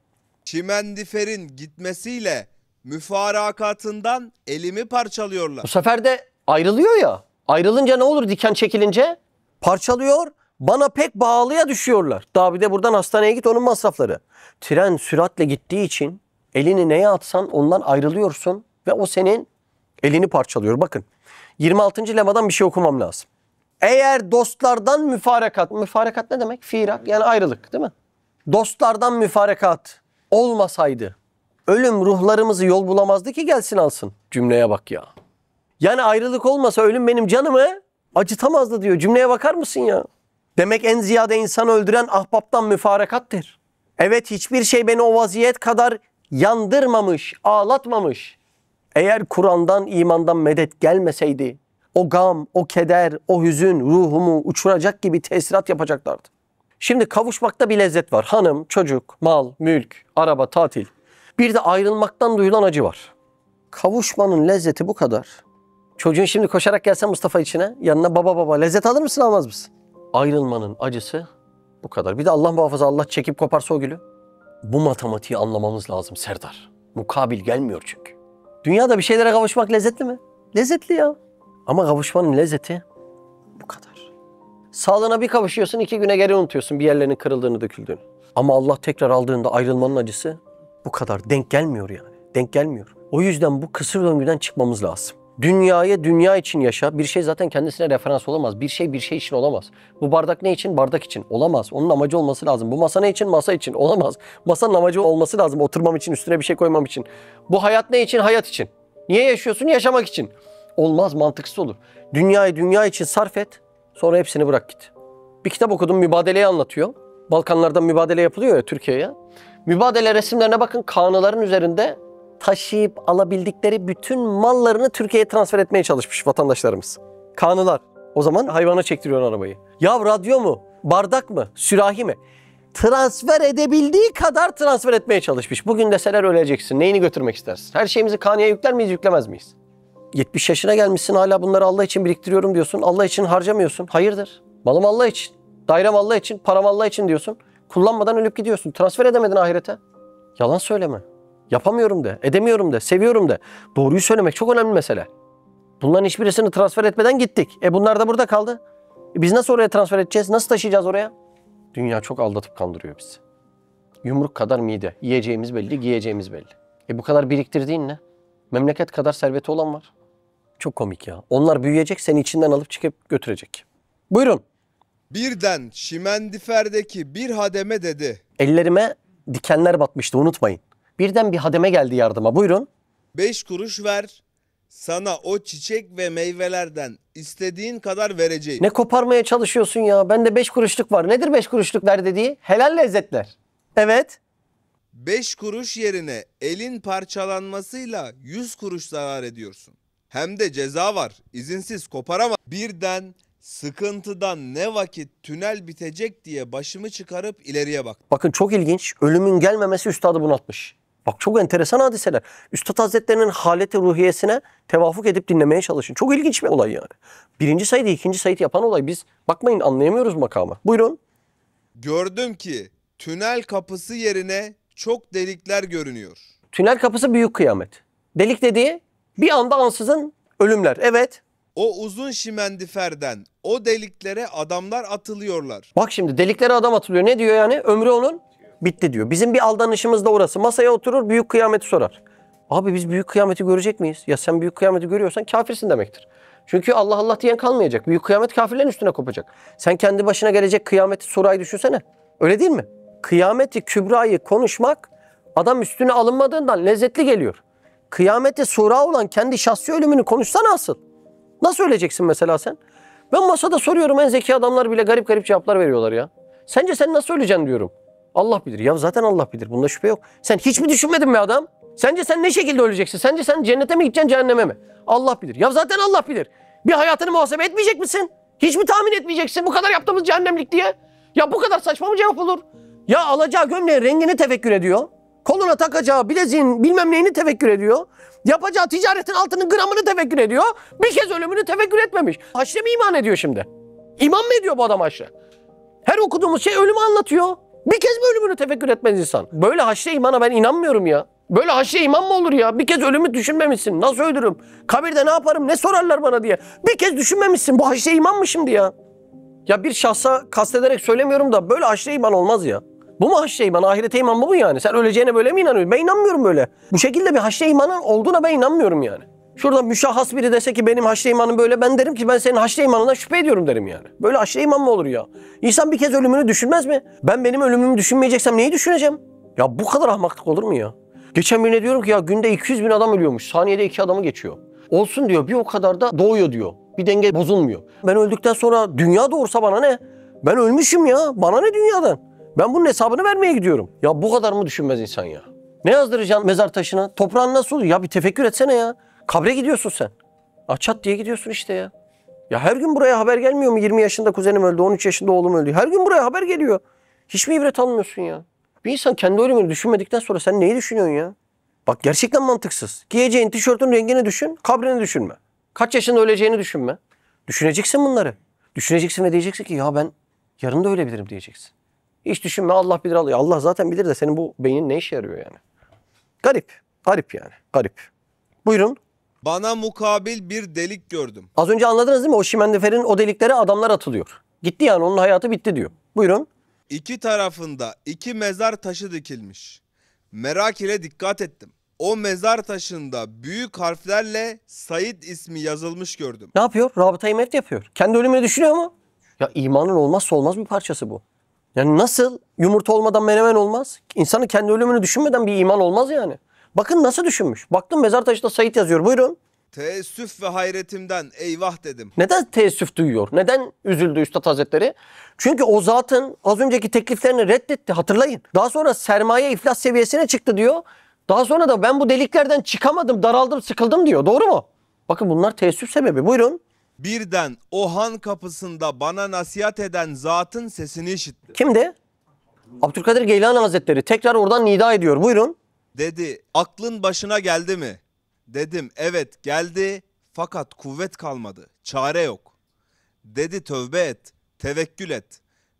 Çimendiferin gitmesiyle müfarakatından elimi parçalıyorlar. Bu sefer de ayrılıyor ya. Ayrılınca ne olur diken çekilince? Parçalıyor. Bana pek bağlıya düşüyorlar. Daha bir de buradan hastaneye git, onun masrafları. Tren süratle gittiği için elini neye atsan ondan ayrılıyorsun ve o senin elini parçalıyor. Bakın 26. lemadan bir şey okumam lazım. Eğer dostlardan müfarekat ne demek? Firak, yani ayrılık değil mi? Dostlardan müfarekat olmasaydı ölüm ruhlarımızı yol bulamazdı ki gelsin alsın. Cümleye bak ya. Yani ayrılık olmasa ölüm benim canımı acıtamazdı diyor. Cümleye bakar mısın ya? Demek en ziyade insan öldüren ahbaptan müfarekattır. Evet, hiçbir şey beni o vaziyet kadar yandırmamış, ağlatmamış. Eğer Kur'an'dan, imandan medet gelmeseydi o gam, o keder, o hüzün ruhumu uçuracak gibi tesirat yapacaklardı. Şimdi kavuşmakta bir lezzet var. Hanım, çocuk, mal, mülk, araba, tatil. Bir de ayrılmaktan duyulan acı var. Kavuşmanın lezzeti bu kadar. Çocuğun şimdi koşarak gelse Mustafa içine, yanına baba lezzet alır mısın almaz mısın? Ayrılmanın acısı bu kadar. Bir de Allah muhafaza Allah çekip koparsa o gülü. Bu matematiği anlamamız lazım Serdar. Mukabil gelmiyor çünkü. Dünyada bir şeylere kavuşmak lezzetli mi? Lezzetli ya. Ama kavuşmanın lezzeti bu kadar. Sağlığına bir kavuşuyorsun, 2 güne geri unutuyorsun bir yerlerinin kırıldığını, döküldüğünü. Ama Allah tekrar aldığında ayrılmanın acısı bu kadar. Denk gelmiyor yani. Denk gelmiyor. O yüzden bu kısır döngüden çıkmamız lazım. Dünyayı dünya için yaşa. Bir şey zaten kendisine referans olamaz. Bir şey için olamaz. Bu bardak ne için? Bardak için. Olamaz. Onun amacı olması lazım. Bu masa ne için? Masa için. Olamaz. Masanın amacı olması lazım. Oturmam için, üstüne bir şey koymam için. Bu hayat ne için? Hayat için. Niye yaşıyorsun? Yaşamak için. Olmaz, mantıksız olur. Dünyayı dünya için sarf et. Sonra hepsini bırak git. Bir kitap okudum, mübadeleyi anlatıyor. Balkanlardan mübadele yapılıyor ya Türkiye'ye. Mübadele resimlerine bakın, kanıların üzerinde taşıyıp alabildikleri bütün mallarını Türkiye'ye transfer etmeye çalışmış vatandaşlarımız. Kanılar. O zaman hayvana çektiriyor arabayı. Ya radyo mu? Bardak mı? Sürahi mi? Transfer edebildiği kadar transfer etmeye çalışmış. Bugün deseler öleceksin. Neyini götürmek istersin? Her şeyimizi kanıya yükler miyiz, yüklemez miyiz? 70 yaşına gelmişsin, hala bunları Allah için biriktiriyorum diyorsun. Allah için harcamıyorsun. Hayırdır? Malım Allah için. Dairem Allah için. Param Allah için diyorsun. Kullanmadan ölüp gidiyorsun. Transfer edemedin ahirete. Yalan söyleme. Yapamıyorum de. Edemiyorum de. Seviyorum de. Doğruyu söylemek çok önemli mesele. Bunların hiçbirisini transfer etmeden gittik. Bunlar da burada kaldı. Biz nasıl oraya transfer edeceğiz? Nasıl taşıyacağız oraya? Dünya çok aldatıp kandırıyor bizi. Yumruk kadar mide. Yiyeceğimiz belli, giyeceğimiz belli. Bu kadar biriktirdiğin ne? Memleket kadar serveti olan var. Çok komik ya. Onlar büyüyecek, seni içinden alıp çıkıp götürecek. Buyurun. Birden Şimendiferdeki bir hademe dedi. Ellerime dikenler batmıştı, unutmayın. Birden bir hademe geldi yardıma. Buyurun. 5 kuruş ver, sana o çiçek ve meyvelerden istediğin kadar vereceğim. Ne koparmaya çalışıyorsun ya? Bende 5 kuruşluk var. Nedir 5 kuruşluk ver dediği? Helal lezzetler. Evet. 5 kuruş yerine elin parçalanmasıyla 100 kuruş zarar ediyorsun. Hem de ceza var. İzinsiz koparamam. Birden sıkıntıdan ne vakit tünel bitecek diye başımı çıkarıp ileriye bak. Bakın çok ilginç. Ölümün gelmemesi üstadı bunaltmış. Bak çok enteresan hadiseler. Üstad Hazretleri'nin haleti ruhiyesine tevafuk edip dinlemeye çalışın. Çok ilginç bir olay yani. 1. sayıda 2. sayıt yapan olay. Biz bakmayın anlayamıyoruz makamı. Buyurun. Gördüm ki tünel kapısı yerine çok delikler görünüyor. Tünel kapısı büyük kıyamet. Delik dediği bir anda ansızın ölümler. Evet. O uzun şimendiferden o deliklere adamlar atılıyorlar. Bak şimdi deliklere adam atılıyor. Ne diyor yani? Ömrü onun bitti diyor. Bizim bir aldanışımız da orası. Masaya oturur büyük kıyameti sorar. Abi biz büyük kıyameti görecek miyiz? Ya sen büyük kıyameti görüyorsan kafirsin demektir. Çünkü Allah Allah diyen kalmayacak. Büyük kıyamet kafirlerin üstüne kopacak. Sen kendi başına gelecek kıyameti surayı düşünsene. Öyle değil mi? Kıyameti kübrayı konuşmak adam üstüne alınmadığından lezzetli geliyor. Kıyameti sura olan kendi şahsi ölümünü konuşsana asıl. Nasıl öleceksin mesela sen? Ben masada soruyorum, en zeki adamlar bile garip garip cevaplar veriyorlar ya. Sence sen nasıl öleceksin diyorum. Allah bilir. Ya zaten Allah bilir. Bunda şüphe yok. Sen hiç mi düşünmedin mi adam? Sence sen ne şekilde öleceksin? Sence sen cennete mi gideceksin, cehenneme mi? Allah bilir. Ya zaten Allah bilir. Bir hayatını muhasebe etmeyecek misin? Hiç mi tahmin etmeyeceksin bu kadar yaptığımız cehennemlik diye? Ya bu kadar saçma mı cevap olur? Ya alacağı gömleğin rengini tefekkür ediyor. Koluna takacağı bileziğin bilmem neyini tefekkür ediyor. Yapacağı ticaretin altının gramını tefekkür ediyor. Bir kez ölümünü tefekkür etmemiş. Haşre mi iman ediyor şimdi? İman mı ediyor bu adam haşre? Her okuduğumuz şey ölümü anlatıyor. Bir kez mi ölümünü tefekkür etmez insan? Böyle haşre imana ben inanmıyorum ya. Böyle haşre iman mı olur ya? Bir kez ölümü düşünmemişsin. Nasıl ölürüm? Kabirde ne yaparım? Ne sorarlar bana diye. Bir kez düşünmemişsin. Bu haşre iman mı şimdi ya? Ya bir şahsa kastederek söylemiyorum da böyle haşre iman olmaz ya. Bu mu haşre iman? Ahirete iman mı bu yani? Sen öleceğine böyle mi inanıyorsun? Ben inanmıyorum böyle. Bu şekilde bir haşre imanın olduğuna ben inanmıyorum yani. Şurada müşahhas biri dese ki benim haşre imanım böyle, ben derim ki ben senin haşre imanından şüphe ediyorum derim yani. Böyle haşre iman mı olur ya? İnsan bir kez ölümünü düşünmez mi? Ben benim ölümümü düşünmeyeceksem neyi düşüneceğim? Ya bu kadar ahmaklık olur mu ya? Geçen birine diyorum ki ya günde 200 bin adam ölüyormuş. Saniyede 2 adamı geçiyor. Olsun diyor, bir o kadar da doğuyor diyor. Bir denge bozulmuyor. Ben öldükten sonra dünya doğursa bana ne? Ben ölmüşüm ya. Bana ne dünyadan? Ben bunun hesabını vermeye gidiyorum. Ya bu kadar mı düşünmez insan ya? Ne yazdıracaksın mezar taşına? Toprağın nasıl olur? Ya bir tefekkür etsene ya. Kabre gidiyorsun sen. Çat diye gidiyorsun işte ya. Ya her gün buraya haber gelmiyor mu? 20 yaşında kuzenim öldü, 13 yaşında oğlum öldü. Her gün buraya haber geliyor. Hiç mi ibret almıyorsun ya? Bir insan kendi ölümünü düşünmedikten sonra sen neyi düşünüyorsun ya? Bak gerçekten mantıksız. Giyeceğin tişörtün rengini düşün, kabrini düşünme. Kaç yaşında öleceğini düşünme. Düşüneceksin bunları. Düşüneceksin ve diyeceksin ki ya ben yarın da ölebilirim diyeceksin. Hiç düşünme, Allah bilir Allah. Allah zaten bilir de senin bu beynin ne işe yarıyor yani? Garip. Garip yani. Garip. Buyurun. Bana mukabil bir delik gördüm. Az önce anladınız değil mi? O şimendiferin o deliklere adamlar atılıyor. Gitti yani, onun hayatı bitti diyor. Buyurun. İki tarafında 2 mezar taşı dikilmiş. Merak ile dikkat ettim. O mezar taşında büyük harflerle Said ismi yazılmış gördüm. Ne yapıyor? Rabıta-i mevt yapıyor. Kendi ölümünü düşünüyor mu? Ya imanın olmazsa olmaz bir parçası bu. Yani nasıl yumurta olmadan menemen olmaz? İnsanın kendi ölümünü düşünmeden bir iman olmaz yani. Bakın nasıl düşünmüş. Baktım mezar taşında Said yazıyor. Buyurun. Teessüf ve hayretimden eyvah dedim. Neden teessüf duyuyor? Neden üzüldü Üstad Hazretleri? Çünkü o zatın az önceki tekliflerini reddetti, hatırlayın. Daha sonra sermaye iflas seviyesine çıktı diyor. Daha sonra da ben bu deliklerden çıkamadım, daraldım, sıkıldım diyor. Doğru mu? Bakın bunlar teessüf sebebi. Buyurun. Birden o han kapısında bana nasihat eden zatın sesini işittim. Kimdi? Abdülkadir Geylani Hazretleri. Tekrar oradan nida ediyor. Buyurun. Dedi, aklın başına geldi mi? Dedim, evet geldi fakat kuvvet kalmadı, çare yok. Dedi, tövbe et, tevekkül et.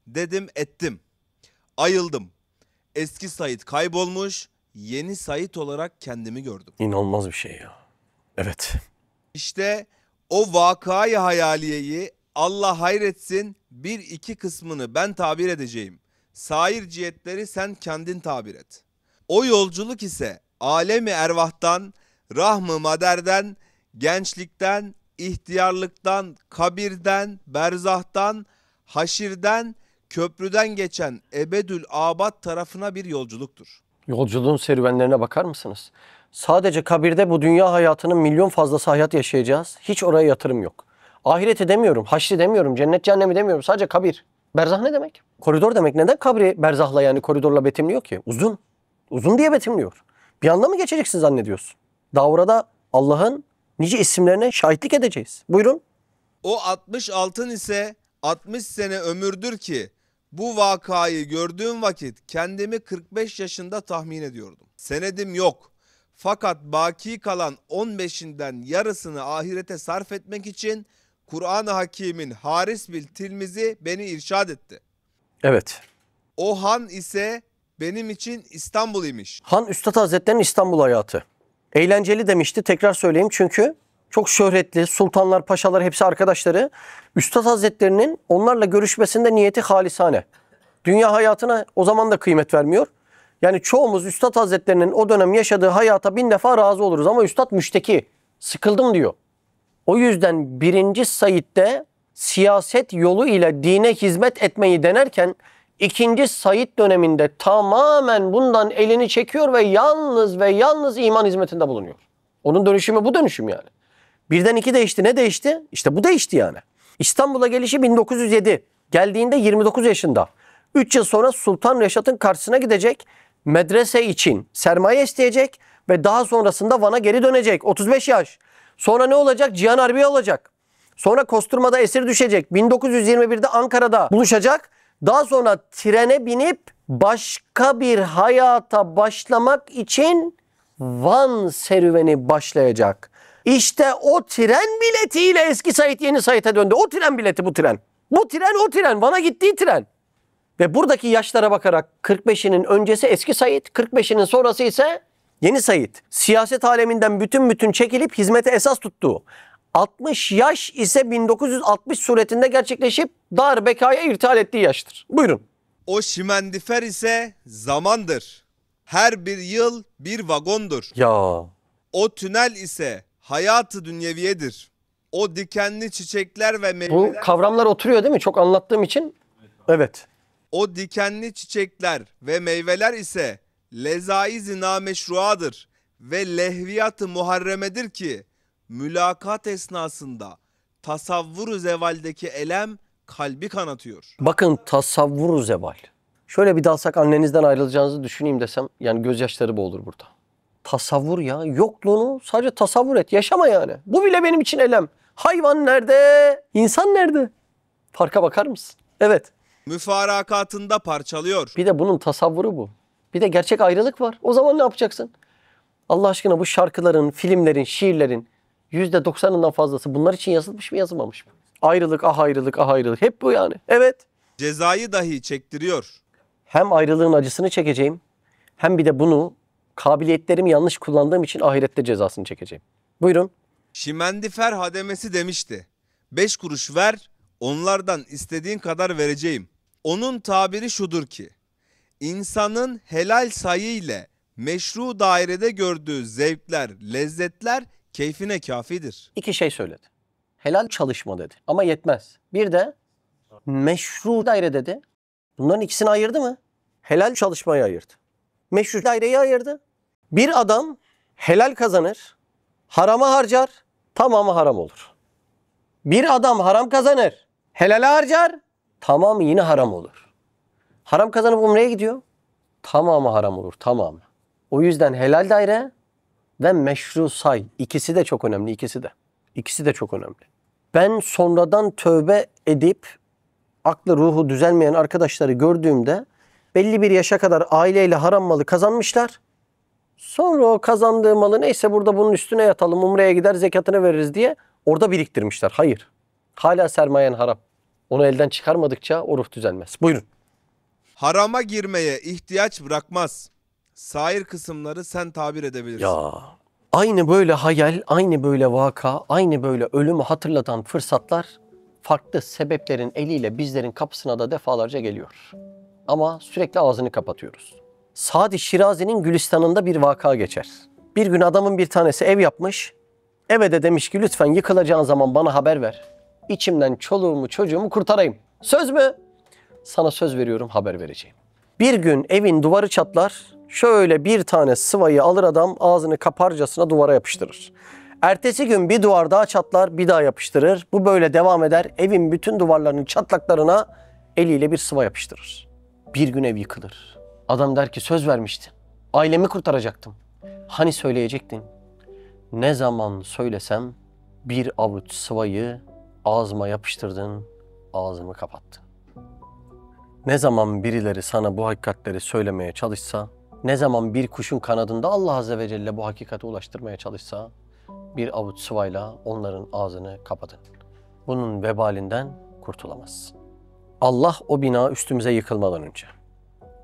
Dedim, ettim. Ayıldım. Eski Said kaybolmuş, yeni Said olarak kendimi gördüm. İnanılmaz bir şey ya. Evet. İşte o vakayı hayaliyeyi Allah hayretsin, bir iki kısmını ben tabir edeceğim. Sair cihetleri sen kendin tabir et. O yolculuk ise alemi ervahtan, rahm-ı maderden, gençlikten, ihtiyarlıktan, kabirden, berzahtan, haşirden, köprüden geçen ebedül abad tarafına bir yolculuktur. Yolculuğun serüvenlerine bakar mısınız? Sadece kabirde bu dünya hayatının milyon fazlası hayat yaşayacağız. Hiç oraya yatırım yok. Ahireti demiyorum, haşri demiyorum, cennet cehennemi demiyorum. Sadece kabir. Berzah ne demek? Koridor demek. Neden kabri berzahla yani koridorla betimliyor ki? Uzun. Uzun diye betimliyor. Bir anda mı geçeceksin zannediyorsun? Daha orada Allah'ın nice isimlerine şahitlik edeceğiz. Buyurun. O 60 altın ise 60 sene ömürdür ki bu vakayı gördüğüm vakit kendimi 45 yaşında tahmin ediyordum. Senedim yok. Fakat baki kalan 15'inden yarısını ahirete sarf etmek için Kur'an-ı Hakîm'in Haris bil Tilmizi beni irşad etti. Evet. O han ise benim için İstanbul imiş. Han Üstad Hazretleri'nin İstanbul hayatı. Eğlenceli demişti. Tekrar söyleyeyim çünkü çok şöhretli. Sultanlar, paşalar hepsi arkadaşları. Üstad Hazretleri'nin onlarla görüşmesinde niyeti halisane. Dünya hayatına o zaman da kıymet vermiyor. Yani çoğumuz Üstad Hazretleri'nin o dönem yaşadığı hayata 1000 defa razı oluruz. Ama Üstad müşteki. Sıkıldım diyor. O yüzden 1. Said'de siyaset yolu ile dine hizmet etmeyi denerken 2. Said döneminde tamamen bundan elini çekiyor ve yalnız iman hizmetinde bulunuyor. Onun dönüşümü bu dönüşüm yani. Birden 2 değişti. Ne değişti? İşte bu değişti yani. İstanbul'a gelişi 1907. Geldiğinde 29 yaşında. 3 yıl sonra Sultan Reşat'ın karşısına gidecek. Medrese için sermaye isteyecek ve daha sonrasında Van'a geri dönecek. 35 yaş. Sonra ne olacak? Cihan Harbiye olacak. Sonra Kosturma'da esir düşecek. 1921'de Ankara'da buluşacak. Daha sonra trene binip başka bir hayata başlamak için Van serüveni başlayacak. İşte o tren biletiyle eski Said yeni Said'e döndü. O tren bileti bu tren. Bu tren o tren. Van'a gittiği tren. Ve buradaki yaşlara bakarak 45'inin öncesi eski Said, 45'inin sonrası ise yeni Said. Siyaset aleminden bütün çekilip hizmete esas tuttuğu. 60 yaş ise 1960 suretinde gerçekleşip dar bekaya irtihal ettiği yaştır. Buyurun. O şimendifer ise zamandır. Her bir yıl bir vagondur. Ya O tünel ise hayatı dünyeviyedir. O dikenli çiçekler ve Bu meyveler, kavramlar oturuyor değil mi? Çok anlattığım için. Evet. o dikenli çiçekler ve meyveler ise lezaiz-i nameşruadır ve lehviyat-ı muharremedir ki mülakat esnasında tasavvur-u zevaldeki elem kalbi kanatıyor. Bakın tasavvur zeval. Şöyle bir dalsak annenizden ayrılacağınızı düşüneyim desem yani gözyaşları boğulur burada. Tasavvur ya. Yokluğunu sadece tasavvur et. Yaşama yani. Bu bile benim için elem. Hayvan nerede? İnsan nerede? Farka bakar mısın? Evet. Müfarakatında parçalıyor. Bir de bunun tasavvuru bu. Bir de gerçek ayrılık var. O zaman ne yapacaksın? Allah aşkına bu şarkıların, filmlerin, şiirlerin %90'ından fazlası bunlar için yazılmış mı yazılmamış mı? Ayrılık, ah ayrılık, ah ayrılık. Hep bu yani. Evet. Cezayı dahi çektiriyor. Hem ayrılığın acısını çekeceğim hem bir de bunu kabiliyetlerimi yanlış kullandığım için ahirette cezasını çekeceğim. Buyurun. Şimendifer hademesi demişti. 5 kuruş ver, onlardan istediğin kadar vereceğim. Onun tabiri şudur ki, insanın helal sayı ile meşru dairede gördüğü zevkler, lezzetler keyfine kafidir. 2 şey söyledi. Helal çalışma dedi ama yetmez. Bir de meşru daire dedi. Bunların ikisini ayırdı mı? Helal çalışmayı ayırdı. Meşru daireyi ayırdı. Bir adam helal kazanır, harama harcar, tamamı haram olur. Bir adam haram kazanır, helale harcar, tamamı yine haram olur. Haram kazanıp umreye gidiyor, tamamı haram olur, tamamı. O yüzden helal daire ve meşru say. İkisi de çok önemli, ikisi de. İkisi de çok önemli. Ben sonradan tövbe edip aklı ruhu düzelmeyen arkadaşları gördüğümde belli bir yaşa kadar aileyle haram malı kazanmışlar. Sonra o kazandığı malı neyse burada bunun üstüne yatalım, umreye gider zekatını veririz diye orada biriktirmişler. Hayır. Hala sermayen haram. Onu elden çıkarmadıkça o ruh düzelmez. Buyurun. Harama girmeye ihtiyaç bırakmaz. Sair kısımları sen tabir edebilirsin. Ya aynı böyle hayal, aynı böyle vaka, aynı böyle ölümü hatırlatan fırsatlar farklı sebeplerin eliyle bizlerin kapısına da defalarca geliyor. Ama sürekli ağzını kapatıyoruz. Sadi Şirazi'nin Gülistan'ında bir vaka geçer. Bir gün adamın bir tanesi ev yapmış. Eve de demiş ki lütfen yıkılacağın zaman bana haber ver. İçimden çoluğumu çocuğumu kurtarayım. Söz mü? Sana söz veriyorum haber vereceğim. Bir gün evin duvarı çatlar. Şöyle bir tane sıvayı alır adam ağzını kaparcasına duvara yapıştırır. Ertesi gün bir duvar daha çatlar bir daha yapıştırır. Bu böyle devam eder. Evin bütün duvarlarının çatlaklarına eliyle bir sıva yapıştırır. Bir gün ev yıkılır. Adam der ki söz vermiştin. Ailemi kurtaracaktım. Hani söyleyecektin? Ne zaman söylesem bir avuç sıvayı ağzıma yapıştırdın, ağzımı kapattın. Ne zaman birileri sana bu hakikatleri söylemeye çalışsa, ne zaman bir kuşun kanadında Allah Azze ve Celle bu hakikati ulaştırmaya çalışsa, bir avuç sıvayla onların ağzını kapatın. Bunun vebalinden kurtulamazsın. Allah o bina üstümüze yıkılmadan önce,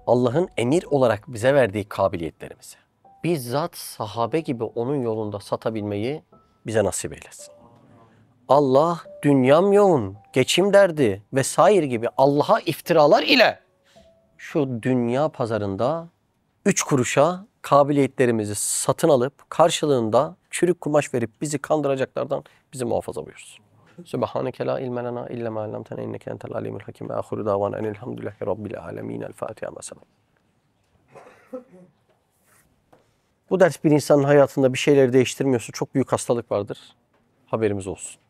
Allah'ın emir olarak bize verdiği kabiliyetlerimizi, bizzat sahabe gibi onun yolunda satabilmeyi bize nasip eylesin. Allah dünyam yoğun, geçim derdi vesaire gibi Allah'a iftiralar ile şu dünya pazarında 3 kuruşa kabiliyetlerimizi satın alıp karşılığında çürük kumaş verip bizi kandıracaklardan bizi muhafaza buyursun. Subhaneke la ilme lena illa ma allamtena inneke entel alimul hakim ve ahiru davana enelhamdülillahi rabbil alamin. El Fatiha mesela. Bu ders bir insanın hayatında bir şeyleri değiştirmiyorsa çok büyük hastalık vardır. Haberimiz olsun.